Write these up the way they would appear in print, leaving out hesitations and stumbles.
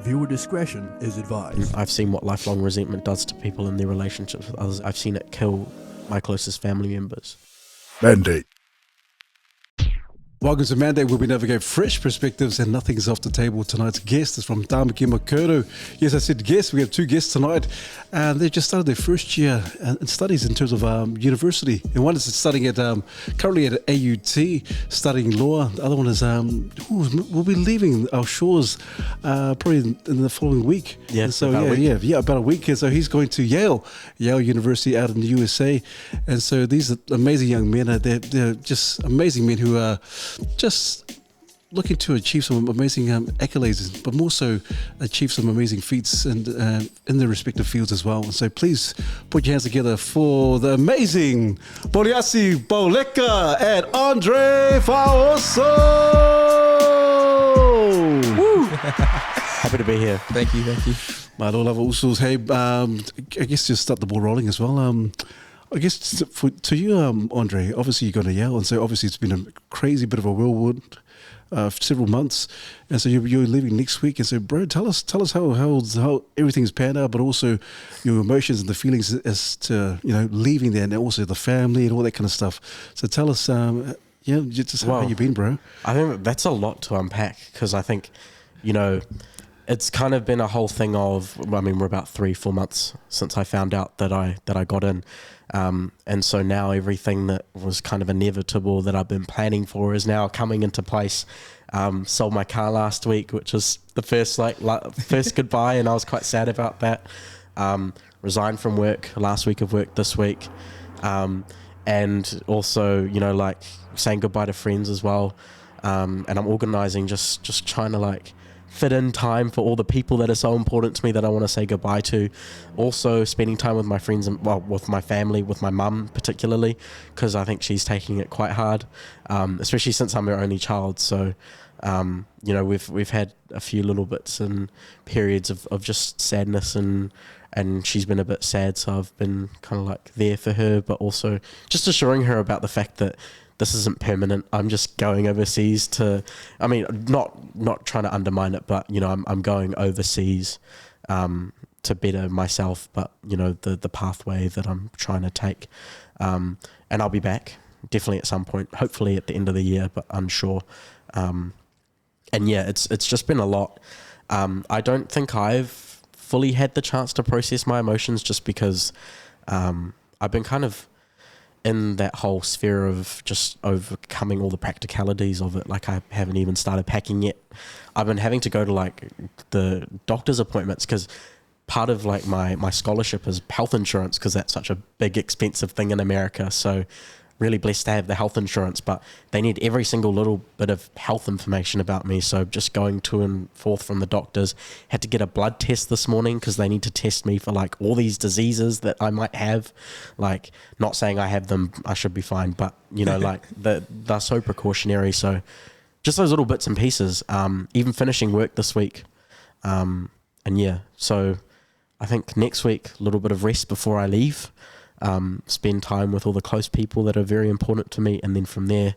Viewer discretion is advised. I've seen what lifelong resentment does to people in their relationships with others. I've seen it kill my closest family members. Mandate. Welcome to Mandate, where we navigate fresh perspectives and nothing is off the table. Tonight's guest is from TIMECODES. Yes, I said guests. We have two guests tonight, and they just started their first year in studies in terms of university. And one is studying at currently at AUT, studying law. The other one is will be leaving our shores probably in the following week. Yeah, and so about a week. And so he's going to Yale University out in the USA. And so these are amazing young men. They're just amazing men who are just looking to achieve some amazing accolades, but more so achieve some amazing feats in their respective fields as well. And so please put your hands together for the amazing Pauliasi, Bauleka, and Andre Faoso. Happy to be here. Thank you. My lord, love usos. Hey, I guess just start the ball rolling as well. I guess to you, Andre, obviously you got to Yale, and so obviously it's been a crazy bit of a whirlwind for several months, and so you're leaving next week. And so, bro, tell us how everything's panned out, but also your emotions and the feelings as to leaving there, and also the family and all that kind of stuff. So tell us, just how you've been, bro. I think that's a lot to unpack, because I think it's kind of been a whole thing of, we're about 3-4 months since I found out that I got in. And so now everything that was kind of inevitable that I've been planning for is now coming into place. Sold my car last week, which was the first goodbye, and I was quite sad about that. Resigned from work last week of work this week. And also, saying goodbye to friends as well. And I'm organising, just trying to fit in time for all the people that are so important to me that I want to say goodbye to. Also spending time with my friends and with my family, with my mum particularly, because I think she's taking it quite hard, especially since I'm her only child. So we've had a few little bits and periods of just sadness, and she's been a bit sad, so I've been kind of there for her, but also just assuring her about the fact that this isn't permanent. I'm just going overseas not trying to undermine it, but I'm going overseas to better myself, but the pathway that I'm trying to take, and I'll be back definitely at some point, hopefully at the end of the year, but unsure. It's just been a lot. I don't think I've fully had the chance to process my emotions, just because I've been kind of in that whole sphere of just overcoming all the practicalities of it. I haven't even started packing yet. I've been having to go to the doctor's appointments, because part of my scholarship is health insurance, because that's such a big expensive thing in America. So really blessed to have the health insurance, but they need every single little bit of health information about me. So just going to and forth from the doctors. Had to get a blood test this morning, because they need to test me for all these diseases that I might have. Not saying I have them, I should be fine, but they're so precautionary. So just those little bits and pieces, even finishing work this week. So I think next week, a little bit of rest before I leave. Spend time with all the close people that are very important to me, and then from there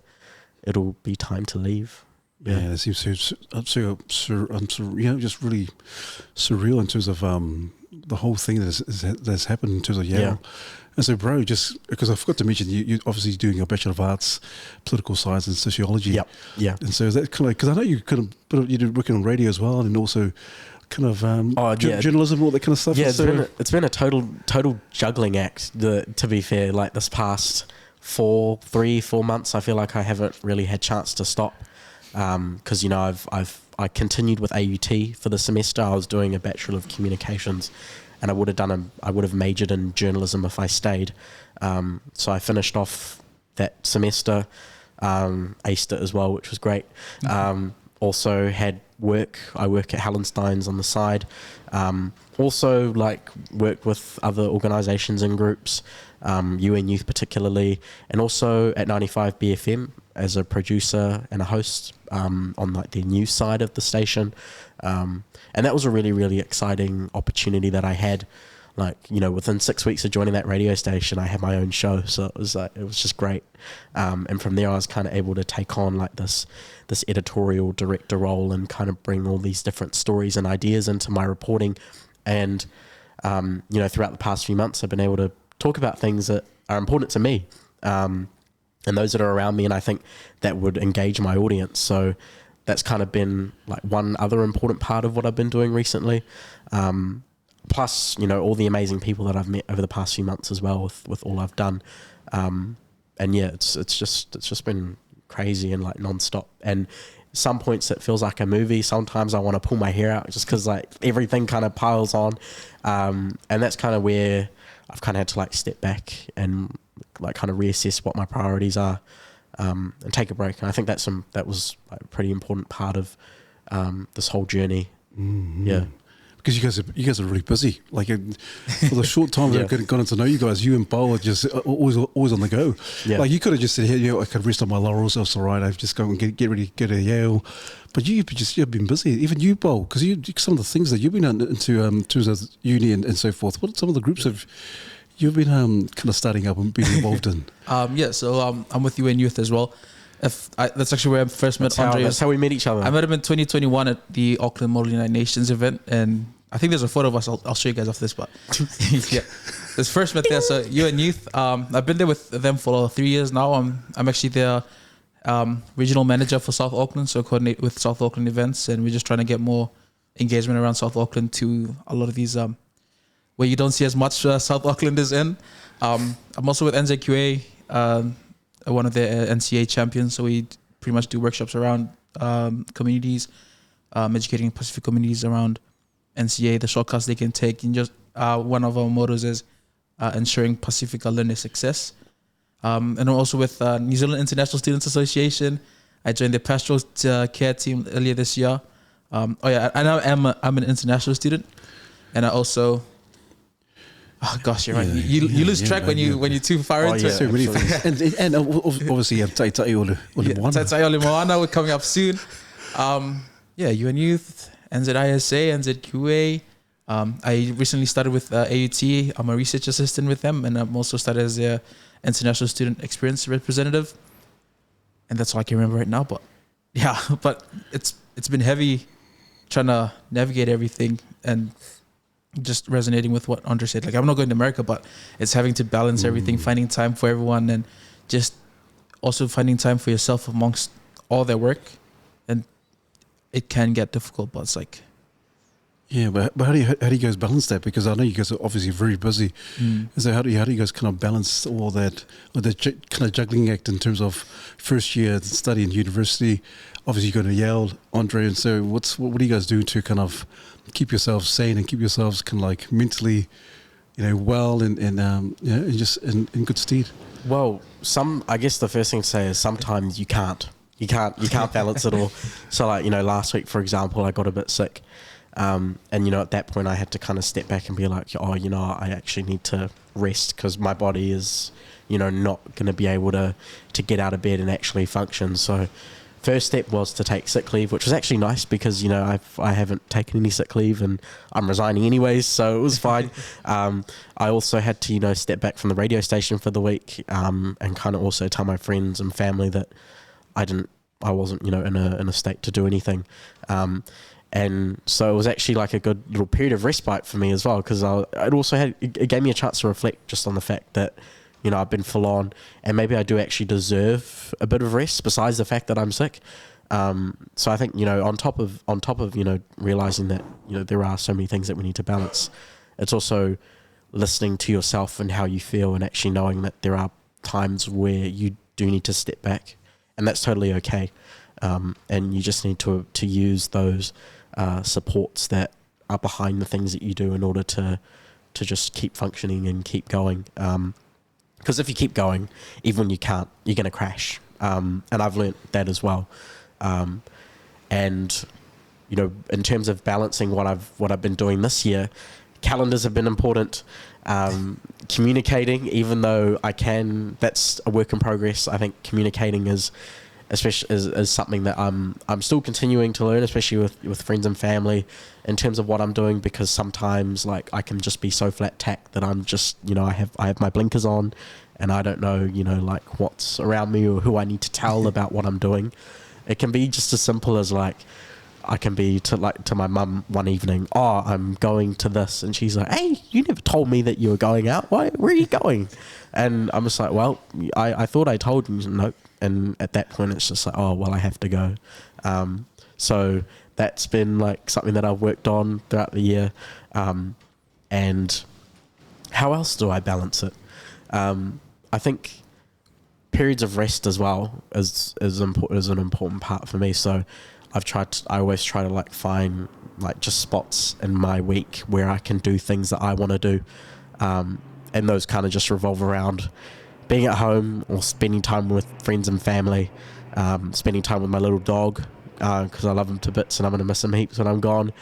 it'll be time to leave. Yeah, it seems just really surreal in terms of the whole thing that's happened in terms of Yale. Yeah. And so, bro, just because I forgot to mention, you obviously doing a Bachelor of Arts, Political Science and Sociology. Yep. Yeah. And so is that kind of, because I know you did working on radio as well, and also kind of journalism, all that kind of stuff. Yeah, it's been a total juggling act. To be fair, this past 3-4 months, I feel like I haven't really had chance to stop, because I continued with AUT for the semester. I was doing a Bachelor of Communications, and I would have majored in journalism if I stayed. So I finished off that semester, aced it as well, which was great. Also had work. I work at Hallenstein's on the side. Also work with other organisations and groups, UN Youth particularly, and also at 95 BFM as a producer and a host on the news side of the station. And that was a really, really exciting opportunity that I had. like, you know, within 6 weeks of joining that radio station, I had my own show. So it was just great. And from there I was kind of able to take on like this editorial director role and kind of bring all these different stories and ideas into my reporting. And, you know, throughout the past few months, I've been able to talk about things that are important to me, and those that are around me. And I think that would engage my audience. So that's kind of been like one other important part of what I've been doing recently. Plus, you know, all the amazing people that I've met over the past few months as well with all I've done. And yeah, it's just been crazy and like nonstop. And some points it feels like a movie. Sometimes I want to pull my hair out just because like everything kind of piles on. And that's kind of where I've kind of had to like step back and like kind of reassess what my priorities are, and take a break. And I think that was like a pretty important part of this whole journey. Mm-hmm. Yeah. Because you guys are really busy. Like for the short time that I've gotten to know you guys, you and Paul are just always on the go. Yeah. Like you could have just said, "Hey, you know, I could rest on my laurels. That's all right. I've just go and get ready to go to Yale." But you've been busy. Even you, Paul, because some of the things that you've been into terms of uni and so forth. What are some of the groups you've been kind of starting up and being involved in? So I'm with UN Youth as well. That's actually where I first met Andre. That's how we met each other. I met him in 2021 at the Auckland Model United Nations event, and I think there's a photo of us. I'll show you guys after this, but yeah, this first met there. So UN Youth, I've been there with them for 3 years now. I'm actually their regional manager for South Auckland, so I coordinate with South Auckland events, and we're just trying to get more engagement around South Auckland to a lot of these where you don't see as much South Aucklanders in. I'm also with NZQA. One of the NCA champions, so we pretty much do workshops around communities, educating Pacific communities around NCA, the shortcuts they can take. And just one of our mottos is ensuring Pacifica learner success. And I'm also with New Zealand International Students Association. I joined the pastoral care team earlier this year. And I'm an international student, and I also. Oh gosh, you're right. You lose track when you're too far into it. So many things. and obviously Tai Ole Moana, we're coming up soon. UN Youth, NZISA, NZQA. I recently started with AUT. I'm a research assistant with them, and I'm also started as a international student experience representative. And that's all I can remember right now. But yeah, but it's been heavy trying to navigate everything and just resonating with what Andre said. Like, I'm not going to America, but it's having to balance everything, finding time for everyone, and just also finding time for yourself amongst all their work. And it can get difficult, but it's like... Yeah, but how do you guys balance that? Because I know you guys are obviously very busy. So how do you guys kind of balance all that, or the kind of juggling act in terms of first year study in university? Obviously you go to Yale, Andre, and so what do you guys do to kind of keep yourselves sane and keep yourselves kind of like mentally, you know, well and just in good stead? Well, I guess the first thing to say is sometimes you can't balance it all. So like, you know, last week, for example, I got a bit sick. And, you know, at that point I had to kind of step back and be like, oh, you know, I actually need to rest because my body is, you know, not going to be able to get out of bed and actually function. So first step was to take sick leave, which was actually nice because, you know, I haven't taken any sick leave and I'm resigning anyways, so it was fine. I also had to, you know, step back from the radio station for the week, and kind of also tell my friends and family that I wasn't, you know, in a state to do anything. And so it was actually like a good little period of respite for me as well, because it gave me a chance to reflect just on the fact that, you know, I've been full on and maybe I do actually deserve a bit of rest besides the fact that I'm sick. So I think, you know, on top of, you know, realizing that, you know, there are so many things that we need to balance, it's also listening to yourself and how you feel and actually knowing that there are times where you do need to step back, and that's totally okay. And you just need to use those supports that are behind the things that you do in order to just keep functioning and keep going. Because if you keep going, even when you can't, you're going to crash. And I've learnt that as well. And, you know, in terms of balancing what I've been doing this year, calendars have been important. Communicating, even though that's a work in progress. I think communicating is especially is something that I'm still continuing to learn, especially with friends and family, in terms of what I'm doing, because sometimes like I can just be so flat tack that I'm just, you know, I have my blinkers on and I don't know, you know, like what's around me or who I need to tell about what I'm doing. It can be just as simple as like, I can be to my mum one evening, oh, I'm going to this, and she's like, hey, you never told me that you were going out. Where are you going? And I'm just like, well, I thought I told you. Nope. And at that point it's just like, oh, well, I have to go. So that's been like something that I've worked on throughout the year. And how else do I balance it? I think periods of rest as well is an important part for me. So I always try to like find like just spots in my week where I can do things that I want to do. And those kind of just revolve around being at home or spending time with friends and family, spending time with my little dog, because I love him to bits and I'm going to miss him heaps when I'm gone.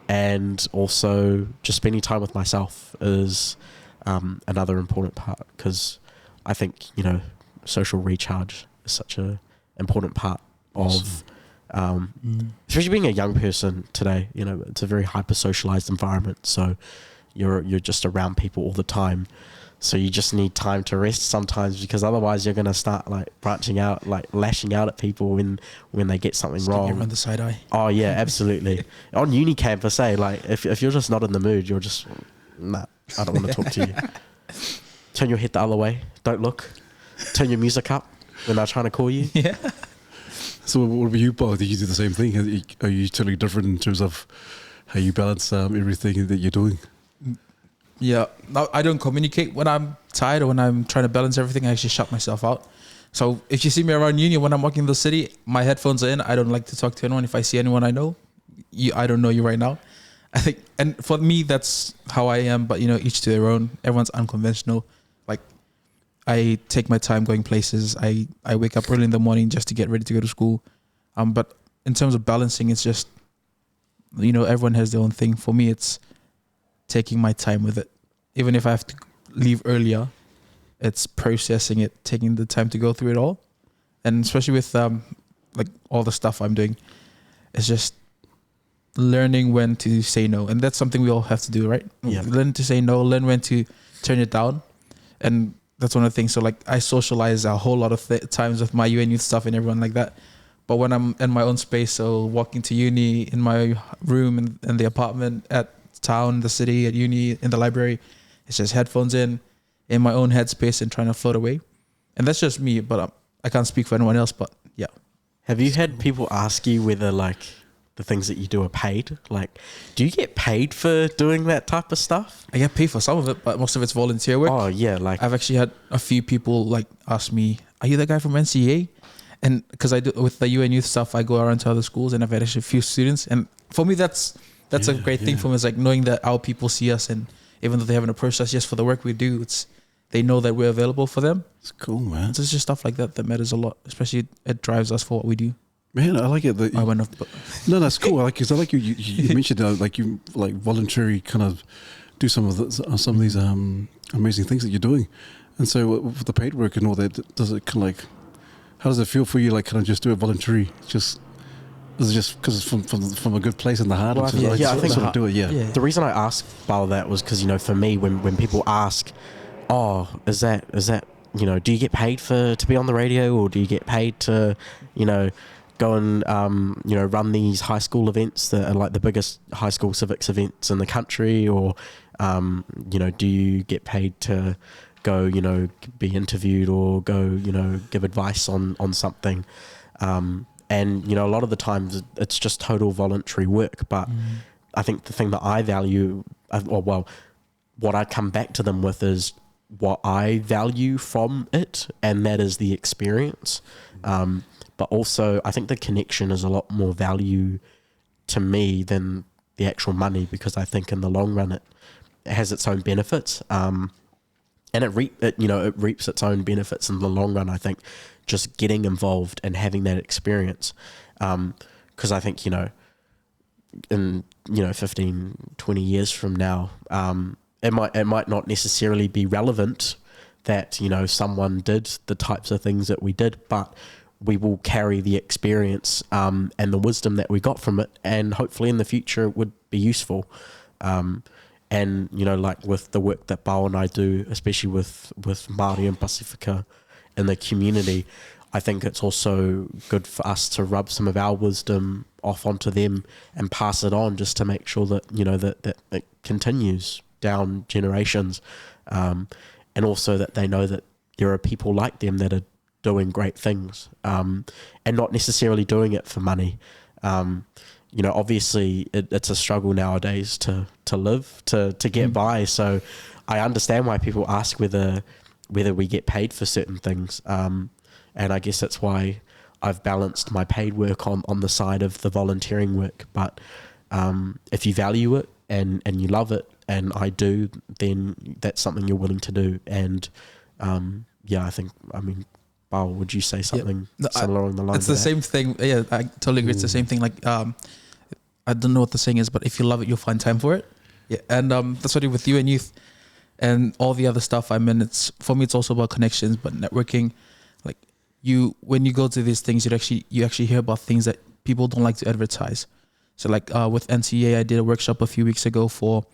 And also just spending time with myself is another important part, because I think, you know, social recharge is such an important part of especially being a young person today. You know, it's a very hyper socialized environment, so you're just around people all the time, so you just need time to rest sometimes, because otherwise you're going to start like branching out, like lashing out at people when they get something wrong. On the side eye. Oh yeah, absolutely. On uni campus, like if you're just not in the mood, you're just, nah, I don't want to talk to you. Turn your head the other way, don't look, turn your music up when they're trying to call you. Yeah. So what about you, Paul? Do you do the same thing? Are you totally different in terms of how you balance everything that you're doing? Yeah, no, I don't communicate when I'm tired or when I'm trying to balance everything. I actually shut myself out. So if you see me around uni when I'm walking the city, my headphones are in. I don't like to talk to anyone. If I see anyone I know, I don't know you right now. I think, and for me, that's how I am. But you know, each to their own. Everyone's unconventional. Like, I take my time going places. I wake up early in the morning just to get ready to go to school. But in terms of balancing, it's just, you know, everyone has their own thing. For me, it's taking my time with it. Even if I have to leave earlier, it's processing it, taking the time to go through it all. And especially with like all the stuff I'm doing, it's just learning when to say no. And that's something we all have to do, right? Yeah. Learn to say no, learn when to turn it down. And that's one of the things. So like I socialize a whole lot of times with my UN youth stuff and everyone like that. But when I'm in my own space, so walking to uni, in my room, in the apartment, at town, the city, at uni, in the library, it's just headphones in my own headspace and trying to float away. And that's just me, but I can't speak for anyone else, but yeah. Have you had people ask you whether like the things that you do are paid? Like, do you get paid for doing that type of stuff? I get paid for some of it, but most of it's volunteer work. Oh yeah, like I've actually had a few people like ask me, are you the guy from NCA? And because I do with the UN youth stuff, I go around to other schools and I've had actually a few students. And for me, that's a great thing for me. It's like knowing that our people see us, and even though they haven't approached us just for the work we do, they know that we're available for them. It's cool, man. So it's just stuff like that matters a lot, especially it drives us for what we do. Man, I like it. I went off, but No, that's cool. I like you mentioned like you like voluntary kind of do some of these amazing things that you're doing, and so with the paid work and all that, does it kind of like, how does it feel for you? Like, kind of just do it voluntary? Is it just because it's from a good place in the heart? Well, I think sort of do it. Yeah. The reason I asked about that was because, you know, for me, when people ask, oh, is that you know, do you get paid to be on the radio, or do you get paid to, you know, go and you know, run these high school events that are like the biggest high school civics events in the country, or you know, do you get paid to go, you know, be interviewed or go, you know, give advice on something? And you know, a lot of the times it's just total voluntary work, but I think the thing that I value, what I come back to them with is what I value from it, and that is the experience. But also, I think the connection is a lot more value to me than the actual money, because I think in the long run it has its own benefits, and it reaps its own benefits in the long run. I think just getting involved and having that experience, because I think, you know, in 15, 20 years from now, it might not necessarily be relevant that, you know, someone did the types of things that we did, but we will carry the experience and the wisdom that we got from it, and hopefully in the future it would be useful. And, you know, like with the work that Bao and I do, especially with Māori and Pasifika in the community, I think it's also good for us to rub some of our wisdom off onto them and pass it on, just to make sure that, you know, that it continues down generations. And also that they know that there are people like them that are doing great things, and not necessarily doing it for money. You know, obviously it's a struggle nowadays to live, to get by. So I understand why people ask whether we get paid for certain things. And I guess that's why I've balanced my paid work on the side of the volunteering work. But if you value it and you love it, and I do, then that's something you're willing to do. And I mean, Bao, would you say something similar along the lines? It's the same thing. Yeah, I totally agree. It's the same thing. Like, I don't know what the saying is, but if you love it, you'll find time for it. Yeah, and that's what I do with you and youth and all the other stuff. I mean, for me, it's also about connections, but networking. Like, when you go to these things, you actually hear about things that people don't like to advertise. So, like with NCA, I did a workshop a few weeks ago for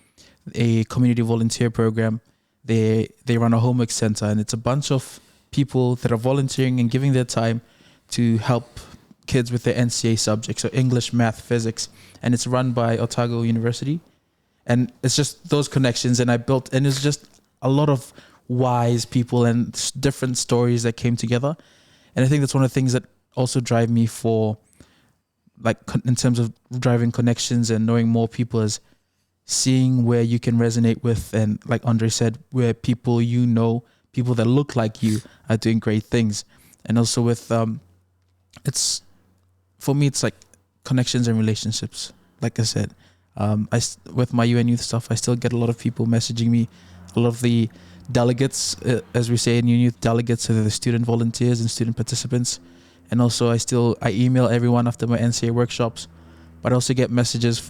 a community volunteer program. They run a homework center, and it's a bunch of people that are volunteering and giving their time to help kids with their NCA subjects, so English, math, physics, and it's run by Otago University. And it's just those connections, and it's just a lot of wise people and different stories that came together. And I think that's one of the things that also drive me for, like, in terms of driving connections and knowing more people, is seeing where you can resonate with, and like Andre said, where people, you know, people that look like you are doing great things. And also with it's, for me, it's like connections and relationships. Like I said, with my UN Youth stuff, I still get a lot of people messaging me, a lot of the delegates, as we say in UN Youth, delegates, so they're the student volunteers and student participants. And also I email everyone after my NCA workshops, but I also get messages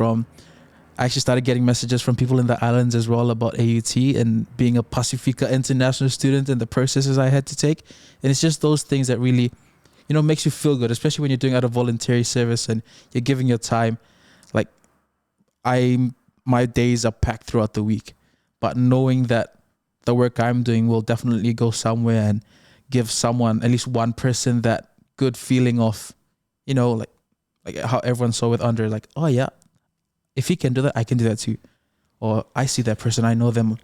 I actually started getting messages from people in the islands as well about AUT and being a Pasifika international student and the processes I had to take. And it's just those things that really, you know, makes you feel good, especially when you're doing out of voluntary service and you're giving your time. Like, my days are packed throughout the week, but knowing that the work I'm doing will definitely go somewhere and give someone, at least one person, that good feeling of, you know, like how everyone saw with Andre, like, oh yeah, if he can do that, I can do that too. Or I see that person, I know them,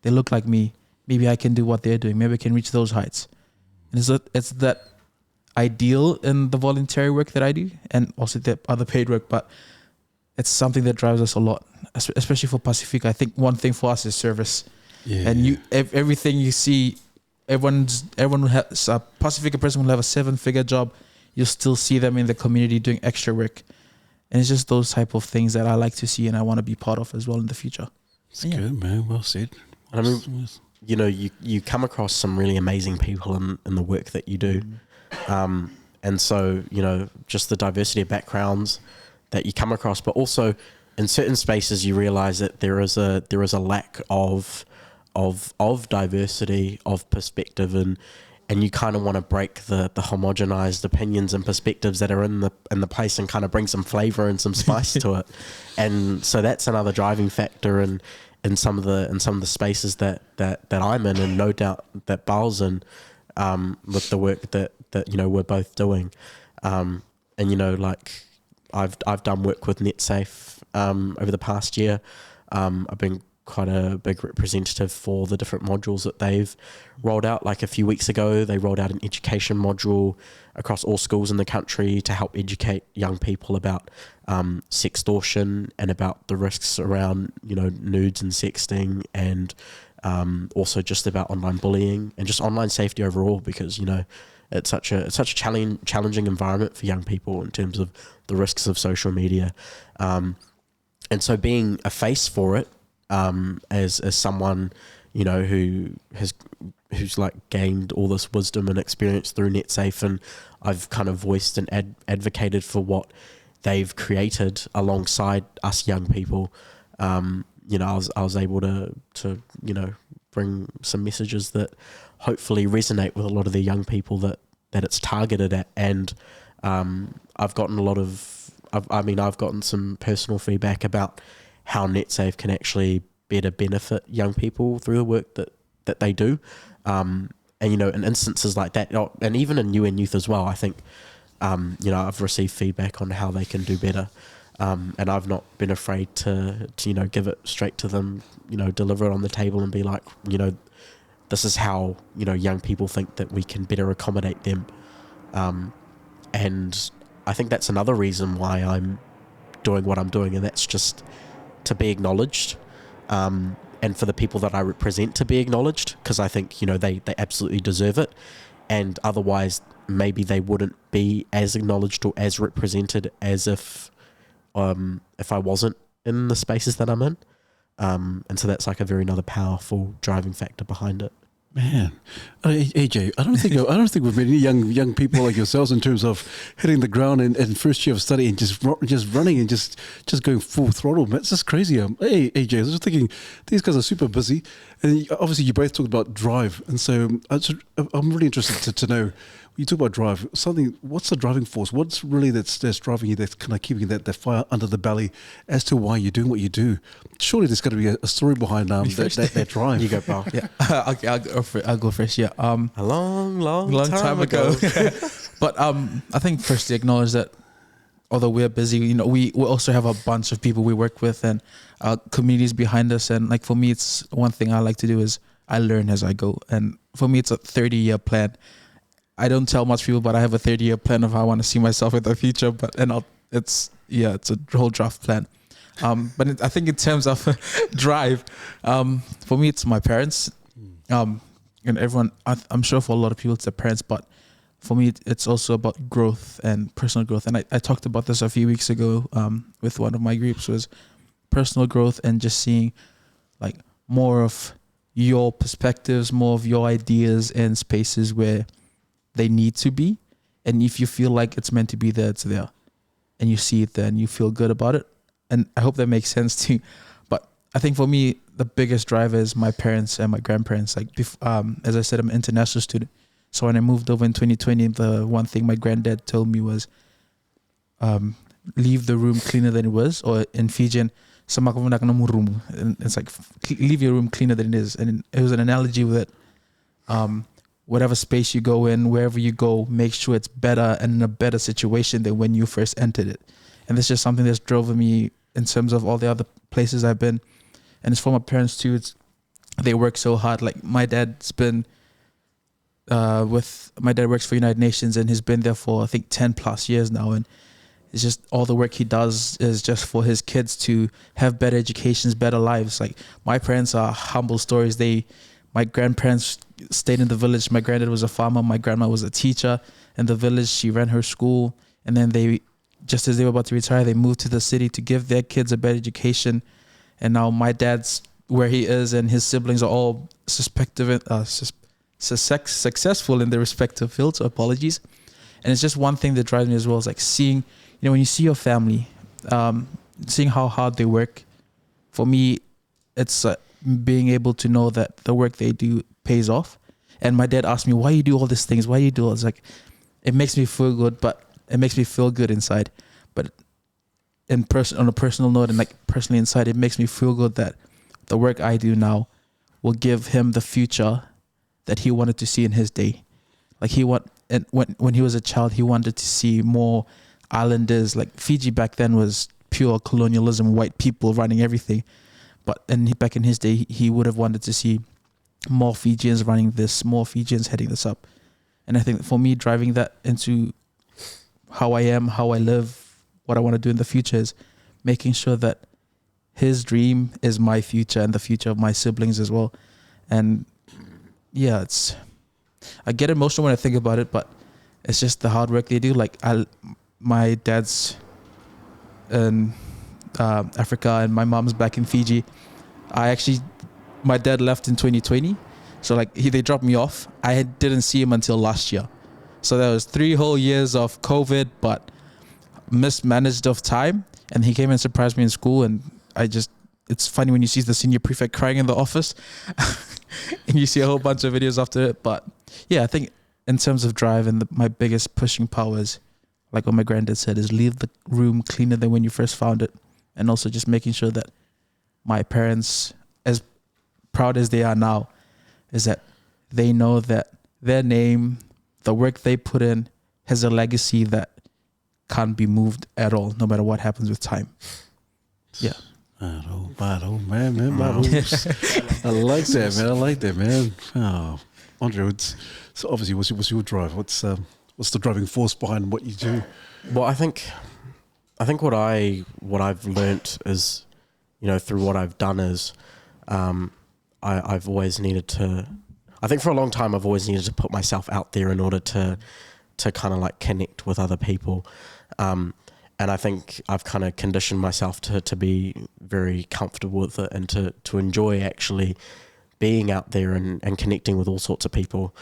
they look like me, maybe I can do what they're doing, maybe I can reach those heights. And it's that ideal in the voluntary work that I do, and also the other paid work, but it's something that drives us a lot, especially for Pasifika. I think one thing for us is service. Yeah. And everything you see, everyone will have, a Pasifika person will have a 7-figure job, you'll still see them in the community doing extra work. And it's just those type of things that I like to see and I want to be part of as well in the future. It's good, man. Well said. I mean, you know, you come across some really amazing people in the work that you do. And so, you know, just the diversity of backgrounds that you come across, but also in certain spaces you realize that there is a lack of diversity of perspective, and you kind of want to break the homogenized opinions and perspectives that are in the place and kind of bring some flavor and some spice to it. And so that's another driving factor in some of the spaces that I'm in, and no doubt that Bao's in, with the work that you know we're both doing. And you know, like I've done work with NetSafe over the past year. I've been quite a big representative for the different modules that they've rolled out. Like a few weeks ago, they rolled out an education module across all schools in the country to help educate young people about sextortion and about the risks around, you know, nudes and sexting, and also just about online bullying and just online safety overall, because, you know, it's such a challenging environment for young people in terms of the risks of social media. And so being a face for it, as someone, you know, who's like gained all this wisdom and experience through NetSafe, and I've kind of voiced and advocated for what they've created alongside us young people. You know, I was able to you know, bring some messages that hopefully resonate with a lot of the young people that it's targeted at. And I've gotten I've gotten some personal feedback about how NetSafe can actually better benefit young people through the work that they do. And, you know, in instances like that, and even in UN Youth as well, I think, you know, I've received feedback on how they can do better. And I've not been afraid to, you know, give it straight to them, you know, deliver it on the table and be like, you know, this is how, you know, young people think that we can better accommodate them. And I think that's another reason why I'm doing what I'm doing, and that's just to be acknowledged, and for the people that I represent to be acknowledged, because I think, you know, they absolutely deserve it, and otherwise maybe they wouldn't be as acknowledged or as represented as if I wasn't in the spaces that I'm in. And so that's like a very another powerful driving factor behind it. Man, AJ, I don't think we've met any young people like yourselves in terms of hitting the ground in first year of study and just running and just going full throttle. Man, it's just crazy. Hey, AJ, I was just thinking these guys are super busy, and obviously you both talked about drive, and so I'm really interested to know. You talk about drive. What's the driving force? What's really that's driving you? That's kind of keeping that fire under the belly as to why you're doing what you do. Surely there's got to be a story behind that drive. You go, Paul. Yeah, okay, I'll go first. Yeah, a long time ago. But I think firstly acknowledge that although we're busy, you know, we also have a bunch of people we work with and communities behind us. And like for me, it's one thing I like to do is I learn as I go. And for me, it's a 30-year plan. I don't tell much people, but I have a 30-year plan of how I want to see myself in the future. It's a whole draft plan. But I think in terms of drive, for me, it's my parents. And everyone, I'm sure for a lot of people, it's their parents. But for me, it's also about growth and personal growth. And I talked about this a few weeks ago with one of my groups, was personal growth and just seeing like more of your perspectives, more of your ideas in spaces where they need to be, and if you feel like it's meant to be there, it's there, and you see it there and you feel good about it. And I hope that makes sense too. But I think for me, the biggest driver is my parents and my grandparents. Like as I said, I'm an international student, so when I moved over in 2020, the one thing my granddad told me was leave the room cleaner than it was, or in Fijian, and it's like leave your room cleaner than it is. And it was an analogy with it. Whatever space you go in, wherever you go, make sure it's better and in a better situation than when you first entered it. And this is just something that's driven me in terms of all the other places I've been. And it's for my parents too. They work so hard. Like my dad's been my dad works for United Nations and he's been there for I think 10 plus years now. And it's just all the work he does is just for his kids to have better educations, better lives. Like my parents are humble stories. My grandparents stayed in the village. My granddad was a farmer. My grandma was a teacher in the village. She ran her school. And then just as they were about to retire, they moved to the city to give their kids a better education. And now my dad's where he is and his siblings are all successful in their respective fields. Apologies. And it's just one thing that drives me as well is like seeing, you know, when you see your family, seeing how hard they work. For me, it's being able to know that the work they do pays off. And my dad asked me, why you do all these things? Why do you do all this? Like, it makes me feel good, but it makes me feel good inside. But on a personal note and like personally inside, it makes me feel good that the work I do now will give him the future that he wanted to see in his day. Like when he was a child, he wanted to see more islanders. Like Fiji back then was pure colonialism, white people running everything. But back in his day, he would have wanted to see more Fijians running this, more Fijians heading this up. And I think for me, driving that into how I am, how I live, what I want to do in the future is making sure that his dream is my future and the future of my siblings as well. And yeah, I get emotional when I think about it, but it's just the hard work they do. Like my dad's in Africa and my mom's back in Fiji. My dad left in 2020, so like they dropped me off. I didn't see him until last year, so that was 3 whole years of COVID, but mismanaged of time. And he came and surprised me in school, and it's funny when you see the senior prefect crying in the office, and you see a whole bunch of videos after it. But yeah, I think in terms of drive, and my biggest pushing power is, like what my granddad said, is leave the room cleaner than when you first found it. And also just making sure that my parents, as proud as they are now, is that they know that their name, the work they put in, has a legacy that can't be moved at all, no matter what happens with time. Yeah. Battle, man. I like that, man. Oh, Andre, so obviously, what's your drive? What's the driving force behind what you do? Well, I think what I've learnt is, through what I've done is, I've always needed to. I think for a long time I've always needed to put myself out there in order to kind of like connect with other people. And I think I've kind of conditioned myself to be very comfortable with it and to enjoy actually being out there and connecting with all sorts of people.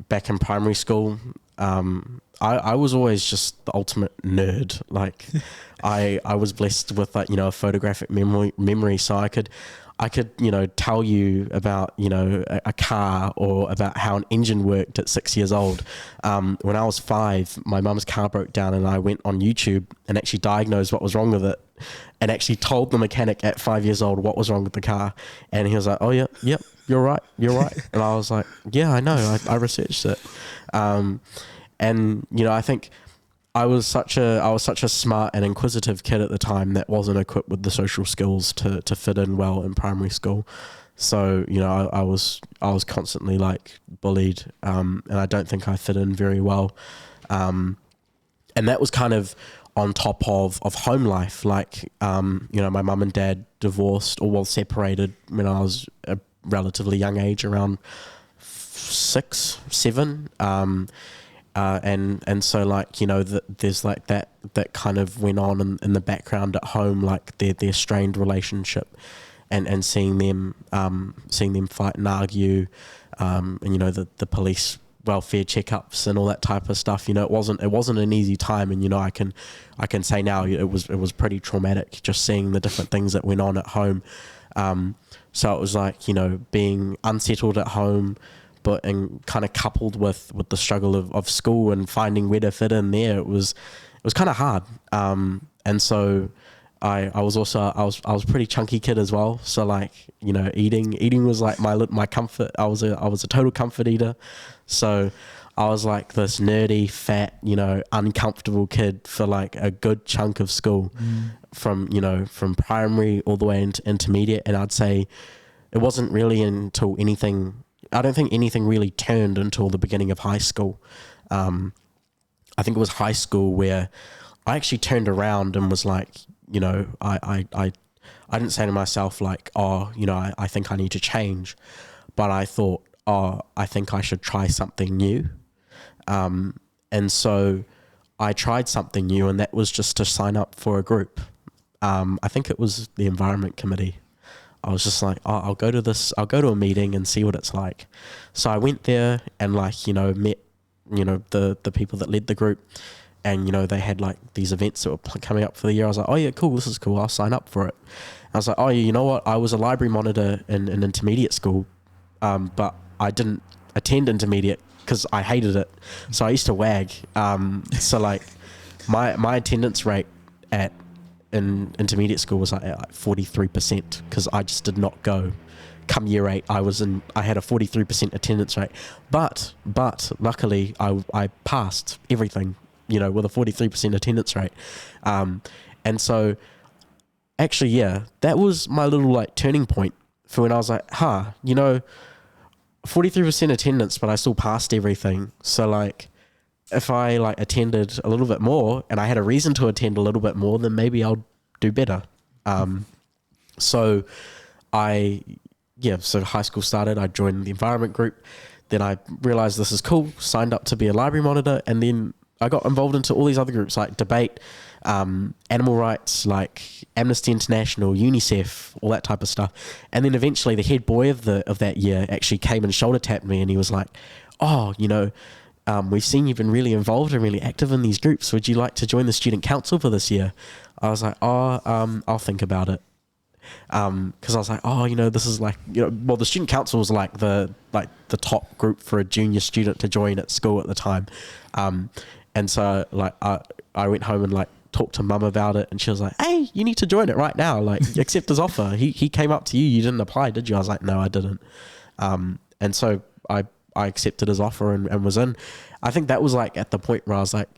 Back in primary school, I was always just the ultimate nerd. Like I was blessed with a photographic memory, so I could tell you about, a car or about how an engine worked at 6 years old. When I was 5, my mum's car broke down and I went on YouTube and actually diagnosed what was wrong with it and actually told the mechanic at 5 years old what was wrong with the car. And he was like, oh, yeah, yep, you're right. And I was like, yeah, I know, I researched it. And, I think I was such a smart and inquisitive kid at the time that wasn't equipped with the social skills to fit in well in primary school. So, I was constantly like bullied, and I don't think I fit in very well. And that was kind of on top of home life. Like, my mum and dad divorced or separated when I was a relatively young age, around 6, 7. And so there's like that kind of went on in the background at home, like their strained relationship, and seeing them fight and argue, and the police welfare checkups and all that type of stuff. It wasn't an easy time, and I can say now it was pretty traumatic just seeing the different things that went on at home. So it was like being unsettled at home, and kind of coupled with the struggle of school and finding where to fit in there, it was kind of hard. And so I was a pretty chunky kid as well. So eating was like my comfort. I was a total comfort eater. So I was like this nerdy, fat, uncomfortable kid for like a good chunk of school, from primary all the way into intermediate. And I'd say it wasn't really until I don't think anything really turned until the beginning of high school. I think it was high school where I actually turned around and was like, I didn't say to myself like, I think I need to change, but I thought, I think I should try something new. And so I tried something new, and that was just to sign up for a group. I think it was the environment committee. I was just like, I'll go to a meeting and see what it's like. So I went there and met, the people that led the group, and, they had like these events that were coming up for the year. I was like, oh yeah, cool. This is cool. I'll sign up for it. I was like, oh, you know what? I was a library monitor in intermediate school, but I didn't attend intermediate because I hated it. So I used to wag. So like my attendance rate in intermediate school was like 43% because I just did not go. Come year 8, I had a 43% attendance rate, but luckily I passed everything, with a 43% attendance rate, and so actually, yeah, that was my little like turning point for when I was like, 43% attendance, but I still passed everything. So like, if I like attended a little bit more and I had a reason to attend a little bit more, then maybe I'll do better. So high school started, I joined the environment group, then I realized this is cool, signed up to be a library monitor, and then I got involved into all these other groups like debate, animal rights, like Amnesty International, UNICEF, all that type of stuff. And then eventually the head boy of that year actually came and shoulder tapped me, and he was like, we've seen you've been really involved and really active in these groups. Would you like to join the student council for this year? I was like, I'll think about it. because I was like, oh, this is like, well, the student council was like the top group for a junior student to join at school at the time, and so like I went home and like talked to mum about it, and she was like, hey, you need to join it right now, like accept his offer. He came up to you, you didn't apply, did you? I was like, no, I didn't. And so I accepted his offer and was in. I think that was like at the point where I was like,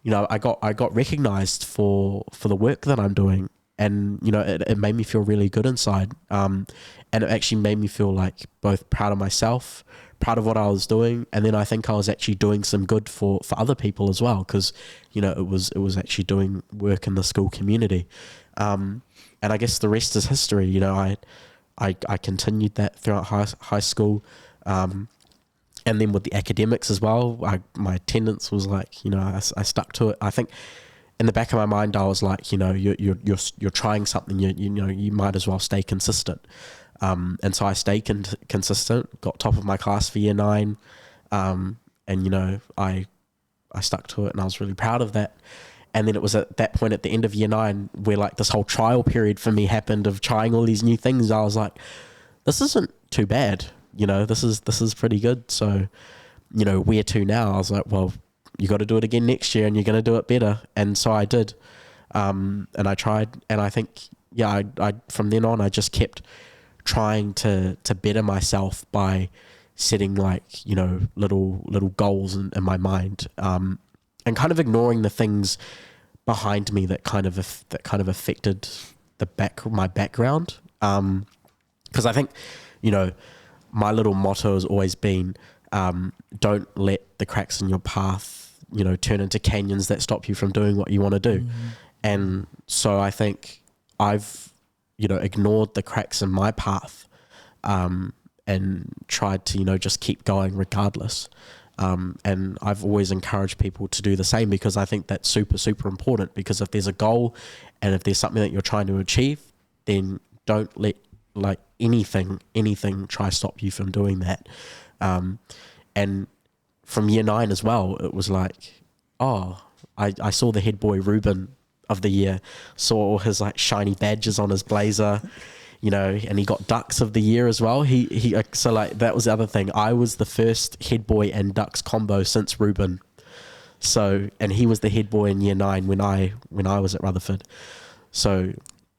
I got recognized for the work that I'm doing, and it made me feel really good inside, and it actually made me feel like both proud of myself, proud of what I was doing, and then I think I was actually doing some good for other people as well, because it was actually doing work in the school community, and I guess the rest is history. I continued that throughout high school, and then with the academics as well. My attendance was like, I stuck to it. I think in the back of my mind, I was like, you're trying something, you might as well stay consistent. And so I stayed consistent, got top of my class for year 9. And, I stuck to it, and I was really proud of that. And then it was at that point at the end of year 9 where like this whole trial period for me happened of trying all these new things. I was like, this isn't too bad. This is pretty good. So, where to now? I was like, well, you got to do it again next year, and you're going to do it better. And so I did. And I tried, and I think, I from then on, I just kept trying to better myself by setting like, little goals in my mind, and kind of ignoring the things behind me that kind of affected my background. Because I think, my little motto has always been, don't let the cracks in your path, turn into canyons that stop you from doing what you want to do. And so I think I've, ignored the cracks in my path, and tried to, just keep going regardless. And I've always encouraged people to do the same, because I think that's super, super important, because if there's a goal and if there's something that you're trying to achieve, then don't let like anything try to stop you from doing that. And from year 9 as well, it was like, I saw the head boy Ruben of the year, saw all his like shiny badges on his blazer, and he got Ducks of the year as well. He so like that was the other thing. I was the first head boy and Ducks combo since Ruben. So, and he was the head boy in year 9 when I was at Rutherford. So,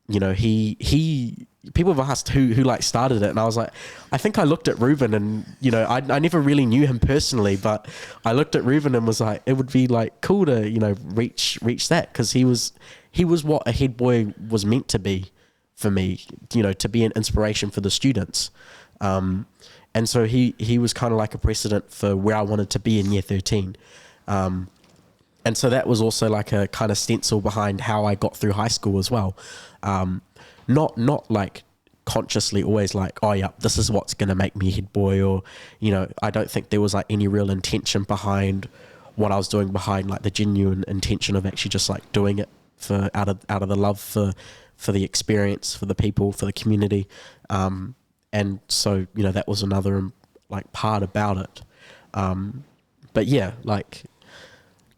he people have asked who like started it, and I was like, I think I looked at Ruben, and I never really knew him personally, but I looked at Ruben and was like, it would be like cool to reach that, because he was what a head boy was meant to be for me, to be an inspiration for the students, and so he was kind of like a precedent for where I wanted to be in year 13, and so that was also like a kind of stencil behind how I got through high school as well. Not like consciously always like, oh yeah, this is what's going to make me head boy, or I don't think there was like any real intention behind what I was doing, behind like the genuine intention of actually just like doing it for out of the love for the experience, for the people, for the community, and so that was another like part about it. But yeah, like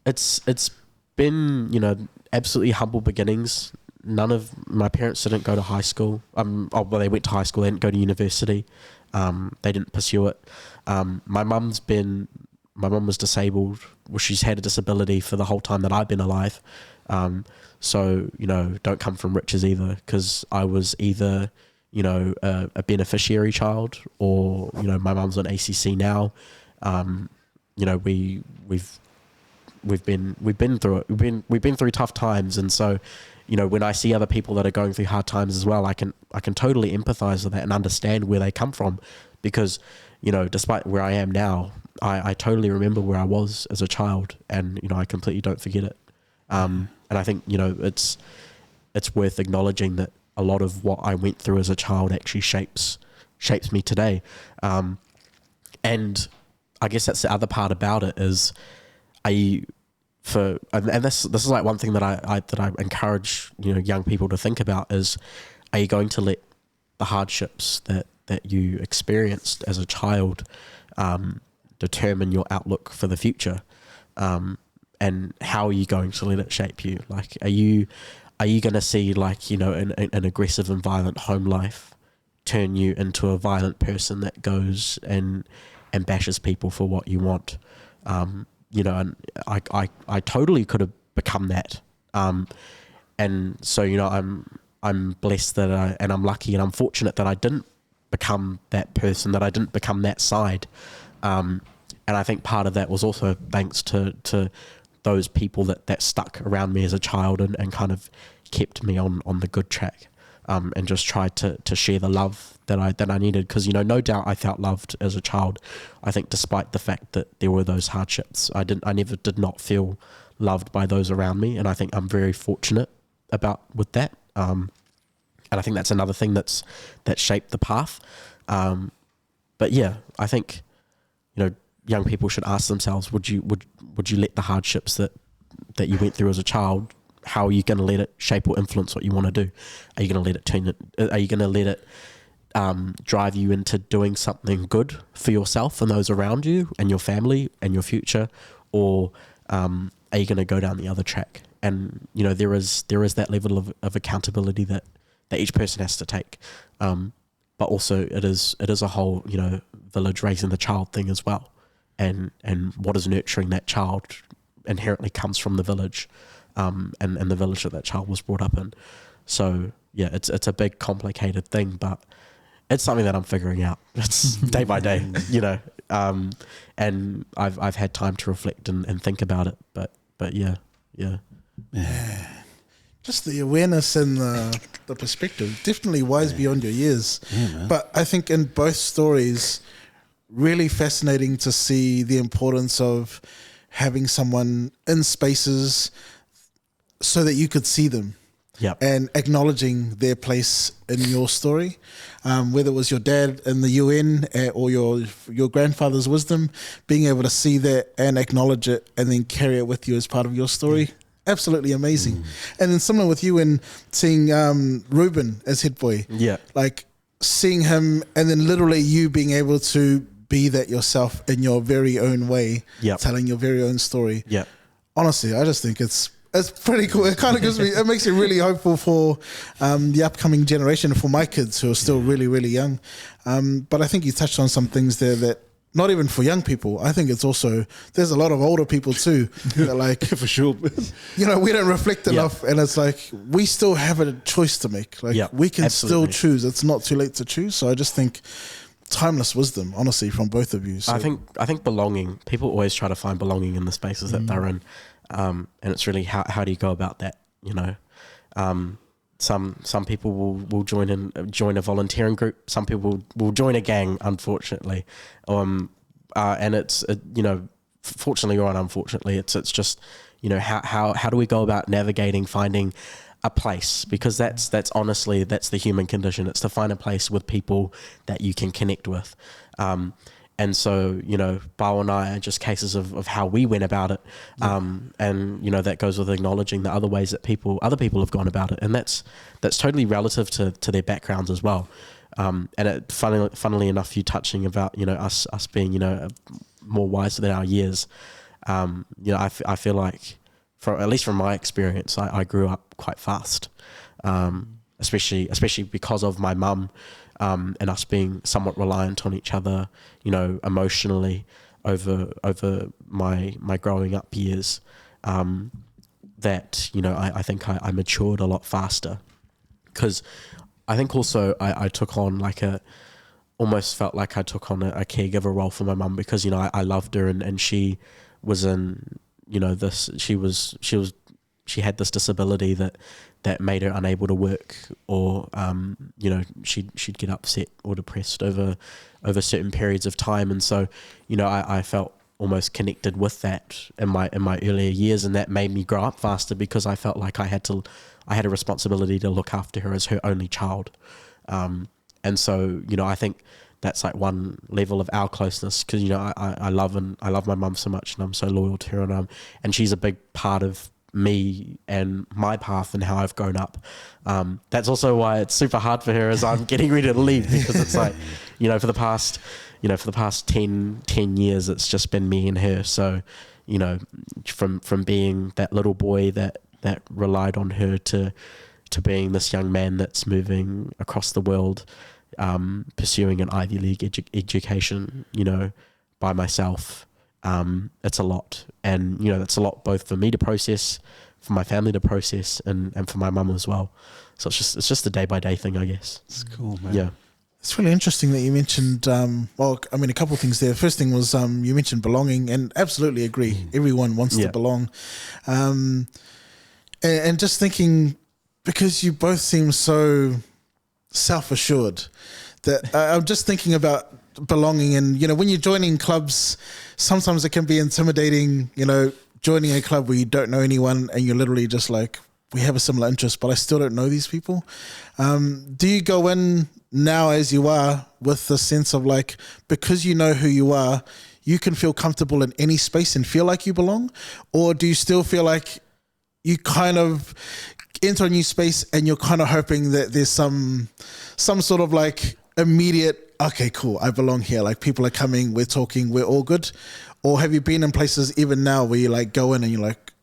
it's been absolutely humble beginnings. None of my parents didn't go to high school. Well, they went to high school. They didn't go to university. They didn't pursue it. My mum was disabled. Well, she's had a disability for the whole time that I've been alive. So don't come from riches either, because I was either a beneficiary child, or my mum's on ACC now. We've been through it. We've been through tough times, and so when I see other people that are going through hard times as well, I can totally empathize with that and understand where they come from, because despite where I am now, I totally remember where I was as a child, and I completely don't forget it. And I think it's worth acknowledging that a lot of what I went through as a child actually shapes me today. And I guess that's the other part about it is and this is like one thing that I encourage young people to think about is, are you going to let the hardships that you experienced as a child determine your outlook for the future, and how are you going to let it shape you? Like, are you are you going to see like, you know, an aggressive and violent home life turn you into a violent person that goes and bashes people for what you want? You know, and I totally could have become that. And so, you know, I'm blessed that and I'm lucky and I'm fortunate that I didn't become that person, that I didn't become that side. And I think part of that was also thanks to those people that stuck around me as a child and kind of kept me on the good track, and just tried to share the love that I needed. Because, you know, no doubt I felt loved as a child. I think despite the fact that there were those hardships, I never did not feel loved by those around me. And I think I'm very fortunate with that. And I think that's another thing that shaped the path. But yeah, I think, you know, young people should ask themselves, would you let the hardships that you went through as a child, how are you going to let it shape or influence what you want to do? Are you going to let it are you going to let it drive you into doing something good for yourself and those around you and your family and your future? Or are you going to go down the other track? And, you know, there is that level of accountability that each person has to take. But also it is a whole, you know, village raising the child thing as well. And what is nurturing that child inherently comes from the village, and the village that child was brought up in. So yeah, it's a big complicated thing, but it's something that I'm figuring out. It's day by day, you know. And I've had time to reflect and think about it, but yeah. Just the awareness and the perspective, definitely wise beyond your years. Yeah, but I think in both stories, really fascinating to see the importance of having someone in spaces so that you could see them. Yep. And acknowledging their place in your story, whether it was your dad in the UN or your grandfather's wisdom, being able to see that and acknowledge it and then carry it with you as part of your story. Absolutely amazing. And then similar with you in seeing Ruben as head boy. Yeah. Like seeing him and then literally you being able to be that yourself in your very own way, telling your very own story. Yeah. Honestly, I just think it's pretty cool. It kind of it makes me really hopeful for the upcoming generation, for my kids who are still really, really young. But I think you touched on some things there that not even for young people. I think it's also, there's a lot of older people too that like, for sure. you know, we don't reflect enough, and it's like we still have a choice to make. Like we can still choose. It's not too late to choose. So I just think timeless wisdom, honestly, from both of you. So. I think belonging. People always try to find belonging in the spaces that they're in, and it's really how do you go about that? You know, some people will join a volunteering group. Some people will join a gang, unfortunately, and it's you know, fortunately or unfortunately, it's just, you know, how do we go about navigating finding a place, because that's honestly the human condition. It's to find a place with people that you can connect with, and so, you know, Bao and I are just cases of how we went about it, and you know, that goes with acknowledging the other ways that other people have gone about it, and that's totally relative to their backgrounds as well. And it, funnily enough, you touching about, you know, us being, you know, more wise than our years. You know, I feel like, at least from my experience, I grew up quite fast, especially because of my mum, and us being somewhat reliant on each other, you know, emotionally over my growing up years. That, you know, I think I matured a lot faster, because I think also I took on almost felt like I took on a caregiver role for my mum, because, you know, I loved her, and she was in, you know, she had this disability that made her unable to work, or you know, she'd get upset or depressed over certain periods of time, and so, you know, I felt almost connected with that in my earlier years, and that made me grow up faster, because I felt like I had a responsibility to look after her as her only child, and so, you know, I think that's like one level of our closeness, because, you know, I love my mum so much, and I'm so loyal to her, and she's a big part of me and my path and how I've grown up. That's also why it's super hard for her as I'm getting ready to leave, because it's like, you know, for the past 10 years, it's just been me and her. So, you know, from being that little boy that that relied on her to being this young man that's moving across the world, pursuing an Ivy League education, you know, by myself. It's a lot, and you know, it's a lot both for me to process, for my family to process, and for my mum as well. So it's just a day by day thing, I guess. It's cool, man. Yeah. It's really interesting that you mentioned, well, I mean, a couple of things there. First thing was you mentioned belonging, and absolutely agree. Everyone wants to belong. And just thinking, because you both seem so self-assured, that I'm just thinking about belonging. And, you know, when you're joining clubs, sometimes it can be intimidating, you know, joining a club where you don't know anyone and you're literally just like, we have a similar interest, but I still don't know these people. Do you go in now as you are with the sense of like, because you know who you are, you can feel comfortable in any space and feel like you belong? Or do you still feel like you kind of enter a new space and you're kind of hoping that there's some sort of like immediate, okay, cool, I belong here. Like people are coming, we're talking, we're all good. Or have you been in places even now where you like go in and you're like,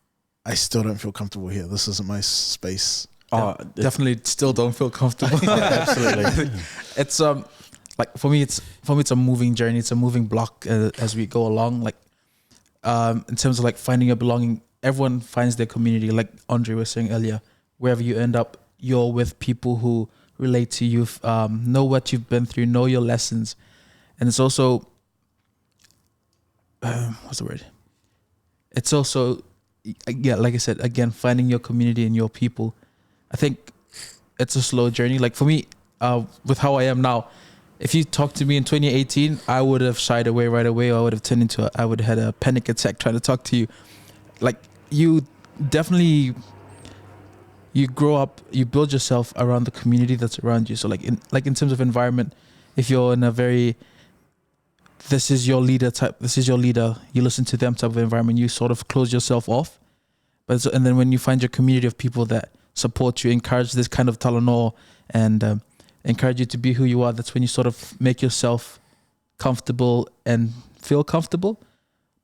I still don't feel comfortable here. This isn't my space. Oh, definitely still don't feel comfortable. Absolutely. It's like for me it's a moving journey. It's a moving block as we go along. Like in terms of like finding your belonging, everyone finds their community. Like Andre was saying earlier, wherever you end up, you're with people who relate to you, know what you've been through, know your lessons, and it's also what's the word? It's also, yeah, like I said, again, finding your community and your people. I think it's a slow journey. Like for me, with how I am now, if you talked to me in 2018, I would have shied away right away, or I would have turned into I would have had a panic attack trying to talk to you. Like you definitely, you grow up, you build yourself around the community that's around you. So like in terms of environment, if you're in a very, this is your leader, you listen to them type of environment, you sort of close yourself off. And then when you find your community of people that support you, encourage this kind of talanoa, and encourage you to be who you are, that's when you sort of make yourself comfortable and feel comfortable.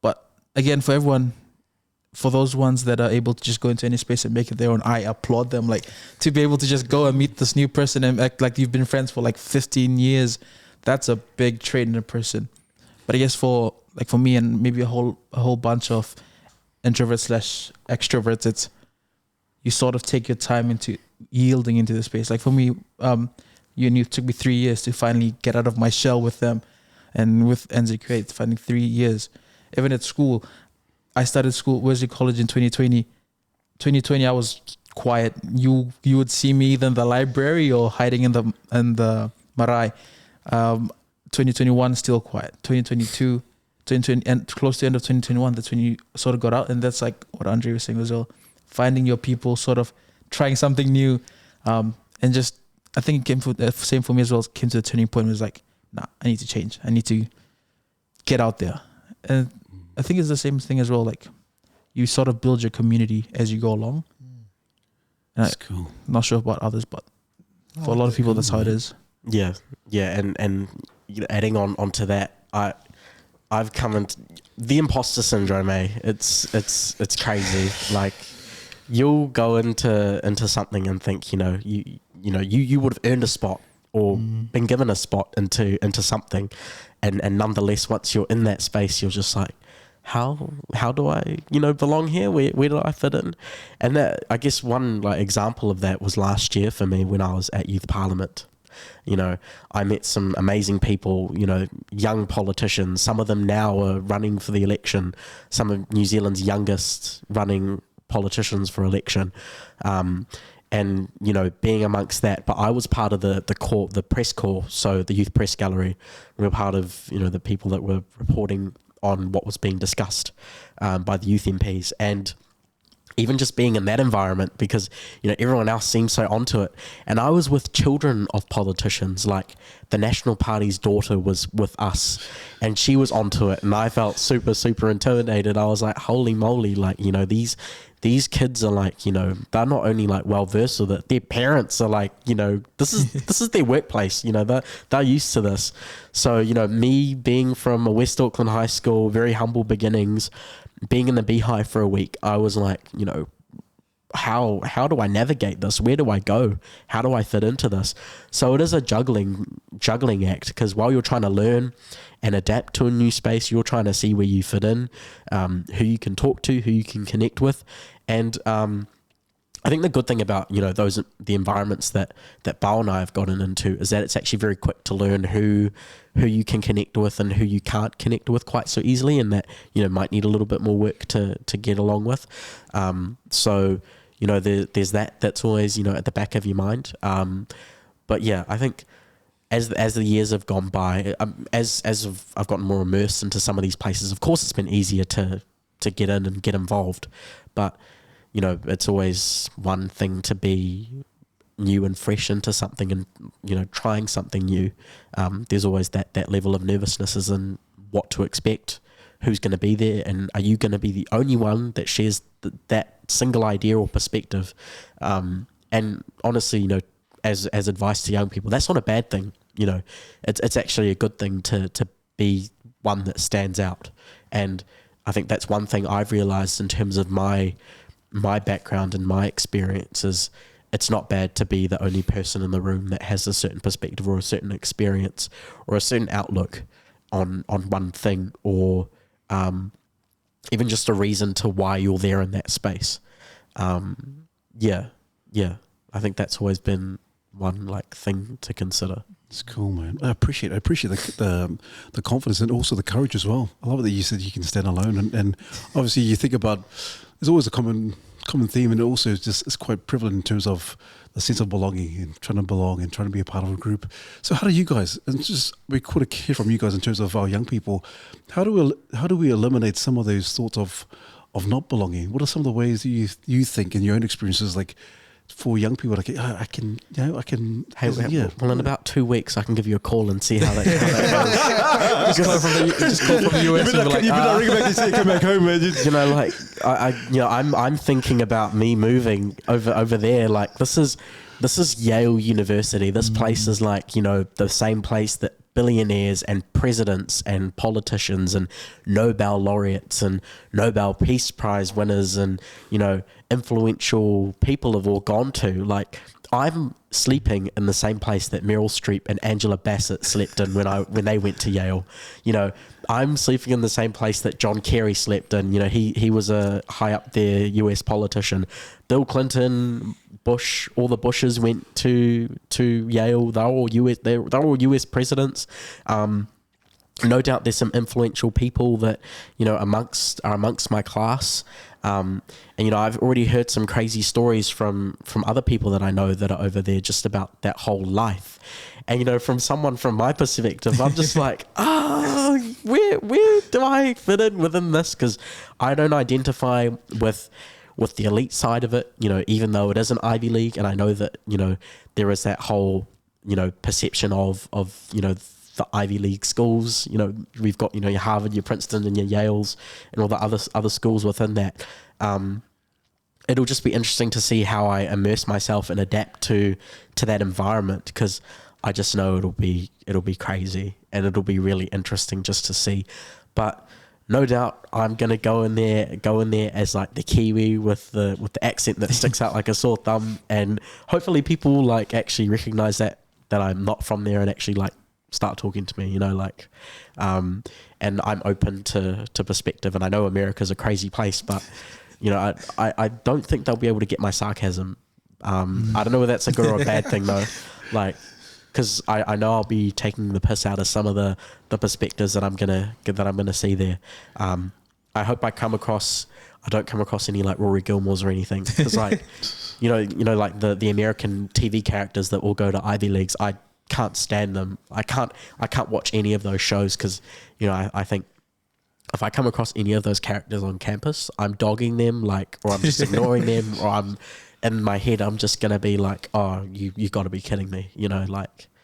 But again, for everyone, for those ones that are able to just go into any space and make it their own, I applaud them. Like to be able to just go and meet this new person and act like you've been friends for like 15 years, that's a big trait in a person. But I guess for me and maybe a whole bunch of introverts / extroverts, it's you sort of take your time into yielding into the space. Like for me, it took me 3 years to finally get out of my shell with them, and with NZQA, it's finally 3 years. Even at school, I started school, Wesley College in 2020. 2020, I was quiet. You would see me either in the library or hiding in the marae. 2021, still quiet. 2022, 2020, and close to the end of 2021, that's when you sort of got out. And that's like what Andre was saying as well. Finding your people, sort of trying something new. And just, I think it came for the same for me as well. It came to the turning point. It was like, nah, I need to change. I need to get out there. And I think it's the same thing as well. Like you sort of build your community as you go along. That's cool. I'm not sure about others, but for a lot of people, that's how it is. Yeah, and you know, adding onto that, I've come into the imposter syndrome. It's crazy. Like you'll go into something and think, you know, you would have earned a spot or been given a spot into something, and nonetheless, once you're in that space, you're just like, how do I, you know, belong here? Where do I fit in? And that, I guess, one like example of that was last year for me when I was at Youth Parliament. You know, I met some amazing people, you know, young politicians. Some of them now are running for the election. Some of New Zealand's youngest running politicians for election. And, you know, being amongst that. But I was part of the press corps, so the youth press gallery. We were part of, you know, the people that were reporting on what was being discussed by the youth MPs. And even just being in that environment, because, you know, everyone else seems so onto it. And I was with children of politicians, like the National Party's daughter was with us and she was onto it. And I felt super, super intimidated. I was like, holy moly, like, you know, these kids are like, you know, they're not only like well-versed with it, their parents are like, you know, this is their workplace, you know, they're used to this. So, you know, me being from a West Auckland high school, very humble beginnings, being in the Beehive for a week, I was like, you know, how do I navigate this? Where do I go? How do I fit into this? So it is a juggling act, because while you're trying to learn and adapt to a new space, you're trying to see where you fit in, who you can talk to, who you can connect with. And I think the good thing about, the environments that Bao and I have gotten into is that it's actually very quick to learn who you can connect with and who you can't connect with quite so easily, and that, might need a little bit more work to get along with. So, there's that's always, at the back of your mind. But yeah, I think as the years have gone by, as I've gotten more immersed into some of these places, of course it's been easier to get in and get involved. But, it's always one thing to be new and fresh into something and, trying something new. There's always that level of nervousness as in what to expect, who's going to be there, and are you going to be the only one that shares that single idea or perspective? And honestly, as advice to young people, that's not a bad thing. It's actually a good thing to be one that stands out. And I think that's one thing I've realized in terms of my background and my experiences. It's not bad to be the only person in the room that has a certain perspective or a certain experience or a certain outlook on one thing, or even just a reason to why you're there in that space. Yeah. I think that's always been one thing to consider. It's cool, man. I appreciate the confidence and also the courage as well. I love that you said you can stand alone, and obviously you think about, there's always a common theme, and it also it's quite prevalent in terms of the sense of belonging and trying to belong and trying to be a part of a group. So how do you guys, and we could hear from you guys in terms of our young people, how do we eliminate some of those thoughts of not belonging? What are some of the ways that you think in your own experiences, for young people, I can. Hey, well, in about 2 weeks, I can give you a call and see how that goes. Just call from the US. You better ring back and say, come back home, man. I'm thinking about me moving over there. This is Yale University. This place is the same place that billionaires and presidents and politicians and Nobel laureates and Nobel Peace Prize winners and, influential people have all gone to. I'm sleeping in the same place that Meryl Streep and Angela Bassett slept in when they went to Yale. I'm sleeping in the same place that John Kerry slept in. He was a high up there US politician. Bill Clinton, Bush, all the Bushes went to Yale. They're all US presidents. No doubt there's some influential people that are amongst my class. And I've already heard some crazy stories from other people that I know that are over there just about that whole life. And from someone from my perspective, I'm just where do I fit in within this? Because I don't identify with the elite side of it, even though it is an Ivy League, and I know that there is that whole perception of the Ivy League schools. We've got your Harvard, your Princeton, and your Yales, and all the other schools within that. It'll just be interesting to see how I immerse myself and adapt to that environment, because I just know it'll be crazy, and it'll be really interesting just to see. But no doubt I'm gonna go in there as the Kiwi with the accent that sticks out like a sore thumb, and hopefully people actually recognize that I'm not from there and actually start talking to me, and I'm open to perspective. And I know America's a crazy place, but I don't think they'll be able to get my sarcasm. I don't know whether that's a good or a bad thing though, because I know I'll be taking the piss out of some of the perspectives that I'm gonna see there. I hope I don't come across any Rory Gilmore's or anything, because the American TV characters that all go to Ivy Leagues, I can't stand them. I can't watch any of those shows, because I think if I come across any of those characters on campus, I'm dogging them, or I'm just ignoring them, or I'm in my head I'm just gonna be oh, you got to be kidding me,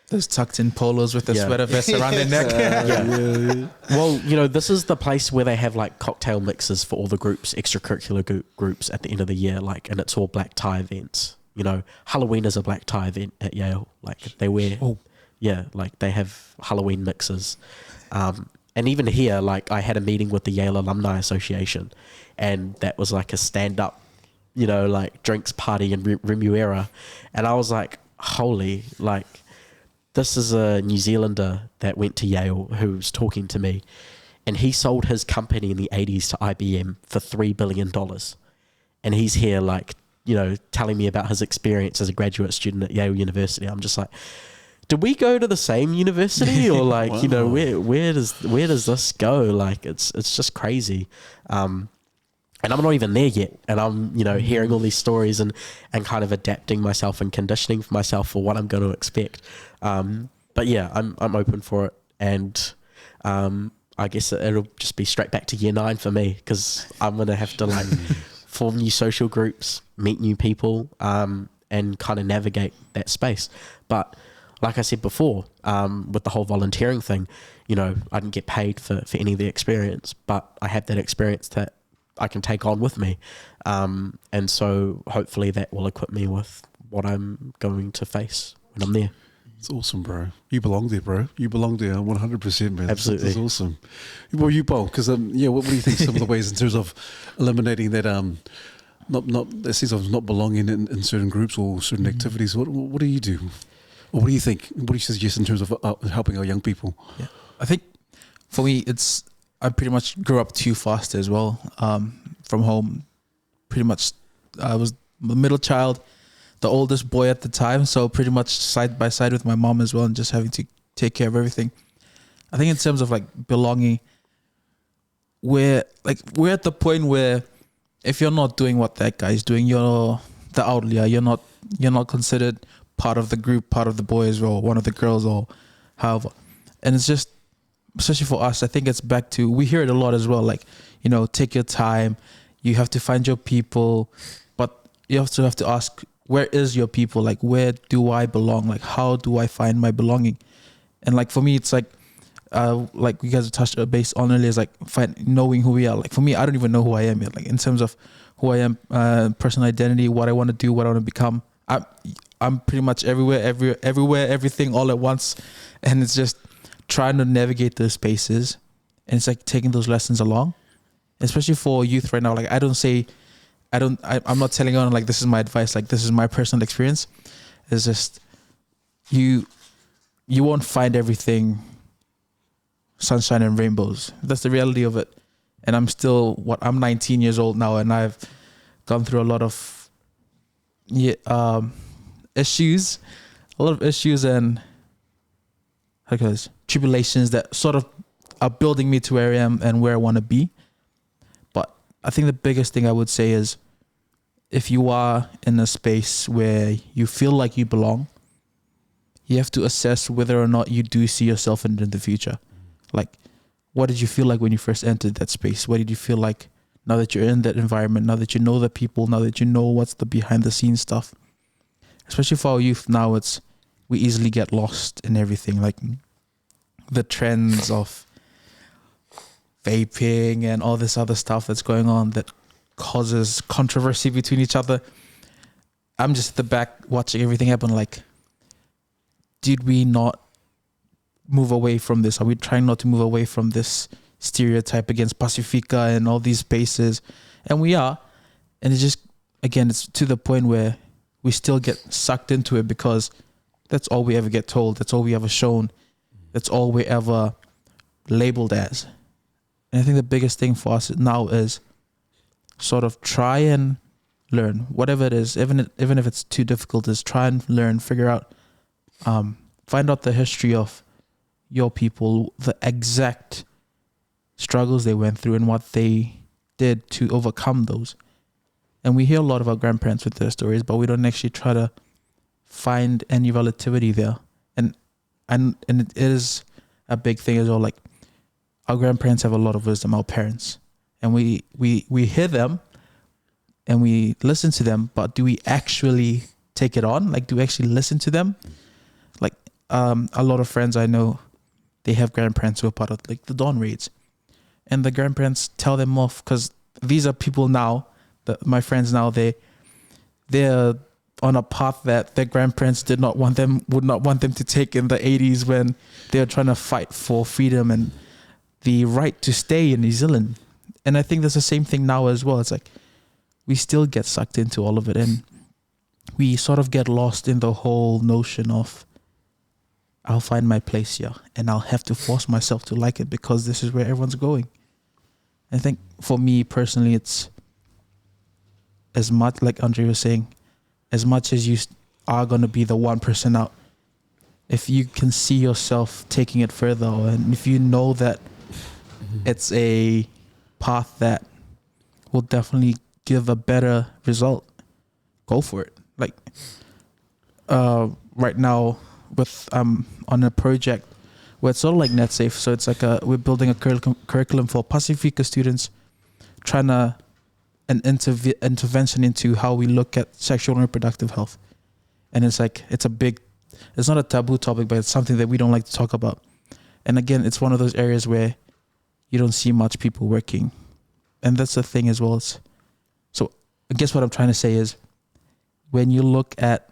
Those tucked in polos with the sweater vest around their neck. Yeah. Well, this is the place where they have cocktail mixes for all the groups, extracurricular groups at the end of the year, and it's all black tie events. Halloween is a black tie event at Yale. They wear, they have Halloween mixes. And even here, I had a meeting with the Yale Alumni Association, and that was a stand-up like drinks party in Remuera. And I was like, holy, like, this is a New Zealander that went to Yale who was talking to me, and he sold his company in the 80s to IBM for $3 billion. And he's here, like, telling me about his experience as a graduate student at Yale University. I'm just like, did we go to the same university, or like, Wow. where does this go? Like, it's just crazy. And I'm not even there yet. And I'm, hearing all these stories and kind of adapting myself and conditioning for myself for what I'm going to expect. But yeah, I'm open for it. And I guess it'll just be straight back to year 9 for me, because I'm going to have to like form new social groups, meet new people, and kind of navigate that space. But like I said before, with the whole volunteering thing, I didn't get paid for any of the experience, but I had that experience that I can take on with me. And so hopefully that will equip me with what I'm going to face when I'm there. It's awesome, bro. You belong there, bro. You belong there 100%, man. Absolutely. That's awesome. Well, you, Paul, because, what do you think some of the ways in terms of eliminating that, not that sense of not belonging in certain groups or certain activities? What do you do? Or what do you think? What do you suggest in terms of helping our young people? Yeah. I think for me, I pretty much grew up too fast as well. From home, pretty much I was the middle child, the oldest boy at the time, so pretty much side by side with my mom as well, and just having to take care of everything. I think in terms of like belonging, we're at the point where if you're not doing what that guy's doing, you're the outlier. You're not considered part of the group, part of the boys or one of the girls or however. And it's just, especially for us, I think it's back to, we hear it a lot as well, like, take your time, you have to find your people, but you also have to ask, where is your people? Like, where do I belong? Like, how do I find my belonging? And like, for me, it's like you guys touched base on earlier, is like knowing who we are. Like for me, I don't even know who I am yet. Like in terms of who I am, personal identity, what I want to do, what I want to become. I'm pretty much everywhere, everything all at once. And it's just trying to navigate those spaces. And it's like taking those lessons along, especially for youth right now. Like I'm not telling on like, this is my advice. Like this is my personal experience. It's just, you won't find everything sunshine and rainbows. That's the reality of it. And I'm 19 years old now, and I've gone through a lot of issues and tribulations that sort of are building me to where I am and where I want to be. But I think the biggest thing I would say is, if you are in a space where you feel like you belong, you have to assess whether or not you do see yourself in the future. Like, what did you feel like when you first entered that space? What did you feel like now that you're in that environment, now that you know the people, now that you know what's the behind the scenes stuff? Especially for our youth now, we easily get lost in everything. Like the trends of vaping and all this other stuff that's going on that causes controversy between each other. I'm just at the back watching everything happen. Like, did we not move away from this? Are we trying not to move away from this stereotype against Pacifica and all these spaces? And we are. And it's just, again, it's to the point where we still get sucked into it because that's all we ever get told. That's all we ever shown. That's all we ever labeled as. And I think the biggest thing for us now is sort of try and learn whatever it is, even if it's too difficult, is try and learn, figure out, find out the history of your people, the exact struggles they went through and what they did to overcome those. And we hear a lot of our grandparents with their stories, but we don't actually try to find any relativity there. And it is a big thing as well. Like, our grandparents have a lot of wisdom, our parents, and we hear them and we listen to them, but do we actually take it on? Like, do we actually listen to them? Like, a lot of friends I know, they have grandparents who are part of like the Dawn Raids, and the grandparents tell them off because these are people now, my friends now, they're on a path that their grandparents would not want them to take in the 80s when they were trying to fight for freedom and the right to stay in New Zealand. And I think there's the same thing now as well. It's like, we still get sucked into all of it, and we sort of get lost in the whole notion of, I'll find my place here and I'll have to force myself to like it because this is where everyone's going. I think for me personally, it's as much like Andre was saying, as much as you are going to be the 1% out, if you can see yourself taking it further, and if you know that it's a path that will definitely give a better result, go for it. Like right now with on a project where it's sort of like net safe, so it's like we're building a curriculum for Pacifica students, trying to an intervention into how we look at sexual and reproductive health. And it's like, it's not a taboo topic, but it's something that we don't like to talk about. And again, it's one of those areas where you don't see much people working. And that's the thing as well. So I guess what I'm trying to say is, when you look at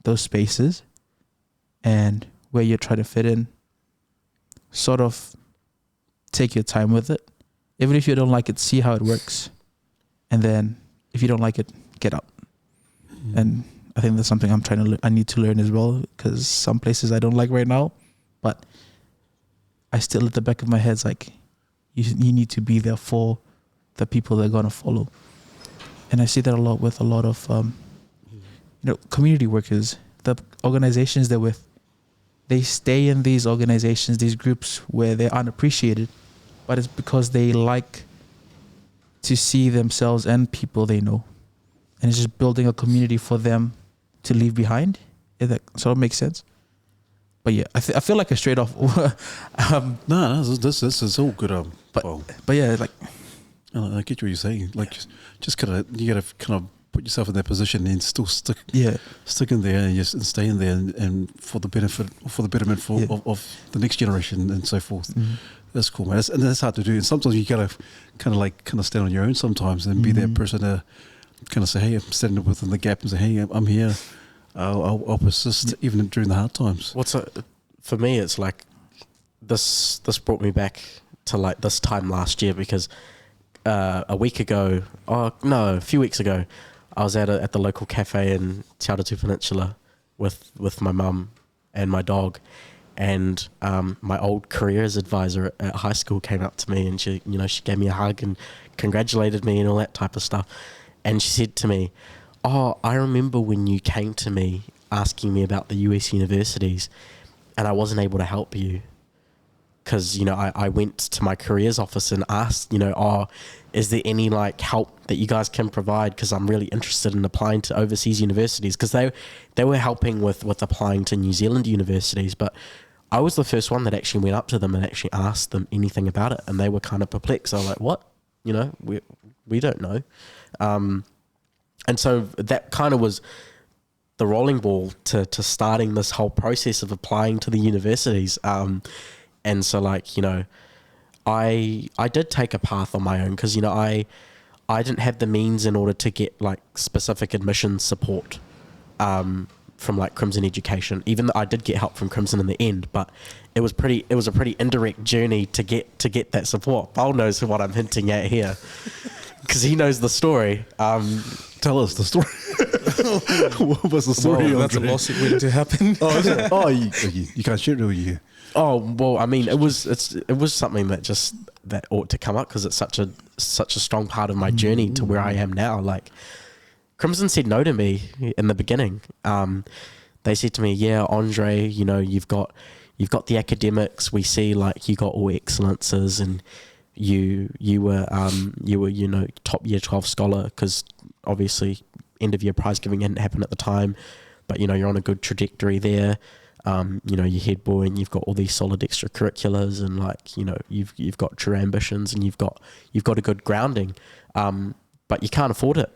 those spaces and where you're trying to fit in, sort of take your time with it. Even if you don't like it, see how it works. And then if you don't like it, get out. And I think that's something I need to learn as well, because some places I don't like right now, but I still at the back of my head, it's like, you need to be there for the people that are going to follow. And I see that a lot with a lot of, community workers, the organizations they're with. They stay in these organizations, these groups where they're unappreciated, but it's because they like to see themselves and people they know. And it's just building a community for them to leave behind. If that sort of makes sense. But yeah, I feel like a straight off. No, this is all good. But yeah, like, I get what you're saying. Like, just kind of, you got to kind of put yourself in that position and still stick in there and stay in there and for the betterment of the next generation and so forth. Mm-hmm. That's cool, man. And that's hard to do. And sometimes you gotta kind of stand on your own sometimes and be that person to kind of say, hey, I'm standing within the gap and say, hey, I'm here. I'll persist even during the hard times. For me, it's like this brought me back to like this time last year, because a few weeks ago, I was at the local cafe in Te Aratū Peninsula with my mum and my dog, and my old careers advisor at high school came up to me, and she gave me a hug and congratulated me and all that type of stuff. And she said to me, "Oh, I remember when you came to me asking me about the US universities, and I wasn't able to help you because I went to my careers office and asked, is there any like help that you guys can provide, because I'm really interested in applying to overseas universities," because they were helping with applying to New Zealand universities, but I was the first one that actually went up to them and actually asked them anything about it, and they were kind of perplexed. I was like, what? We don't know. And so that kind of was the rolling ball to starting this whole process of applying to the universities. And so I did take a path on my own, because I didn't have the means in order to get like specific admission support from like Crimson Education, even though I did get help from Crimson in the end, but it was a pretty indirect journey to get that support. Paul knows what I'm hinting at here, because he knows the story. Tell us the story. What was the story? Well, that's a lawsuit waiting to happen. You can't share it with you. Oh well, I mean, it was something that ought to come up, because it's such a strong part of my journey to where I am now. Like, Crimson said no to me in the beginning. They said to me, "Yeah, Andre, you've got the academics. We see like you got all excellences, and you were top year 12 scholar, because obviously end of year prize giving didn't happen at the time, but you're on a good trajectory there. You're head boy, and you've got all these solid extracurriculars, and like you've got true ambitions, and you've got a good grounding, but you can't afford it.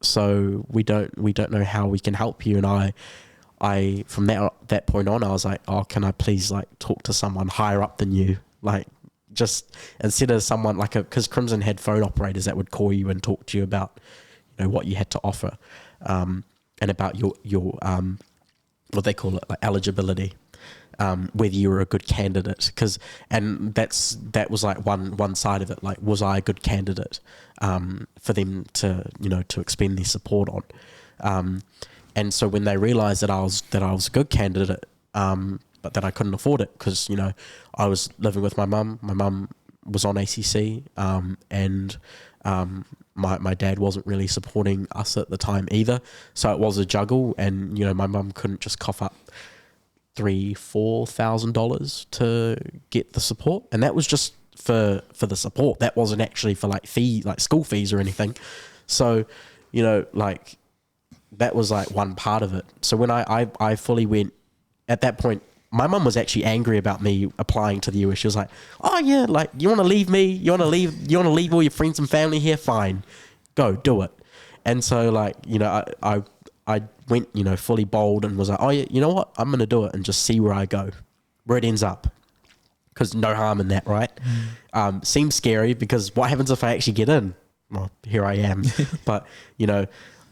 So we don't know how we can help you." And I from that point on, I was like, "Oh, can I please like talk to someone higher up than you, like just instead of someone like because Crimson had phone operators that would call you and talk to you about what you had to offer, and about your what they call it, like eligibility." whether you were a good candidate, and that was like one side of it. Like, was I a good candidate for them to expend their support on? And so when they realised that I was a good candidate, but that I couldn't afford it because I was living with my mum. My mum was on ACC, and my dad wasn't really supporting us at the time either. So it was a juggle, and my mum couldn't just cough up $3,000-4,000 to get the support, and that was just for the support. That wasn't actually for like school fees or anything. So like that was like one part of it. So when I fully went at that point, my mum was actually angry about me applying to the US. She was like, "Oh yeah, like you want to leave me? You want to leave all your friends and family here? Fine, go do it." And so like I went fully bold and was like, "Oh yeah, you know what? I'm gonna do it and just see where I go, where it ends up." Because no harm in that, right? Seems scary because what happens if I actually get in? Well, here I am. But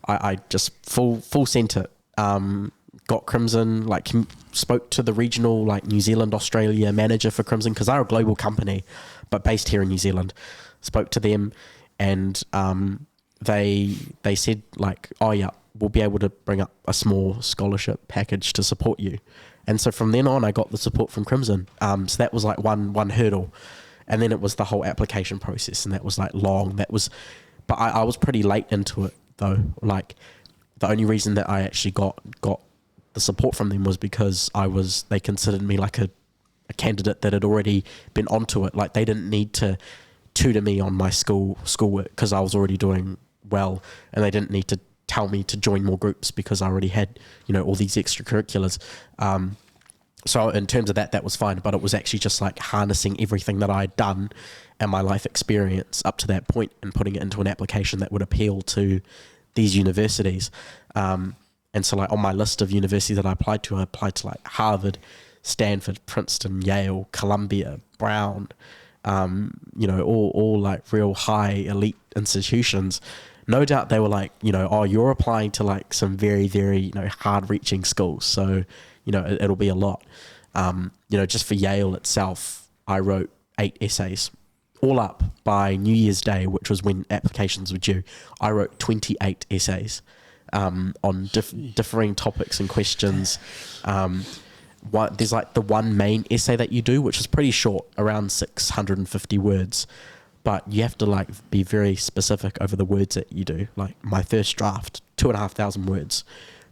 I just full sent it. Got Crimson, like spoke to the regional like New Zealand, Australia manager for Crimson because they're a global company, but based here in New Zealand. Spoke to them, and they said like, "Oh yeah, we'll be able to bring up a small scholarship package to support you." And so from then on, I got the support from Crimson. So that was like one hurdle, and then it was the whole application process, and that was like long. But I was pretty late into it though. Like the only reason that I actually got the support from them was because they considered me like a candidate that had already been onto it. Like they didn't need to tutor me on my schoolwork because I was already doing well, and they didn't need to tell me to join more groups because I already had all these extracurriculars. So in terms of that was fine, but it was actually just like harnessing everything that I'd done and my life experience up to that point and putting it into an application that would appeal to these universities. And so like on my list of universities that I applied to like Harvard, Stanford, Princeton, Yale, Columbia, Brown, all like real high elite institutions. No doubt they were like, "Oh, you're applying to like some very, very, hard reaching schools. So, it'll be a lot." Just for Yale itself, I wrote 8 essays all up by New Year's Day, which was when applications were due. I wrote 28 essays, on differing topics and questions. There's like the one main essay that you do, which is pretty short, around 650 words. But you have to like be very specific over the words that you do. Like my first draft, 2,500 words.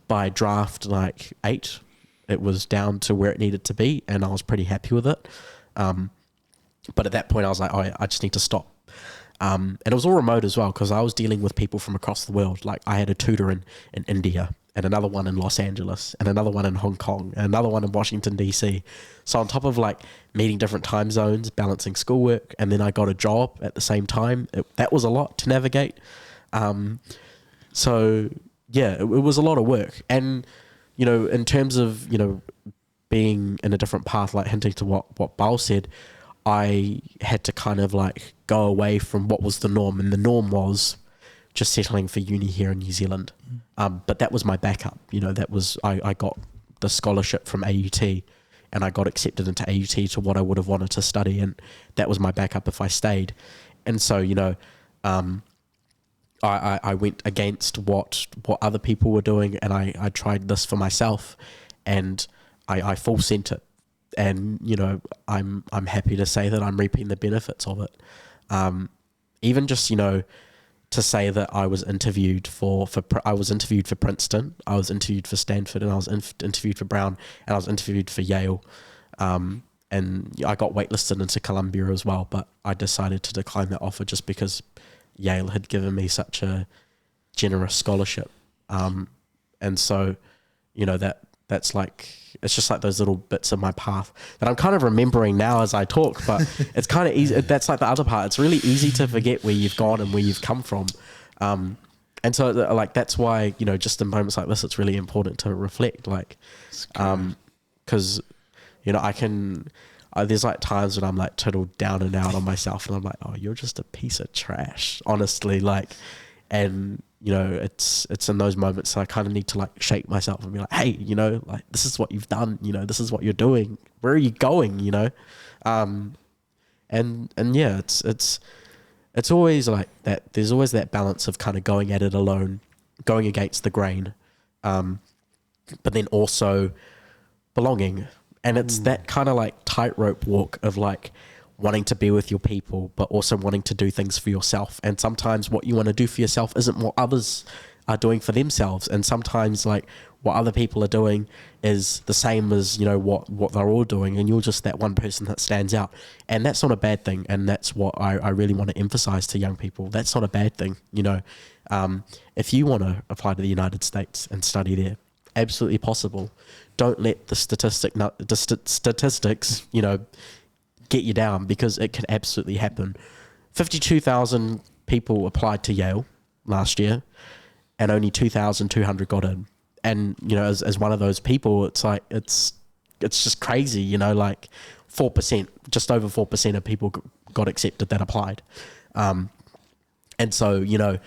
By draft like 8, it was down to where it needed to be, and I was pretty happy with it. But at that point, I was like, "Oh, I just need to stop." And it was all remote as well because I was dealing with people from across the world. Like I had a tutor in India, and another one in Los Angeles, and another one in Hong Kong, and another one in Washington, DC. So on top of like meeting different time zones, balancing schoolwork, and then I got a job at the same time, that was a lot to navigate. So yeah, it was a lot of work. And, in terms of, being in a different path, like hinting to what Baul said, I had to kind of like go away from what was the norm. And the norm was just settling for uni here in New Zealand. But that was my backup. That was, I got the scholarship from AUT, and I got accepted into AUT to what I would have wanted to study. And that was my backup if I stayed. And so, I went against what other people were doing, and I tried this for myself, and I full sent it. And, I'm happy to say that I'm reaping the benefits of it. Even just, to say that I was interviewed I was interviewed for Princeton, I was interviewed for Stanford, and I was interviewed for Brown, and I was interviewed for Yale. And I got waitlisted into Columbia as well, but I decided to decline that offer just because Yale had given me such a generous scholarship. And so, that's like, it's just like those little bits of my path that I'm kind of remembering now as I talk, but it's kind of easy. That's like the other part. It's really easy to forget where you've gone and where you've come from. And so like, that's why, just in moments like this, it's really important to reflect, like, cause I can, there's like times when I'm like total down and out on myself, and I'm like, "Oh, you're just a piece of trash," honestly. Like, and you know, it's in those moments I kind of need to like shake myself and be like, hey, you know, like this is what you've done, you know, this is what you're doing. Where are you going, you know? And yeah, it's always like that. There's always that balance of kind of going at it alone, going against the grain, but then also belonging. And it's that kind of like tightrope walk of like wanting to be with your people, but also wanting to do things for yourself. And sometimes what you want to do for yourself isn't what others are doing for themselves. And sometimes like what other people are doing is the same as, you know, what they're all doing. And you're just that one person that stands out. And that's not a bad thing. And that's what I really want to emphasize to young people. That's not a bad thing. You know, if you want to apply to the United States and study there, absolutely possible. Don't let the statistics, you know, get you down, because it can absolutely happen. 52,000 people applied to Yale last year and only 2,200 got in. And, you know, as one of those people, it's like, it's just crazy, you know, like 4%, just over 4% of people got accepted that applied. And so, you know,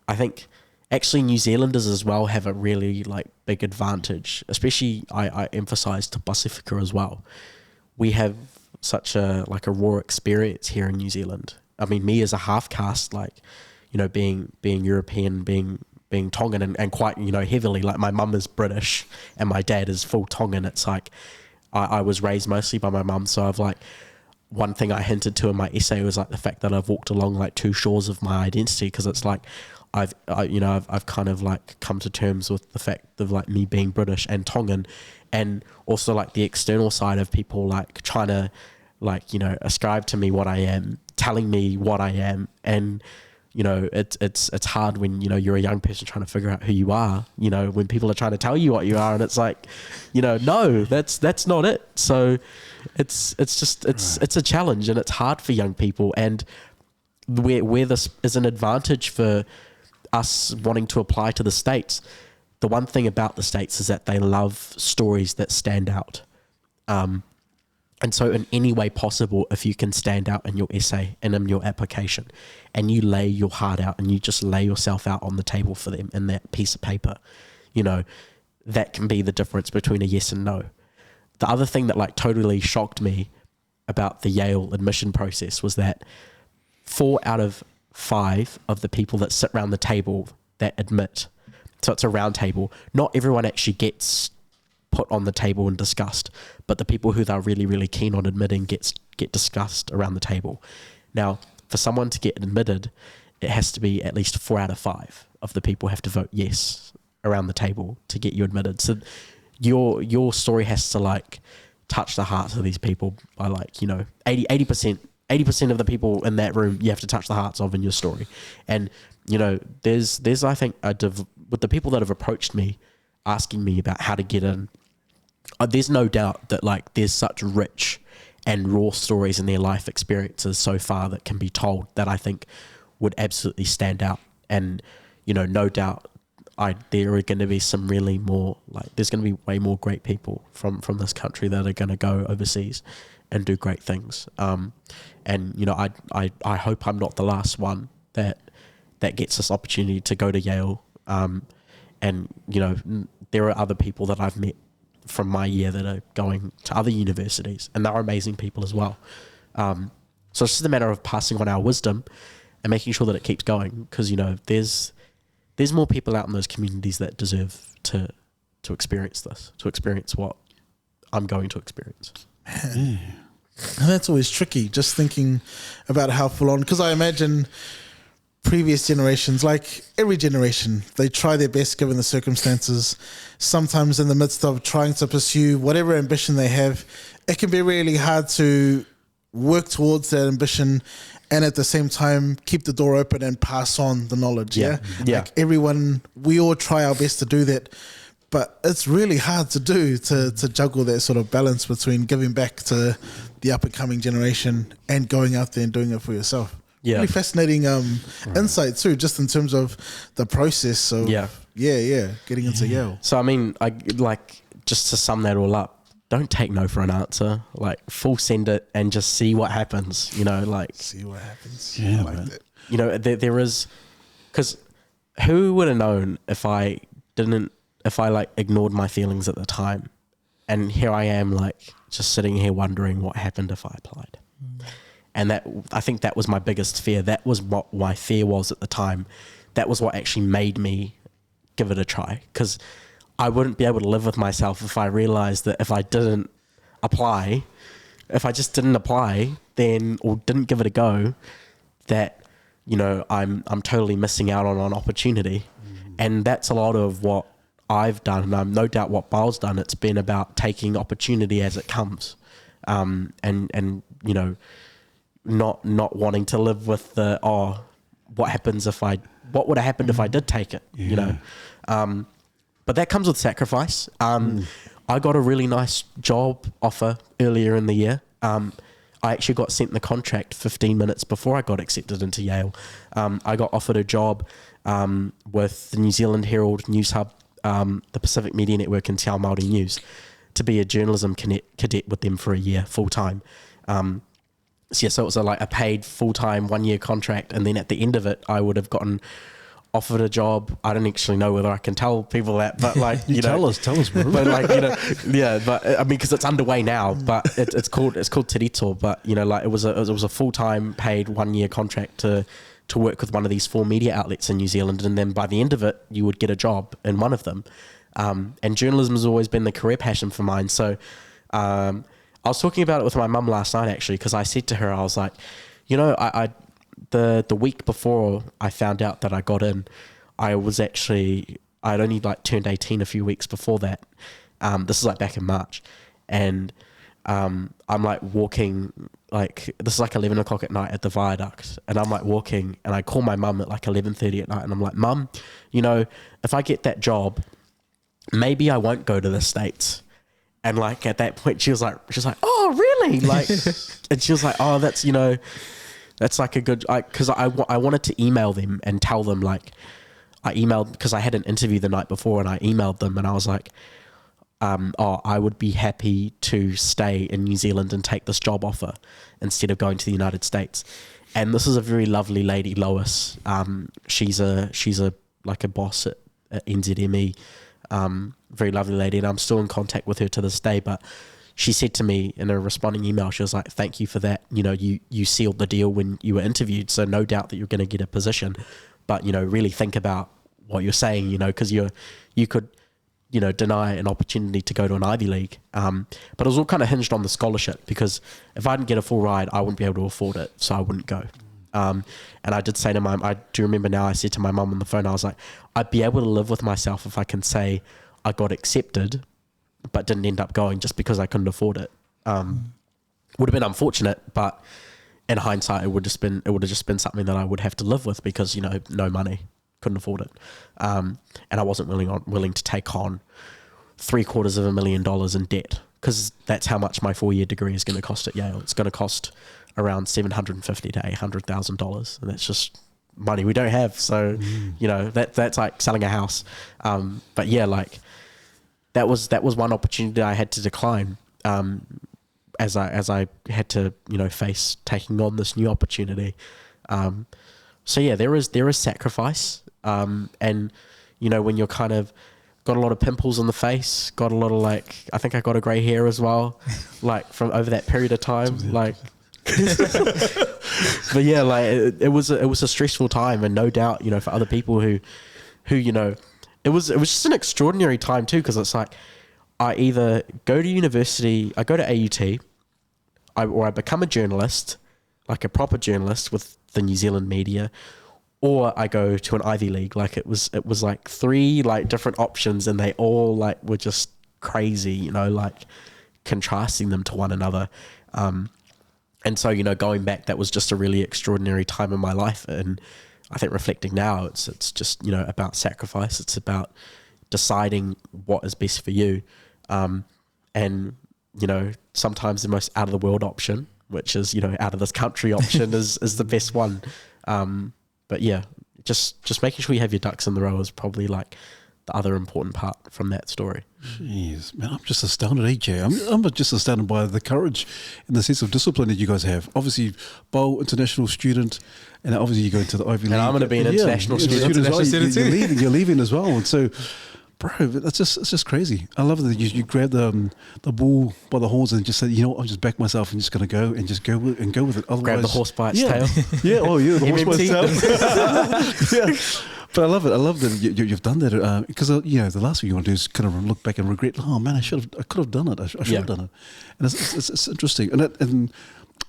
I think actually New Zealanders as well have a really like big advantage, especially I emphasize to Pacifica as well. We have such a raw experience here in New Zealand. I mean, me as a half caste, like, you know, being European, being Tongan and quite, you know, heavily, like my mum is British and my dad is full Tongan. It's like, I was raised mostly by my mum. So I've like, one thing I hinted to in my essay was like the fact that I've walked along like two shores of my identity. Cause it's like, I've kind of like come to terms with the fact of like me being British and Tongan, and also like the external side of people like trying to like, you know, ascribe to me what I am, telling me what I am. And, you know, it's hard when, you know, you're a young person trying to figure out who you are, you know, when people are trying to tell you what you are, and it's like, you know, no, that's not it. So it's a challenge, and it's hard for young people. And where this is an advantage for us wanting to apply to the States, the one thing about the States is that they love stories that stand out. And so in any way possible, if you can stand out in your essay and in your application, and you lay your heart out and you just lay yourself out on the table for them in that piece of paper, you know, that can be the difference between a yes and no. The other thing that like totally shocked me about the Yale admission process was that 4 out of 5 of the people that sit around the table that admit, so it's a round table, not everyone actually gets put on the table and discussed, but the people who they're really, really keen on admitting get discussed around the table. Now, for someone to get admitted, it has to be at least 4 out of 5 of the people have to vote yes around the table to get you admitted. So your story has to like touch the hearts of these people by like, you know, 80% of the people in that room you have to touch the hearts of in your story. And, you know, there's I think with the people that have approached me asking me about how to get in, there's no doubt that like there's such rich and raw stories in their life experiences so far that can be told that I think would absolutely stand out. And, you know, no doubt there are going to be some really more, like there's going to be way more great people from this country that are going to go overseas and do great things. And, you know, I hope I'm not the last one that gets this opportunity to go to Yale. And, you know, there are other people that I've met from my year that are going to other universities, and they're amazing people as well. So it's just a matter of passing on our wisdom and making sure that it keeps going, because, you know, there's more people out in those communities that deserve to experience this, to experience what I'm going to experience. Man. And that's always tricky, just thinking about how full on, because I imagine previous generations, like every generation, they try their best given the circumstances. Sometimes in the midst of trying to pursue whatever ambition they have, it can be really hard to work towards that ambition and at the same time keep the door open and pass on the knowledge. Yeah. Like everyone, we all try our best to do that, but it's really hard to do, to juggle that sort of balance between giving back to the up and coming generation and going out there and doing it for yourself. Yeah. Really fascinating insight too, just in terms of the process of getting into Yale. So I mean, I like, just to sum that all up, don't take no for an answer. Like full send it and just see what happens. You know, like see what happens. Yeah, I like man. that. You know, there is, because who would have known if I like ignored my feelings at the time, and here I am like just sitting here wondering what happened if I applied. And I think that was my biggest fear. That was what my fear was at the time. That was what actually made me give it a try, because I wouldn't be able to live with myself if I realized that if I didn't apply, if I just didn't apply then, or didn't give it a go, that, you know, I'm totally missing out on an opportunity. And that's a lot of what I've done, and I'm no doubt what Baul's done. It's been about taking opportunity as it comes, and you know, not wanting to live with the what would have happened if I did take it, you know. But that comes with sacrifice. I got a really nice job offer earlier in the year. I actually got sent the contract 15 minutes before I got accepted into Yale. I got offered a job with the New Zealand Herald News Hub, the Pacific Media Network, and Te Ao Māori News, to be a journalism cadet with them for a year full time. So it was a paid full time 1 year contract, and then at the end of it, I would have gotten offered a job. I don't actually know whether I can tell people that, but like, you know, tell us, bro. but like, you know, yeah, but I mean, because it's underway now, but it's called Tirito, but you know, like it was a full time paid 1 year contract to work with one of these 4 media outlets in New Zealand, and then by the end of it, you would get a job in one of them. And journalism has always been the career passion for mine. So I was talking about it with my mum last night actually, because I said to her, I was like, you know, the week before I found out that I got in, I'd only like turned 18 a few weeks before that. This is like back in March, and I'm like walking, like this is like 11 o'clock at night at the viaduct, and I'm like walking, and I call my mum at like 11:30 at night, and I'm like, Mum, you know, if I get that job, maybe I won't go to the States. And like at that point, she was like, oh really? Like, and she was like, oh, that's, you know, that's like a good, because I wanted to email them and tell them, like, I emailed, because I had an interview the night before, and I emailed them and I was like, I would be happy to stay in New Zealand and take this job offer instead of going to the United States. And this is a very lovely lady, Lois. She's a like a boss at NZME, very lovely lady, and I'm still in contact with her to this day. But she said to me in a responding email, she was like, thank you for that. You know, you sealed the deal when you were interviewed, so no doubt that you're going to get a position. But, you know, really think about what you're saying, you know, because you could, you know, deny an opportunity to go to an Ivy League. But it was all kind of hinged on the scholarship, because if I didn't get a full ride, I wouldn't be able to afford it, so I wouldn't go. And I did say to I do remember now, I said to my mum on the phone, I was like, I'd be able to live with myself if I can say I got accepted but didn't end up going just because I couldn't afford it. Would have been unfortunate, but in hindsight, it would have just been something that I would have to live with, because, you know, no money, couldn't afford it. And I wasn't willing to take on $750,000 in debt, because that's how much my 4-year degree is going to cost at Yale. It's going to cost around $750,000 to $800,000, and that's just money we don't have. So, you know, that's like selling a house. But yeah, like that was one opportunity I had to decline, as I had to, you know, face taking on this new opportunity. So yeah, there is sacrifice, and you know, when you're kind of got a lot of pimples on the face, got a lot of, like, I think I got a grey hair as well, like from over that period of time, like. But yeah, like it was a stressful time, and no doubt, you know, for other people who you know, it was just an extraordinary time too, because it's like I either go to university, I go to AUT, or I become a journalist, like a proper journalist with the New Zealand media, or I go to an Ivy League. Like it was like 3 like different options, and they all like were just crazy, you know, like contrasting them to one another. And so, you know, going back, that was just a really extraordinary time in my life. And I think reflecting now, it's just, you know, about sacrifice. It's about deciding what is best for you. And, you know, sometimes the most out of the world option, which is, you know, out of this country option is the best one. But yeah, just making sure you have your ducks in the row is probably like the other important part from that story. Jeez, man, I'm just astounded, AJ. I'm just astounded by the courage and the sense of discipline that you guys have. Obviously, Bowl international student, and obviously you go into the Ivy League. And I'm going to be an international student. as well. International student too. You're leaving as well, and so, bro, it's just crazy. I love that you grab the bull by the horns and just said, you know what, I'll just back myself and just going to go and just go with it. Otherwise, Grab the horse by its yeah. tail. Yeah, oh yeah, the horse by its MMT. tail. Yeah. But I love it. I love that you've done that because the last thing you want to do is kind of look back and regret. Oh man, I could have done it. I should have done it. And it's interesting. And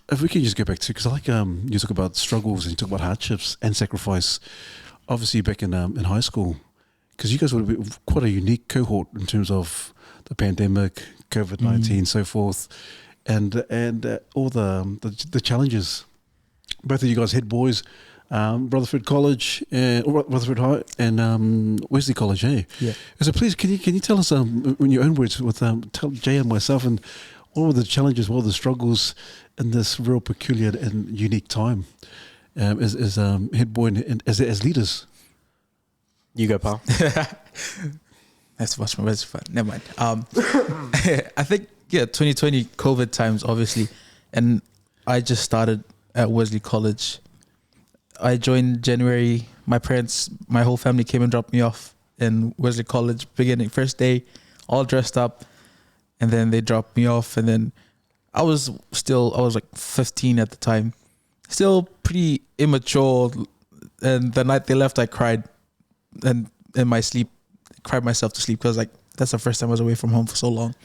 if we can just go back to, because I like you talk about struggles and you talk about hardships and sacrifice. Obviously, back in high school, because you guys would be quite a unique cohort in terms of the pandemic, COVID-19, so forth, and all the challenges. Both of you guys head boys. Rutherford College, Rutherford High, and Wesley College, hey? Yeah. So please, can you tell us in your own words, tell Jay and myself, and what were the challenges, what were the struggles in this real peculiar and unique time as head boy and as leaders? You go, pal. That's much more fun. Never mind. I think 2020 COVID times, obviously, and I just started at Wesley College. I joined January. My parents, my whole family came and dropped me off in Wesley College first day, all dressed up, and then they dropped me off. And then I was like 15 at the time, still pretty immature. And the night they left, I cried, and in my sleep, cried myself to sleep because like that's the first time I was away from home for so long.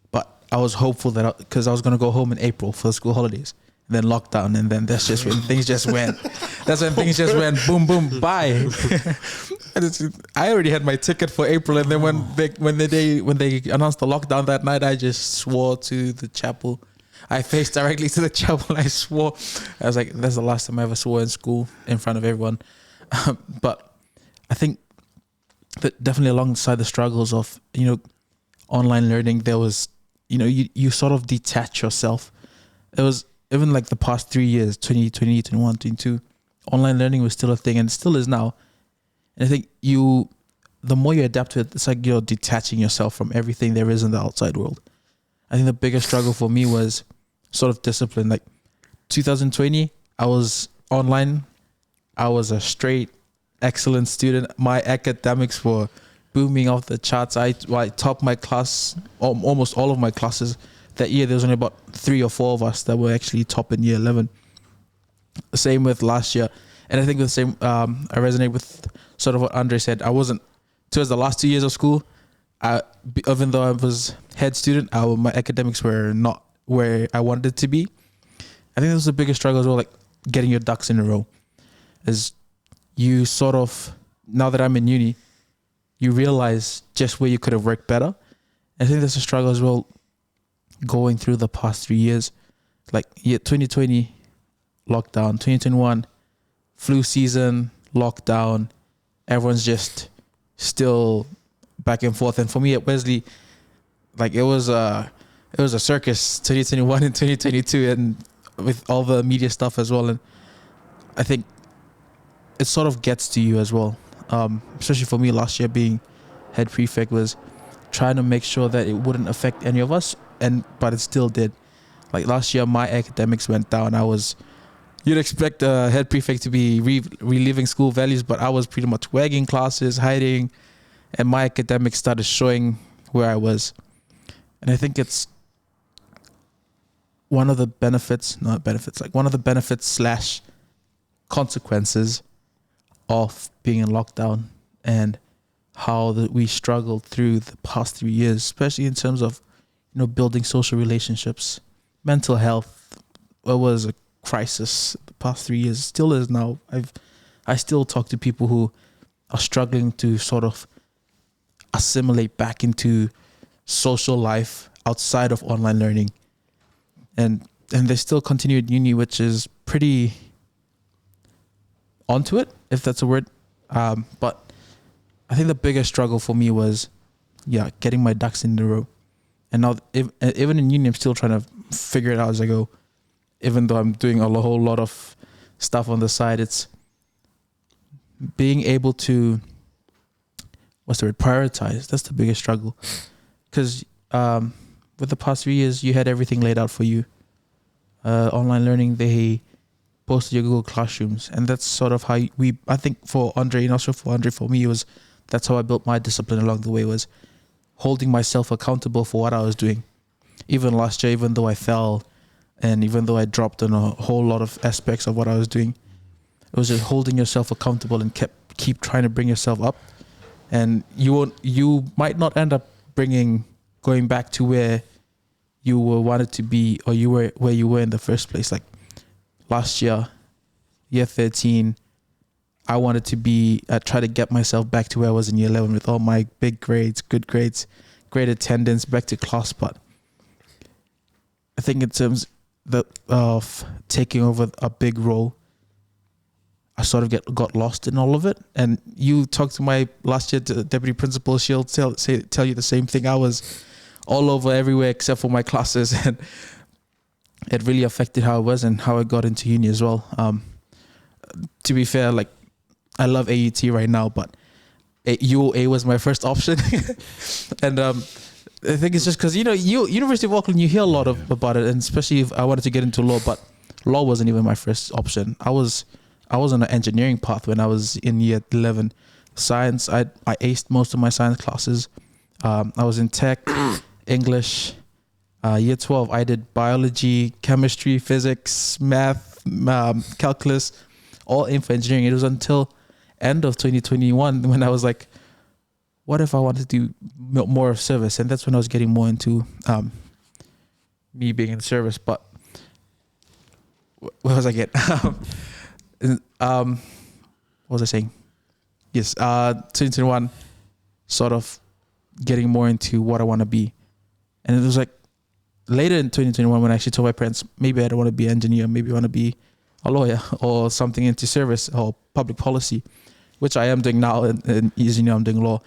But I was hopeful that because I was gonna go home in April for the school holidays. Then lockdown, and then that's just when things just went. That's when things just went boom, boom, bye. I already had my ticket for April, and then when they announced the lockdown that night, I just swore to the chapel. I faced directly to the chapel. I swore. I was like, "That's the last time I ever swore in school in front of everyone." But I think that definitely alongside the struggles of online learning, there was you sort of detach yourself. It was. Even like the past 3 years, 2020, 21, 22, online learning was still a thing and still is now. And I think the more you adapt to it, it's like you're detaching yourself from everything there is in the outside world. I think the biggest struggle for me was sort of discipline. Like 2020, I was online. I was a straight excellent student. My academics were booming off the charts. I topped my class, almost all of my classes. That year, there was only about 3 or 4 of us that were actually top in year 11. Same with last year. And I think the same, I resonate with sort of what Andre said. I wasn't, towards the last 2 years of school, even though I was head student, my academics were not where I wanted to be. I think that was the biggest struggle as well, like getting your ducks in a row. Is you sort of, now that I'm in uni, you realize just where you could have worked better. I think that's a struggle as well. Going through the past 3 years, like 2020 lockdown, 2021 flu season, lockdown, everyone's just still back and forth. And for me at Wesley, like it was a circus 2021 and 2022, and with all the media stuff as well. And I think it sort of gets to you as well. Especially for me last year being head prefect was trying to make sure that it wouldn't affect any of us. But it still did. Like last year, my academics went down. You'd expect a head prefect to be reliving school values, but I was pretty much wagging classes, hiding, and my academics started showing where I was. And I think it's one of the benefits / consequences of being in lockdown and how we struggled through the past 3 years, especially in terms of building social relationships, mental health. It was a crisis the past 3 years. Still is now. I still talk to people who are struggling to sort of assimilate back into social life outside of online learning, and they still continue at uni, which is pretty onto it, if that's a word. But I think the biggest struggle for me was, getting my ducks in a row. And now, even in uni, I'm still trying to figure it out as I go. Even though I'm doing a whole lot of stuff on the side, it's being able to, what's the word? Prioritize. That's the biggest struggle. Because with the past 3 years, you had everything laid out for you. Online learning, they posted your Google Classrooms, and that's sort of how I think for Andre, and also for Andre, for me, that's how I built my discipline along the way, was holding myself accountable for what I was doing. Even last year, even though I fell, and even though I dropped on a whole lot of aspects of what I was doing, it was just holding yourself accountable and keep trying to bring yourself up. And you might not end up going back to where you wanted to be, or you were where you were in the first place. Like last year, year 13, I wanted to try to get myself back to where I was in year 11 with all my big grades, good grades, great attendance, back to class. But I think in terms of taking over a big role, I sort of got lost in all of it. And you talked to my last year deputy principal, she'll tell you the same thing. I was all over everywhere except for my classes, and it really affected how I was and how I got into uni as well. To be fair, like, I love AUT right now, but UOA was my first option. And I think it's just because, University of Auckland, you hear a lot about it, and especially if I wanted to get into law, but law wasn't even my first option. I was on an engineering path when I was in year 11. Science, I aced most of my science classes. I was in tech, English. Year 12, I did biology, chemistry, physics, math, calculus, all in for engineering. It was until end of 2021 when I was like, what if I wanted to do more of service? And that's when I was getting more into me being in service. But where was I getting? What was I saying? Yes, 2021, sort of getting more into what I want to be. And it was like later in 2021 when I actually told my parents, maybe I don't want to be an engineer, maybe I want to be a lawyer or something into service or public policy, which I am doing now, and as you know, I'm doing law.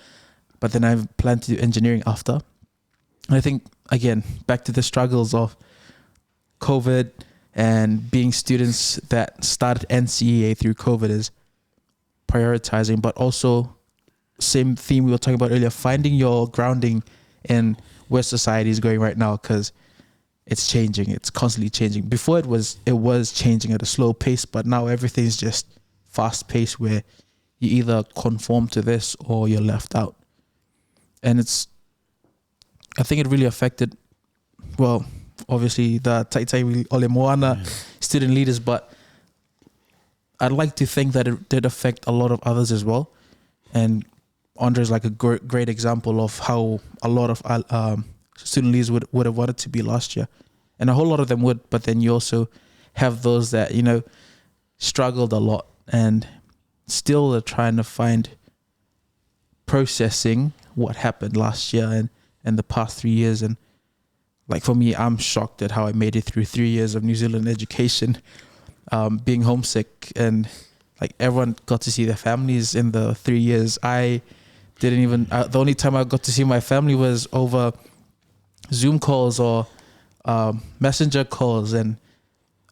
But then I plan to do engineering after. And I think, again, back to the struggles of COVID and being students that started NCEA through COVID, is prioritizing, but also same theme we were talking about earlier, finding your grounding in where society is going right now, because it's changing. It's constantly changing. Before it was changing at a slow pace, but now everything's just fast paced, where you either conform to this or you're left out. And I think it really affected, well, obviously the Taitai Ole Moana student leaders, but I'd like to think that it did affect a lot of others as well. And Andre's like a great example of how a lot of student leaders would have wanted to be last year. And a whole lot of them would, but then you also have those that, struggled a lot and still are trying to find processing what happened last year and the past 3 years. And like for me, I'm shocked at how I made it through 3 years of New Zealand education, being homesick, and like everyone got to see their families in the 3 years. I didn't even, the only time I got to see my family was over Zoom calls or messenger calls. And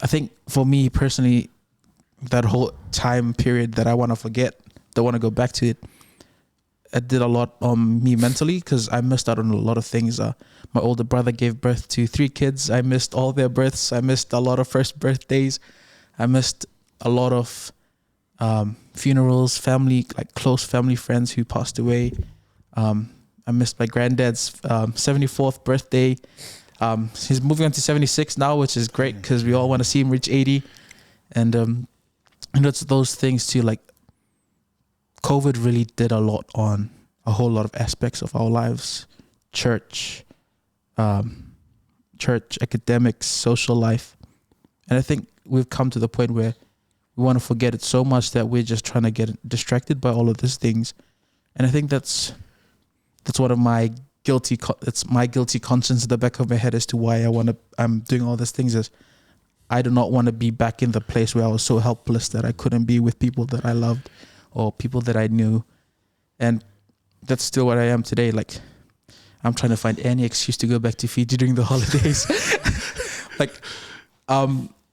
I think for me personally, that whole time period that I want to forget, don't want to go back to it, it did a lot on me mentally, because I missed out on a lot of things. My older brother gave birth to 3 kids. I missed all their births. I missed a lot of first birthdays. I missed a lot of funerals, family, like close family friends who passed away. I missed my granddad's 74th birthday. He's moving on to 76 now, which is great because we all want to see him reach 80. And it's those things too, like COVID really did a lot on a whole lot of aspects of our lives: church, academics, social life. And I think we've come to the point where we want to forget it so much that we're just trying to get distracted by all of these things. And I think that's one of my guilty conscience at the back of my head as to why I'm doing all these things, is I do not want to be back in the place where I was so helpless that I couldn't be with people that I loved or people that I knew. And that's still what I am today. Like, I'm trying to find any excuse to go back to Fiji during the holidays. Like,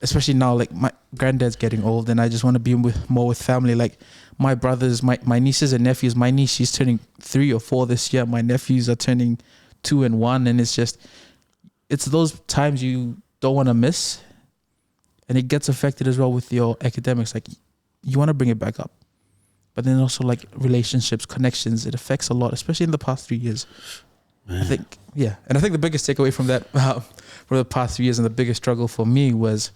especially now, like my granddad's getting old, and I just want to be more with family. Like my brothers, my nieces and nephews. My niece, she's turning 3 or 4 this year. My nephews are turning 2 and 1, and it's those times you don't want to miss, and it gets affected as well with your academics. Like you want to bring it back up, but then also like relationships, connections. It affects a lot, especially in the past 3 years. I think, and I think the biggest takeaway from that, for the past 3 years, and the biggest struggle for me was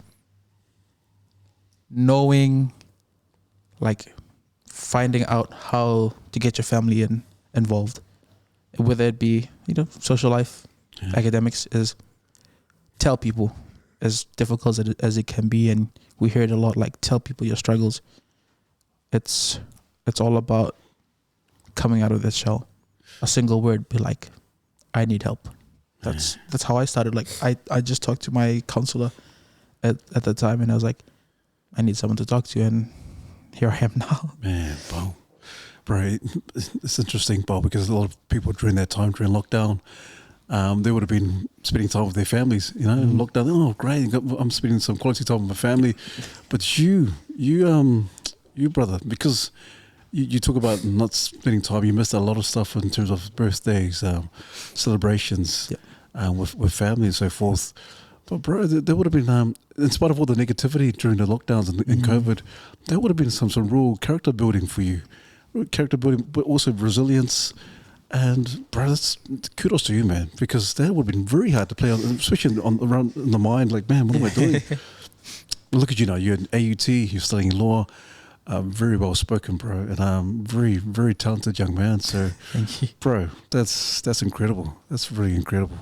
knowing, like, finding out how to get your family involved, whether it be, social life, academics, is tell people, as difficult as it can be, and we hear it a lot, like, tell people your struggles. It's all about coming out of that shell. A single word, be like, I need help. That's how I started. Like I just talked to my counselor at the time, and I was like, I need someone to talk to, and here I am now. Man, bro, it's interesting, Bo, because a lot of people during that time, during lockdown, they would have been spending time with their families, in lockdown. Oh, great, I'm spending some quality time with my family. But you brother, because you talk about not spending time, you missed a lot of stuff in terms of birthdays, celebrations, with family and so forth. But bro, there would have been, in spite of all the negativity during the lockdowns and COVID, there would have been some real character building for you. Character building, but also resilience. And bro, that's kudos to you, man, because that would have been very hard to play on, especially around in the mind. Like, man, what am I doing? Look at you now. You're in AUT. You're studying law. Very well spoken, bro, and very, very talented young man. So, thank you, bro. That's incredible. That's really incredible.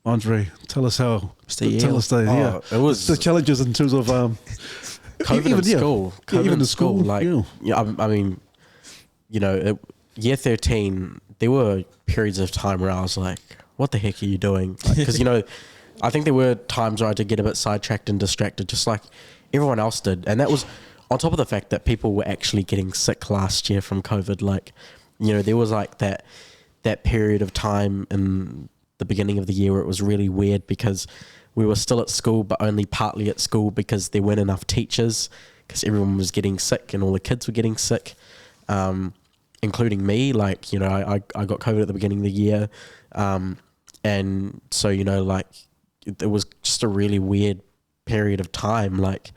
Andre, tell us how. Tell us that. It was the challenges in terms of COVID in school. COVID in school. Like, I mean, year 13, there were periods of time where I was like, "What the heck are you doing?" Because I think there were times where I did get a bit sidetracked and distracted, just like everyone else did, and that was on top of the fact that people were actually getting sick last year from COVID. Like, there was like that period of time in the beginning of the year where it was really weird because we were still at school, but only partly at school because there weren't enough teachers because everyone was getting sick and all the kids were getting sick, including me. Like, I got COVID at the beginning of the year. And so, like, it was just a really weird period of time. Like,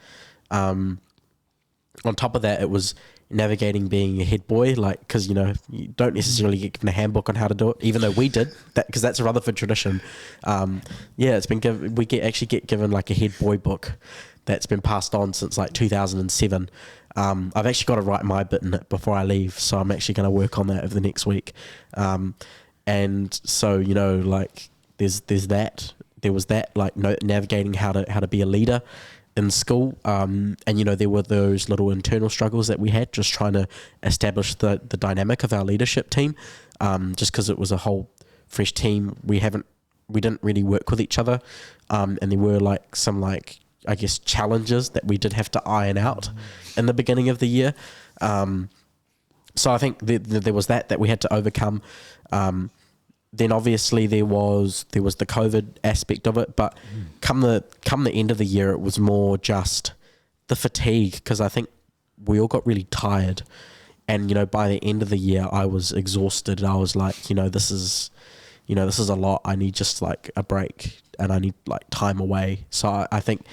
on top of that, it was navigating being a head boy, like, because you don't necessarily get given a handbook on how to do it, even though we did that, because that's a Rutherford tradition. It's been given. We actually get given like a head boy book that's been passed on since like 2007. I've actually got to write my bit in it before I leave, so I'm actually going to work on that over the next week. And so like there's that. There was that, like, navigating how to be a leader in school, and there were those little internal struggles that we had, just trying to establish the dynamic of our leadership team, just because it was a whole fresh team. We didn't really work with each other, and there were like some, like, I guess, challenges that we did have to iron out in the beginning of the year. So I think there was that we had to overcome. Then obviously there was the COVID aspect of it, but come the end of the year, it was more just the fatigue, because I think we all got really tired, and by the end of the year I was exhausted. I was like, this is a lot. I need just like a break, and I need like time away. So I think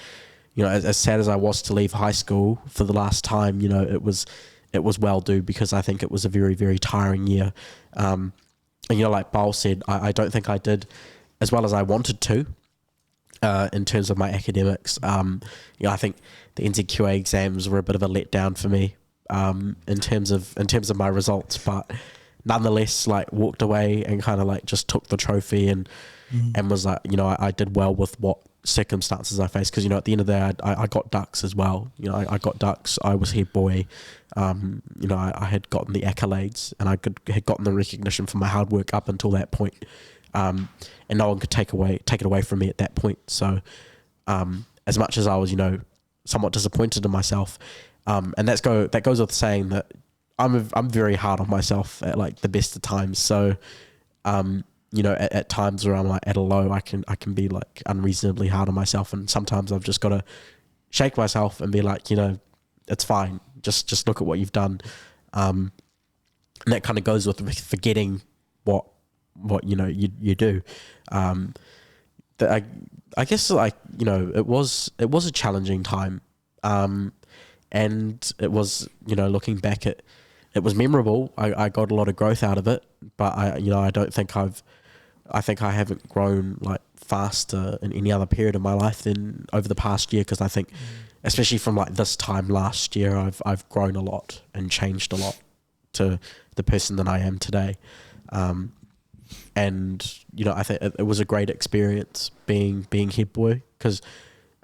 as sad as I was to leave high school for the last time, it was well due, because I think it was a very, very tiring year. And like Baul said, I don't think I did as well as I wanted to in terms of my academics. I think the NZQA exams were a bit of a letdown for me in terms of my results, but nonetheless, like, walked away and kind of like just took the trophy and was like, I did well with what circumstances I faced, because at the end of the day, I got ducks as well. I got ducks. I was head boy. I had gotten the accolades, and I had gotten the recognition for my hard work up until that point, and no one could take it away from me at that point. So as much as I was somewhat disappointed in myself, and that goes with saying that I'm very hard on myself at like the best of times. So at times where I'm like at a low, I can be like unreasonably hard on myself, and sometimes I've just got to shake myself and be like, it's fine. Just look at what you've done, and that kind of goes with forgetting what you do. I guess like it was a challenging time, and it was looking back it was memorable. I got a lot of growth out of it, but I don't think I think I haven't grown like faster in any other period of my life than over the past year, because I think especially from like this time last year, I've grown a lot and changed a lot to the person that I am today. And I think it was a great experience being head boy, because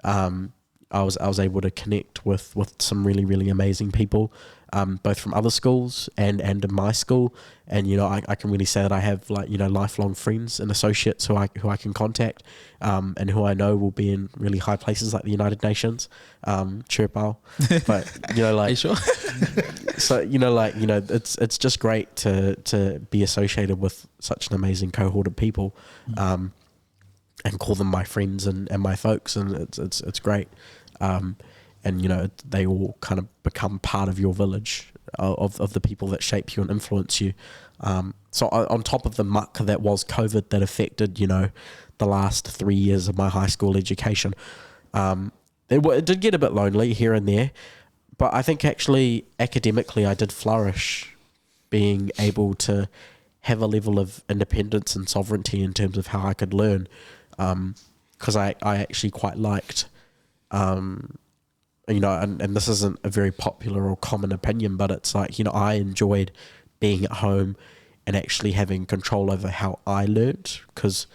I was able to connect with some really, really amazing people, both from other schools and in my school. And I can really say that I have like lifelong friends and associates who I can contact, and who I know will be in really high places like the United Nations, Chirpao. But like, Are you sure? so it's just great to be associated with such an amazing cohort of people, and call them my friends and my folks, and it's great. And they all kind of become part of your village of the people that shape you and influence you. So on top of the muck that was COVID that affected the last 3 years of my high school education, it did get a bit lonely here and there, but I think actually academically I did flourish, being able to have a level of independence and sovereignty in terms of how I could learn, because I actually quite liked, and this isn't a very popular or common opinion, but it's like, I enjoyed being at home and actually having control over how I learned, because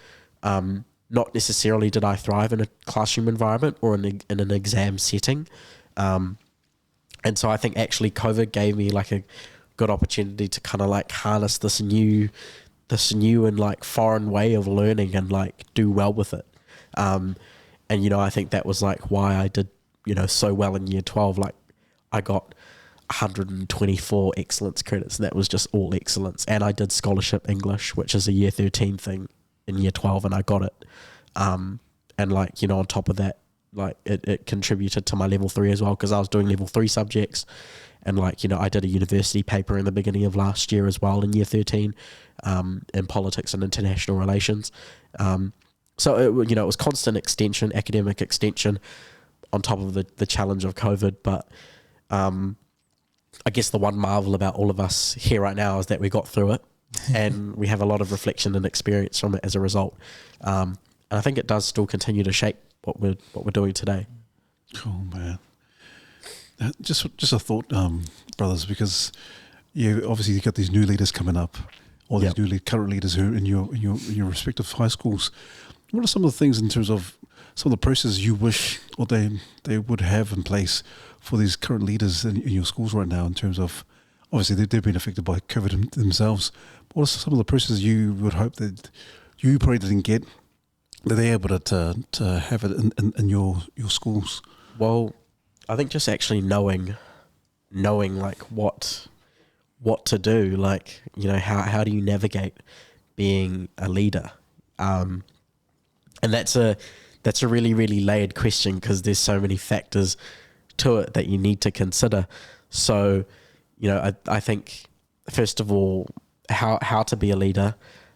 not necessarily did I thrive in a classroom environment or in an exam setting. And so I think actually COVID gave me like a good opportunity to kind of like harness this new and like foreign way of learning and like do well with it. And I think that was like why I did so well in year 12. Like I got 124 excellence credits, and that was just all excellence. And I did scholarship English, which is a year 13 thing, in year 12, and I got it. And like on top of that, like it contributed to my level 3 as well, because I was doing level 3 subjects, and like I did a university paper in the beginning of last year as well in year 13, in politics and international relations. So it was constant extension, academic extension, on top of the challenge of COVID. But I guess the one marvel about all of us here right now is that we got through it, and we have a lot of reflection and experience from it as a result. And I think it does still continue to shape what we're doing today. Cool, man. Just a thought, brothers, because obviously you got these new leaders coming up, or these new current leaders who are in your respective high schools. What are some of the things in terms of some of the processes you wish or they would have in place for these current leaders in your schools right now, in terms of, obviously they've been affected by COVID themselves, but what are some of the processes you would hope that you probably didn't get, that they're able to have it in your schools? Well, I think just actually knowing like what to do, like, how do you navigate being a leader? And that's a really, really layered question, because there's so many factors to it that you need to consider. So, I think first of all, how to be a leader,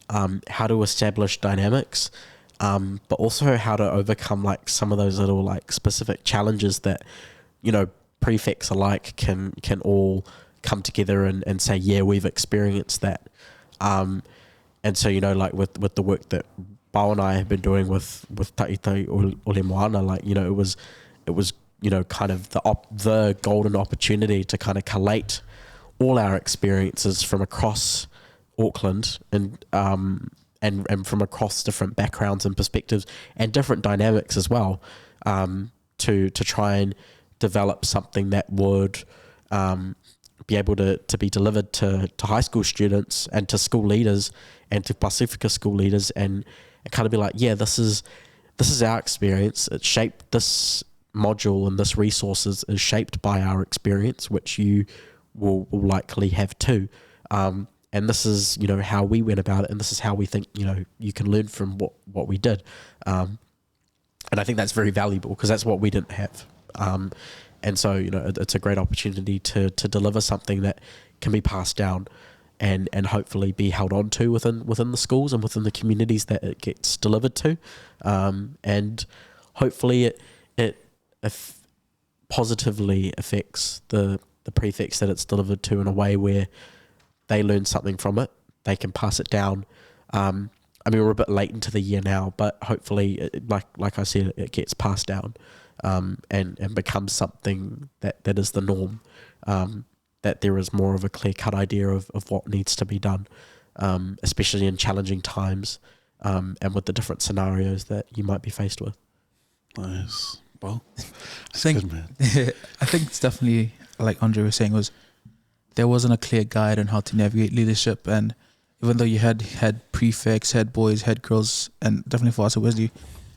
how to establish dynamics, but also how to overcome like some of those little like specific challenges that, prefects alike can all come together and say, yeah, we've experienced that. And so, like with the work that Bao and I have been doing with Ta'itai Ole Moana, like, it was kind of the golden opportunity to kind of collate all our experiences from across Auckland and from across different backgrounds and perspectives and different dynamics as well, to try and develop something that would be able to be delivered to high school students and to school leaders and to Pacifica school leaders, and kind of be like, yeah, this is our experience. It's shaped, this module and this resource is shaped by our experience, which you will likely have too. And and this is, you know, how we went about it, and this is how we think, you know, you can learn from what we did. And I think that's very valuable because that's what we didn't have. And so, you know, it's a great opportunity to deliver something that can be passed down and hopefully be held on to within the schools and within the communities that it gets delivered to. And hopefully it positively affects the prefects that it's delivered to in a way where they learn something from it, they can pass it down. I mean, we're a bit late into the year now, but hopefully, like I said, it gets passed down and becomes something that is the norm, that there is more of a clear-cut idea of what needs to be done, especially in challenging times and with the different scenarios that you might be faced with. Nice. Well, I think, good, man. I think it's definitely, like Andre was saying, there wasn't a clear guide on how to navigate leadership. And even though you had prefects, head boys, head girls, and definitely for us at Wesley,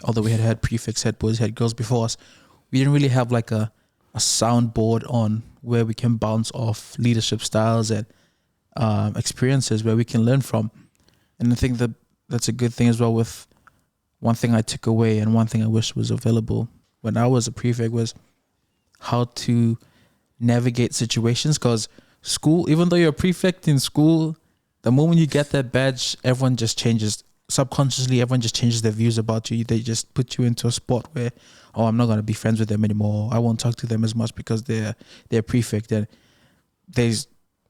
although we had prefects, head boys, head girls before us, we didn't really have like a soundboard on where we can bounce off leadership styles and experiences where we can learn from. And I think that's a good thing as well. With one thing I took away and one thing I wish was available when I was a prefect was how to navigate situations, because school, even though you're a prefect in school, the moment you get that badge, everyone just changes. Subconsciously, everyone just changes their views about you. They just put you into a spot where, oh, I'm not going to be friends with them anymore. I won't talk to them as much because they're prefect. And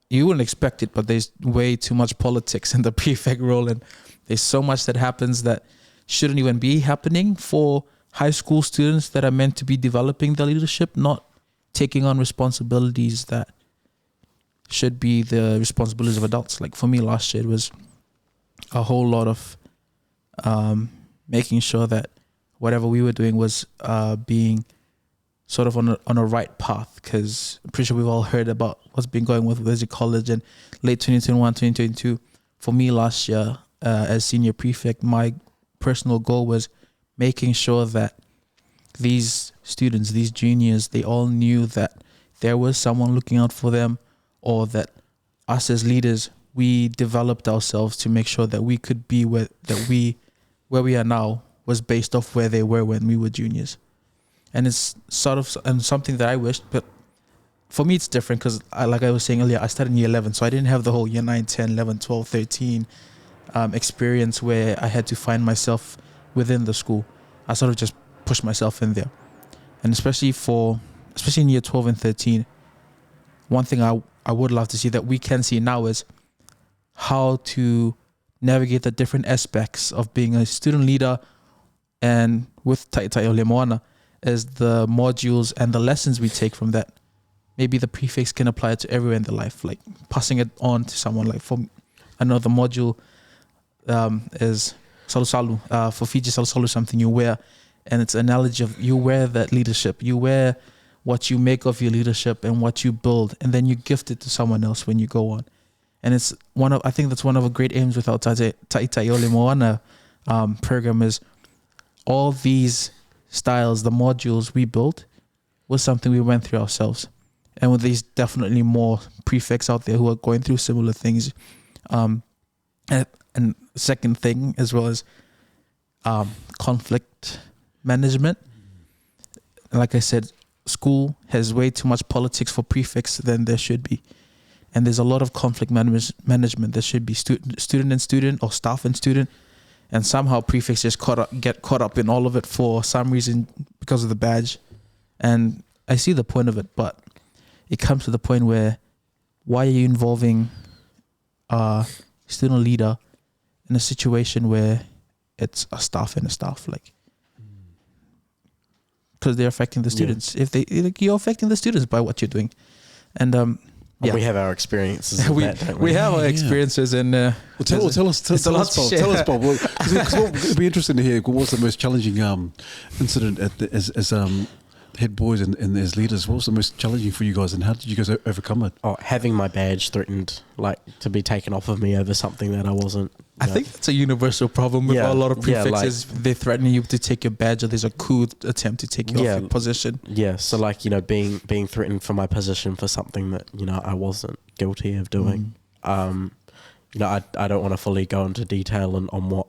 you wouldn't expect it, but there's way too much politics in the prefect role, and there's so much that happens that shouldn't even be happening for high school students that are meant to be developing their leadership, not taking on responsibilities that should be the responsibilities of adults. Like for me last year, it was a whole lot of making sure that whatever we were doing was being sort of on a right path, because I'm pretty sure we've all heard about what's been going with Wesley College and late 2021, 2022. For me last year, as senior prefect, my personal goal was making sure that these students, these juniors, they all knew that there was someone looking out for them, or that us as leaders, we developed ourselves to make sure that we could be where we are now was based off where they were when we were juniors. And it's sort of something that I wished, but for me it's different because like I was saying earlier, I started in year 11, so I didn't have the whole year 9, 10, 11, 12, 13 experience where I had to find myself within the school. I sort of just pushed myself in there. And especially in year 12 and 13, one thing I would love to see that we can see now is how to navigate the different aspects of being a student leader, and with Taʻitaʻi o Le Moana is the modules and the lessons we take from that. Maybe the prefects can apply it to everywhere in their life, like passing it on to someone. Like for another module is salu. For Fiji, salu is something you wear, and it's an analogy of you wear that leadership. You wear what you make of your leadership and what you build, and then you gift it to someone else when you go on. And it's I think that's one of the great aims with our Taʻitaʻi o Le Moana program is all these styles, the modules we built was something we went through ourselves. And with these definitely more prefects out there who are going through similar things. And second thing as well as conflict management. Like I said, school has way too much politics for prefects than there should be. And there's a lot of conflict management. There should be student and student, or staff and student. And somehow prefects just get caught up in all of it for some reason because of the badge. And I see the point of it, but it comes to the point where why are you involving a student leader in a situation where it's a staff and a staff? Like, because they're affecting the students. Yeah. You're affecting the students by what you're doing. And yeah. We have our experiences. we have our experiences, and tell us, Bob. Because it'd be interesting to hear what was the most challenging incident as head boys and as leaders. What was the most challenging for you guys, and how did you guys overcome it? Oh, having my badge threatened, like to be taken off of me over something that I wasn't. I think that's a universal problem with a lot of prefects. Is they threaten you to take your badge, or there's a coup attempt to take you off your position. Yeah, so like being threatened for my position for something that I wasn't guilty of doing. you know, I don't want to fully go into detail on what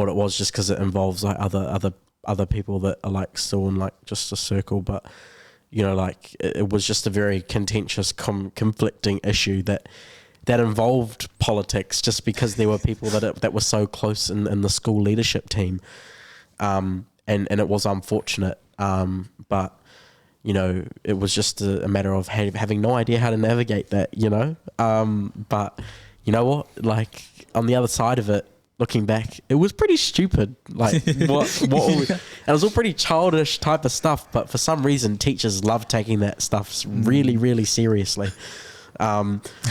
it was, just because it involves like other people that are like still in like just a circle, but you know, like it was just a very contentious, conflicting issue that involved politics, just because there were people that were so close in the school leadership team, and it was unfortunate, but you know, it was just a matter of having no idea how to navigate that, you know, but you know what, like on the other side of it, looking back, it was pretty stupid. Like and it was all pretty childish type of stuff, but for some reason teachers love taking that stuff really, really seriously.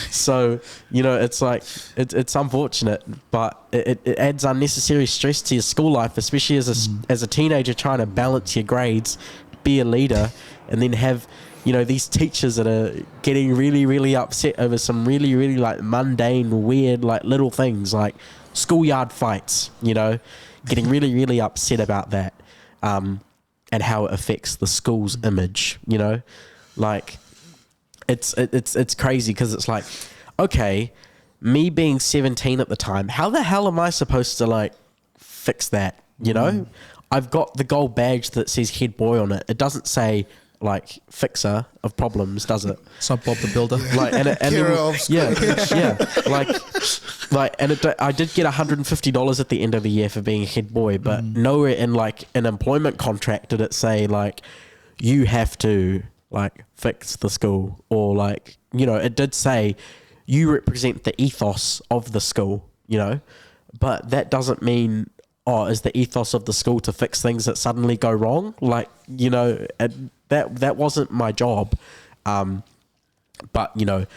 So, you know, it's like, it's unfortunate, but it adds unnecessary stress to your school life, especially as a teenager trying to balance your grades, be a leader, and then have, you know, these teachers that are getting really, really upset over some really, really like mundane, weird, like little things like schoolyard fights, you know, getting really, really upset about that, and how it affects the school's image, you know, like it's crazy, because it's like, okay, me being 17 at the time, how the hell am I supposed to like fix that, you know? I've got the gold badge that says head boy on it. It doesn't say like fixer of problems, does it? It's not Bob the Builder. Like, and I did get $150 at the end of the year for being a head boy, but nowhere in like an employment contract did it say like you have to like fix the school, or like, you know, it did say you represent the ethos of the school, you know, but that doesn't mean, oh, is the ethos of the school to fix things that suddenly go wrong? Like, you know, that wasn't my job. But, you know,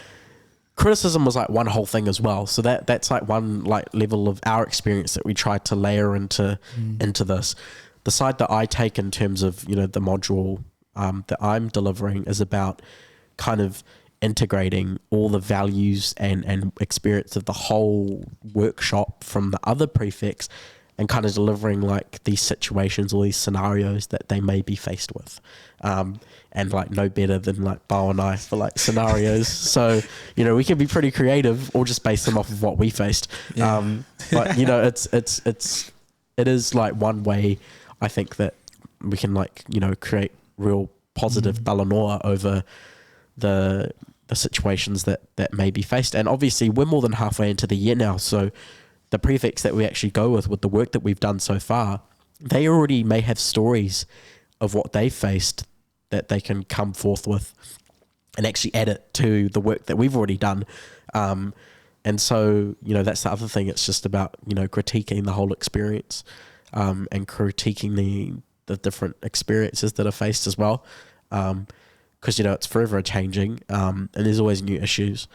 criticism was like one whole thing as well. So that's like one like level of our experience that we tried to layer into this. The side that I take in terms of, you know, the module that I'm delivering is about kind of integrating all the values and experience of the whole workshop from the other prefects, and kind of delivering like these situations or these scenarios that they may be faced with. And like no better than like Bao and I for like scenarios. So, you know, we can be pretty creative or just base them off of what we faced. Yeah. But you know, it is like one way I think that we can like, you know, create real positive balanoa over the situations that may be faced. And obviously we're more than halfway into the year now, so the prefects that we actually go with the work that we've done so far, they already may have stories of what they faced that they can come forth with and actually add it to the work that we've already done. And so, you know, that's the other thing. It's just about, you know, critiquing the whole experience, and critiquing the different experiences that are faced as well. Because, you know, it's forever changing, and there's always new issues.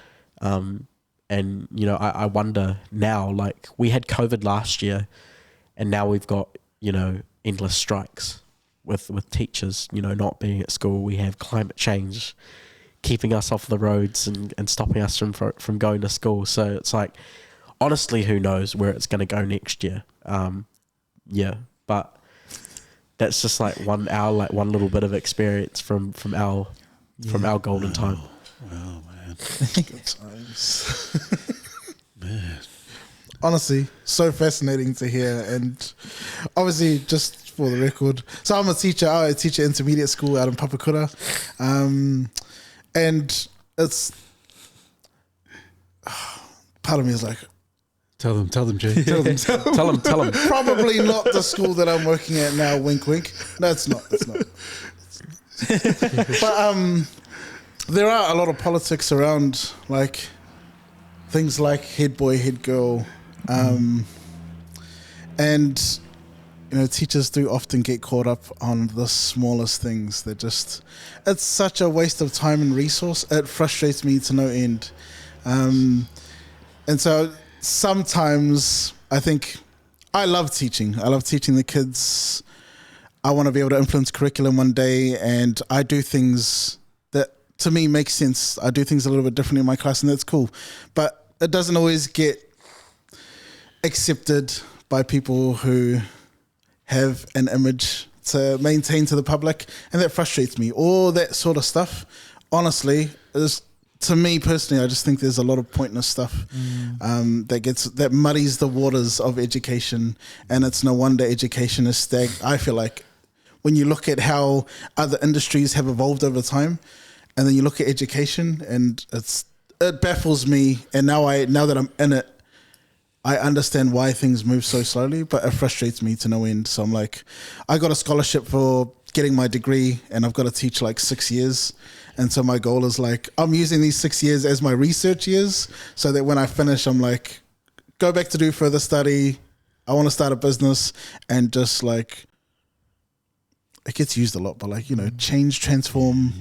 And, you know, I wonder now, like we had COVID last year, and now we've got, you know, endless strikes with teachers, you know, not being at school. We have climate change keeping us off the roads and stopping us from going to school. So it's like, honestly, who knows where it's going to go next year. Yeah, but that's just like one little bit of experience from our golden time. Wow, man. Good times. Man. Honestly, so fascinating to hear. And obviously, just for the record, so I'm a teacher. I teach at intermediate school out in Papakura. And it's, part of me is like, Tell them, Jay. Tell them. probably not the school that I'm working at now. Wink, wink. No, it's not. But there are a lot of politics around, like things like head boy, head girl, and you know, teachers do often get caught up on the smallest things. It's such a waste of time and resource. It frustrates me to no end, and so sometimes I think I love teaching. I love teaching the kids. I want to be able to influence curriculum one day, and I do things that to me make sense. I do things a little bit differently in my class, and that's cool. But it doesn't always get accepted by people who have an image to maintain to the public, and that frustrates me. All that sort of stuff, honestly, is to me personally, I just think there's a lot of pointless stuff that muddies the waters of education, and it's no wonder education is I feel like when you look at how other industries have evolved over time, and then you look at education, and it baffles me. And now that I'm in it, I understand why things move so slowly, but it frustrates me to no end. So I'm like, I got a scholarship for getting my degree, and I've got to teach like 6 years. And so my goal is like, I'm using these 6 years as my research years, so that when I finish, I'm like, go back to do further study. I want to start a business, and just like, it gets used a lot, but like, change, transform,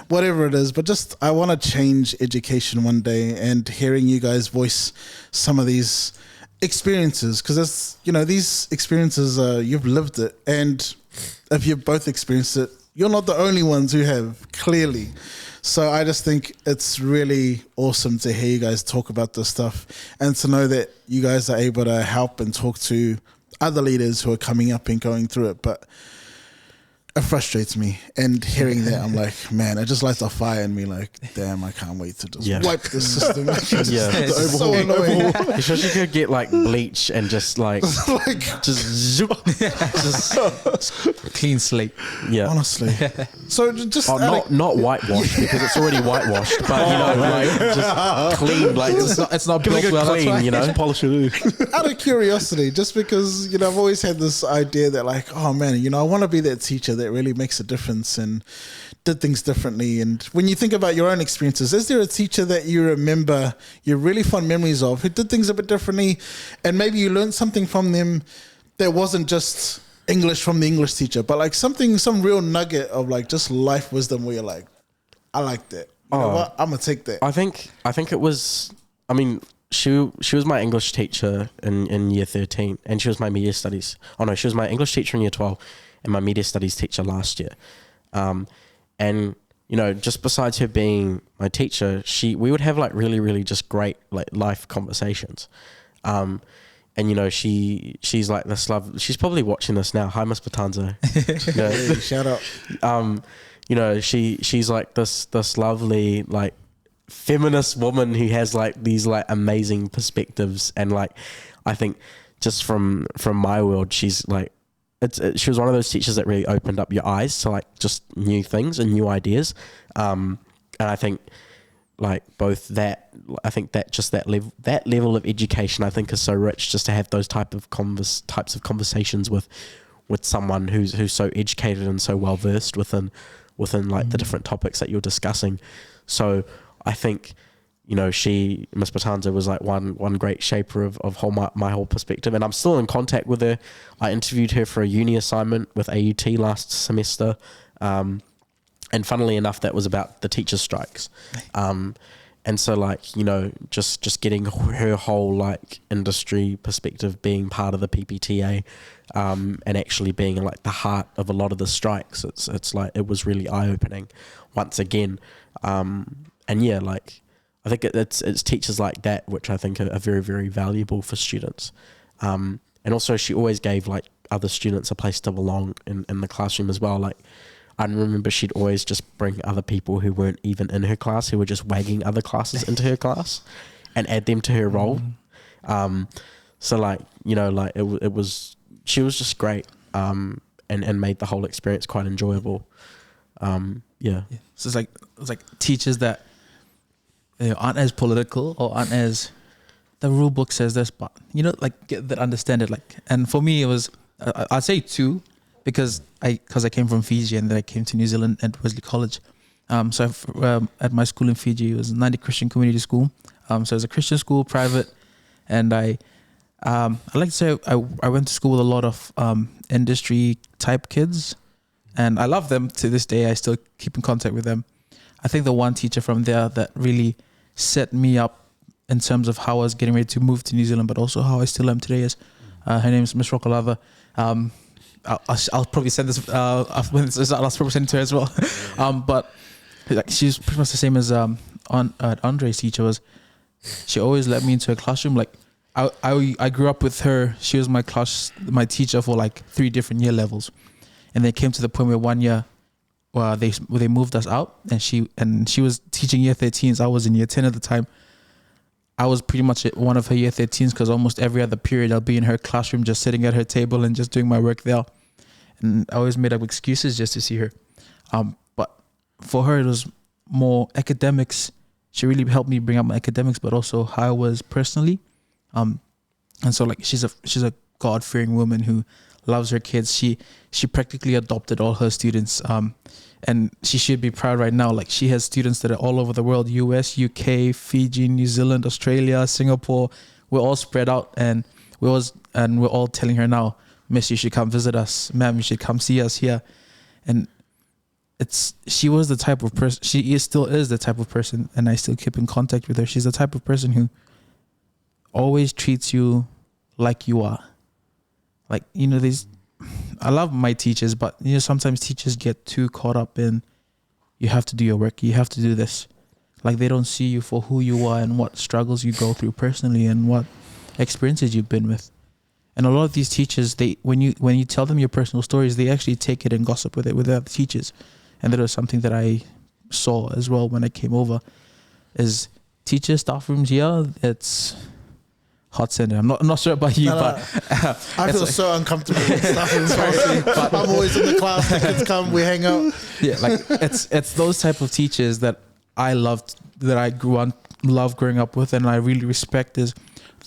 whatever it is. But just, I want to change education one day, and hearing you guys voice some of these experiences, because it's, these experiences, you've lived it. And if you've both experienced it, you're not the only ones who have, clearly. So I just think it's really awesome to hear you guys talk about this stuff, and to know that you guys are able to help and talk to other leaders who are coming up and going through it. But it frustrates me, and hearing that, I'm like, man, it just lights a fire in me. Like, damn, I can't wait to just wipe this system. It's so annoying. Especially if you could get like bleach and just like, just zoop. just clean slate. Yeah, honestly. So just not whitewashed, because it's already whitewashed, but like just clean. Like it's not built well, clean. Just polish it. Out of curiosity, just because I've always had this idea that like, oh man, I want to be that teacher that really makes a difference and did things differently. And when you think about your own experiences, is there a teacher that you remember your really fond memories of, who did things a bit differently, and maybe you learned something from them that wasn't just English from the English teacher, but like some real nugget of like just life wisdom where you're like, I like that. You know what? I'm gonna take that. I think it was, she was my English teacher in year 13, and she was my media studies. Oh no, she was my English teacher in year 12 and my media studies teacher last year. And just besides her being my teacher, we would have like really, really just great like life conversations. And she's like this love. She's probably watching this now. Hi, Miss Batanzo. Hey, shout out. She's like this lovely like feminist woman who has like these like amazing perspectives, and like I think just from my world, she's like she was one of those teachers that really opened up your eyes to like just new things and new ideas. And I think like both that, I think that just that level of education, I think is so rich, just to have those types of conversations with someone who's so educated and so well versed within like the different topics that you're discussing. So I think, Miss Batanza was like one great shaper of my whole perspective, and I'm still in contact with her. I interviewed her for a uni assignment with AUT last semester, and funnily enough, that was about the teachers' strikes. And so like, just getting her whole like industry perspective, being part of the PPTA, and actually being in like the heart of a lot of the strikes, it's like, it was really eye-opening once again. And yeah, like, I think it's teachers like that which I think are very, very valuable for students. And also she always gave like other students a place to belong in the classroom as well. Like, I remember she'd always just bring other people who weren't even in her class, who were just wagging other classes into her class, and add them to her role. So like, like it was, she was just great, and made the whole experience quite enjoyable. Yeah. So it's like teachers that aren't as political, or aren't as, the rule book says this, but like that understand it. Like, and for me it was, I'd say two, because I came from Fiji, and then I came to New Zealand at Wesley College. So at my school in Fiji, it was 90 Christian community school. So it was a Christian school, private, and I like to say I went to school with a lot of industry type kids, and I love them to this day. I still keep in contact with them. I think the one teacher from there that really set me up in terms of how I was getting ready to move to New Zealand, but also how I still am today, is her name is Miss Rokolava. I'll probably send this after when this, I'll probably send it to her as well. But like, she's pretty much the same as Andre's teacher was. She always let me into a classroom. Like, I grew up with her. She was my teacher for like 3 different year levels, and then it came to the point where one year they moved us out, and she was teaching year 13s. I was in year 10 at the time. I was pretty much one of her year 13s because almost every other period I'll be in her classroom just sitting at her table and just doing my work there. And I always made up excuses just to see her. But for her, it was more academics. She really helped me bring up my academics, but also how I was personally. And so like she's a God-fearing woman who loves her kids. She practically adopted all her students. And she should be proud right now. Like she has students that are all over the world: US, UK, Fiji, New Zealand, Australia, Singapore. We're all spread out, and we're all telling her now, Miss, you should come visit us. Ma'am, you should come see us here. And she was the type of person. Still is the type of person, and I still keep in contact with her. She's the type of person who always treats you like you are. Like, you know, I love my teachers, but you know, sometimes teachers get too caught up in, you have to do your work, you have to do this. Like they don't see you for who you are and what struggles you go through personally and what experiences you've been with. And a lot of these teachers, when you tell them your personal stories, they actually take it and gossip with it with other teachers. And that was something that I saw as well when I came over. Is teacher staff rooms here, it's hot center. I'm not sure about you, but I feel so uncomfortable with stuff. I'm always in the class. The kids come, we hang out. Yeah, like it's those type of teachers that I loved, that I loved growing up with, and I really respect is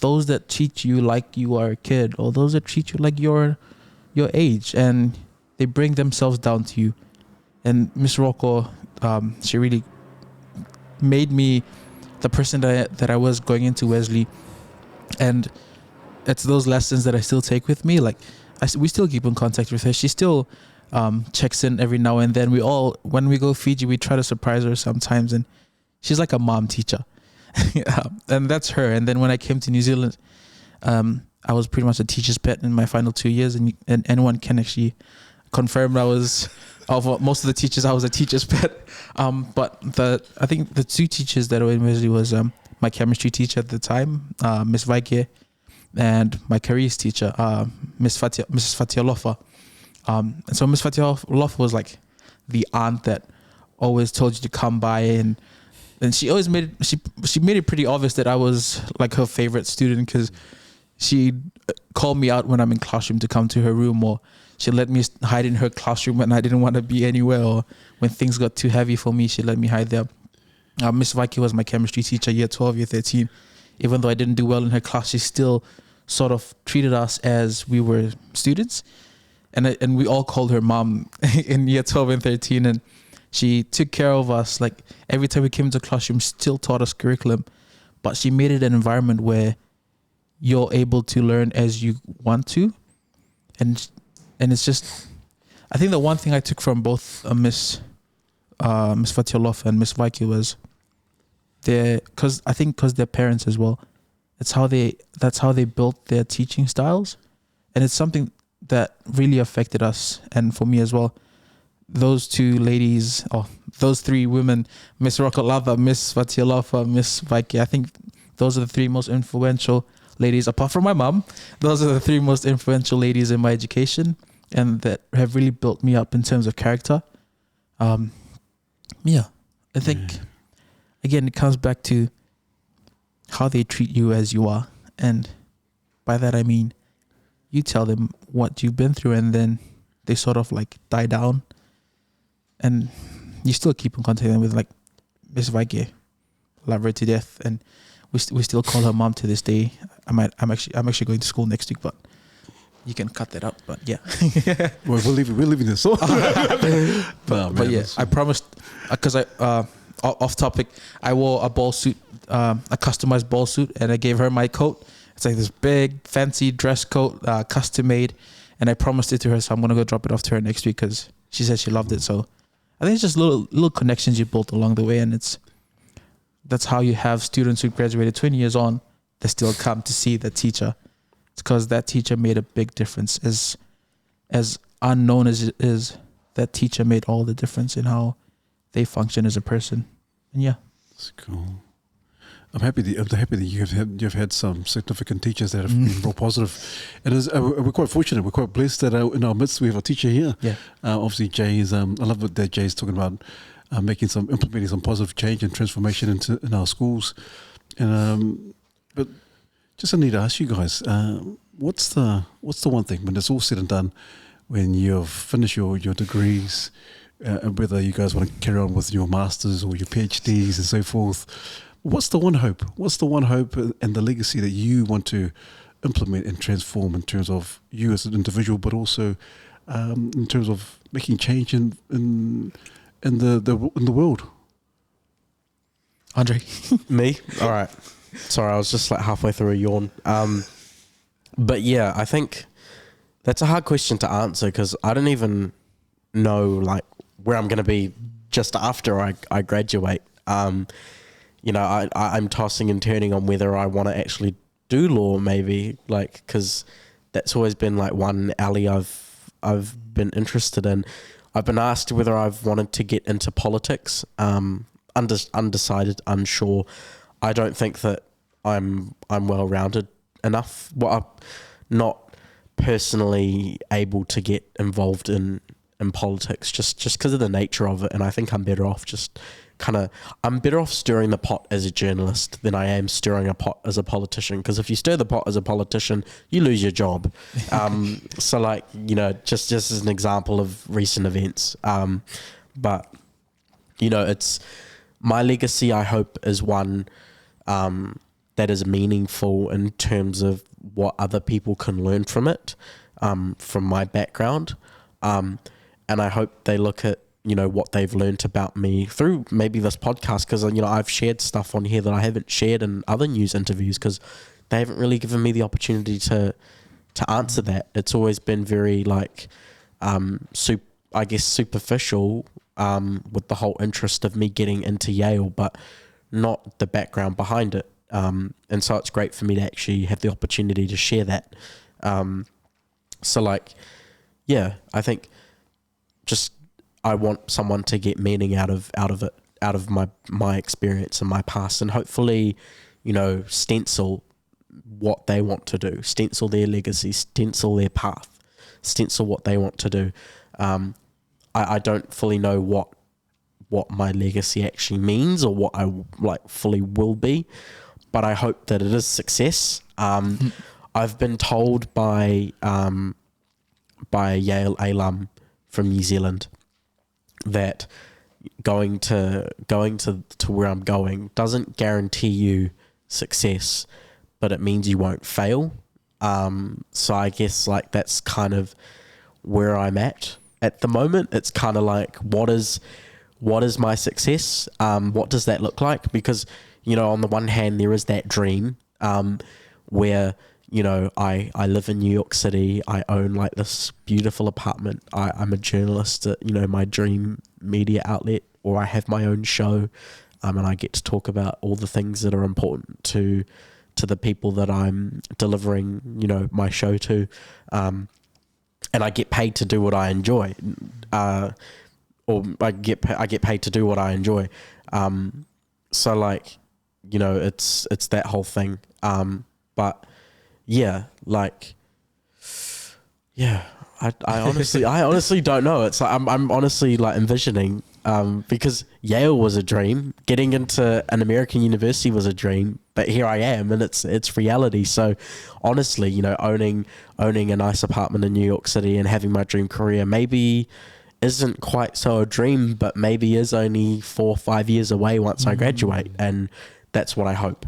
those that treat you like you are a kid, or those that treat you like your age, and they bring themselves down to you. And Miss Rocco, she really made me the person that I was going into Wesley. And it's those lessons that I still take with me. Like we still keep in contact with her. She still checks in every now and then. When we go Fiji, we try to surprise her sometimes, and she's like a mom teacher. And that's her. And then when I came to New Zealand, I was pretty much a teacher's pet in my final 2 years, and anyone can actually confirm I was, of most of the teachers, I was a teacher's pet. But I think the two teachers that were in Wesley was my chemistry teacher at the time, Miss Vaike, and my careers teacher, Mrs. Fatialofa. And so Miss Fatialofa was like the aunt that always told you to come by, and she always made it pretty obvious that I was like her favorite student, because she'd call me out when I'm in classroom to come to her room, or she'd let me hide in her classroom when I didn't want to be anywhere, or when things got too heavy for me, she'd let me hide there. Miss Vaike was my chemistry teacher, year 12, year 13. Even though I didn't do well in her class, she still sort of treated us as we were students. And we all called her mom in year 12 and 13. And she took care of us. Like every time we came into classroom, still taught us curriculum. But she made it an environment where you're able to learn as you want to. And it's just, I think the one thing I took from both Miss Fatialofa and Miss Vaike was because they're parents as well. That's how they built their teaching styles, and it's something that really affected us, and for me as well. Those two ladies, those three women, Miss Rokolava, Miss Fatialofa, Miss Vaike, I think those are the three most influential ladies, apart from my mom. Those are the three most influential ladies in my education, and that have really built me up in terms of character. Yeah, I think, again, it comes back to how they treat you as you are. And by that, I mean, you tell them what you've been through, and then they sort of like die down. And you still keep in contact with them, with like Miss Vaike, love her to death. And we still call her mom to this day. I'm actually going to school next week, but you can cut that out. But yeah. We're leaving this. But yeah, I promised, because off topic, I wore a ball suit, a customized ball suit, and I gave her my coat. It's like this big fancy dress coat, custom made, and I promised it to her, so I'm gonna go drop it off to her next week because she said she loved it. So I think it's just little connections you built along the way, and that's how you have students who graduated 20 years on that still come to see the teacher. It's because that teacher made a big difference. As unknown as it is, that teacher made all the difference in how they function as a person. And yeah. That's cool. I'm happy that you've had some significant teachers that have been real positive. And we're quite fortunate. We're quite blessed that in our midst we have a teacher here. Yeah. Obviously, Jay is. I love that Jay is talking about implementing some positive change and transformation in our schools. And but just I need to ask you guys, what's the one thing when it's all said and done, when you've finished your degrees, whether you guys want to carry on with your masters or your PhDs and so forth. What's the one hope? What's the one hope and the legacy that you want to implement and transform in terms of you as an individual, but also in terms of making change in the world? Andre. Me? All right. Sorry, I was just like halfway through a yawn. But yeah, I think that's a hard question to answer because I don't even know like where I'm going to be just after I graduate. I'm tossing and turning on whether I want to actually do law, maybe, like, because that's always been like one alley I've been interested in. I've been asked whether I've wanted to get into politics. Undecided, unsure. I don't think that I'm well rounded enough. Well, I'm not personally able to get involved in politics just because of the nature of it, and I think I'm better off I'm better off stirring the pot as a journalist than I am stirring a pot as a politician, because if you stir the pot as a politician, you lose your job. So like, just as an example of recent events. But, it's my legacy, I hope, is one that is meaningful in terms of what other people can learn from it, from my background. And I hope they look at what they've learned about me through maybe this podcast, because I've shared stuff on here that I haven't shared in other news interviews because they haven't really given me the opportunity to answer that. It's always been very like superficial with the whole interest of me getting into Yale, but not the background behind it. And so it's great for me to actually have the opportunity to share that. So like, yeah, I think just I want someone to get meaning out of my experience and my past, and hopefully, stencil what they want to do, stencil their legacy, stencil their path, stencil what they want to do. I don't fully know what my legacy actually means or what I like fully will be, but I hope that it is success. I've been told by a Yale alum from New Zealand that going to where I'm going doesn't guarantee you success, but it means you won't fail. So I guess like that's kind of where I'm at the moment. It's kind of like, what is my success? What does that look like? Because, on the one hand, there is that dream where, I live in New York City. I own like this beautiful apartment. I'm a journalist at, my dream media outlet, or I have my own show, and I get to talk about all the things that are important to the people that I'm delivering, my show to. And I get paid to do what I enjoy, or I get paid to do what I enjoy. So like, it's that whole thing. But yeah, like, yeah, I honestly don't know. It's like, I'm honestly like envisioning, because Yale was a dream, getting into an American university was a dream, but here I am, and it's reality. So honestly, owning a nice apartment in New York City and having my dream career maybe isn't quite so a dream, but maybe is only 4 or 5 years away once I graduate, and that's what I hope.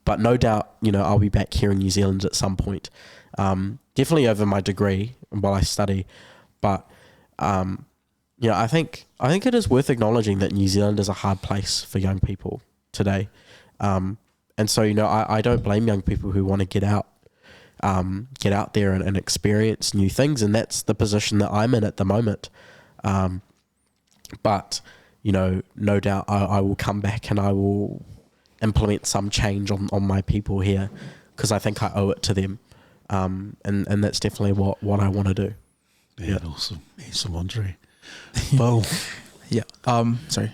But no doubt, I'll be back here in New Zealand at some point. Definitely over my degree while I study. But, I think it is worth acknowledging that New Zealand is a hard place for young people today. And so, I don't blame young people who want to get out there and experience new things. And that's the position that I'm in at the moment. But, no doubt I will come back and I will implement some change on my people here, because I think I owe it to them. And that's definitely what I want to do. Yeah, awesome, Andre. Well, Yeah. Sorry,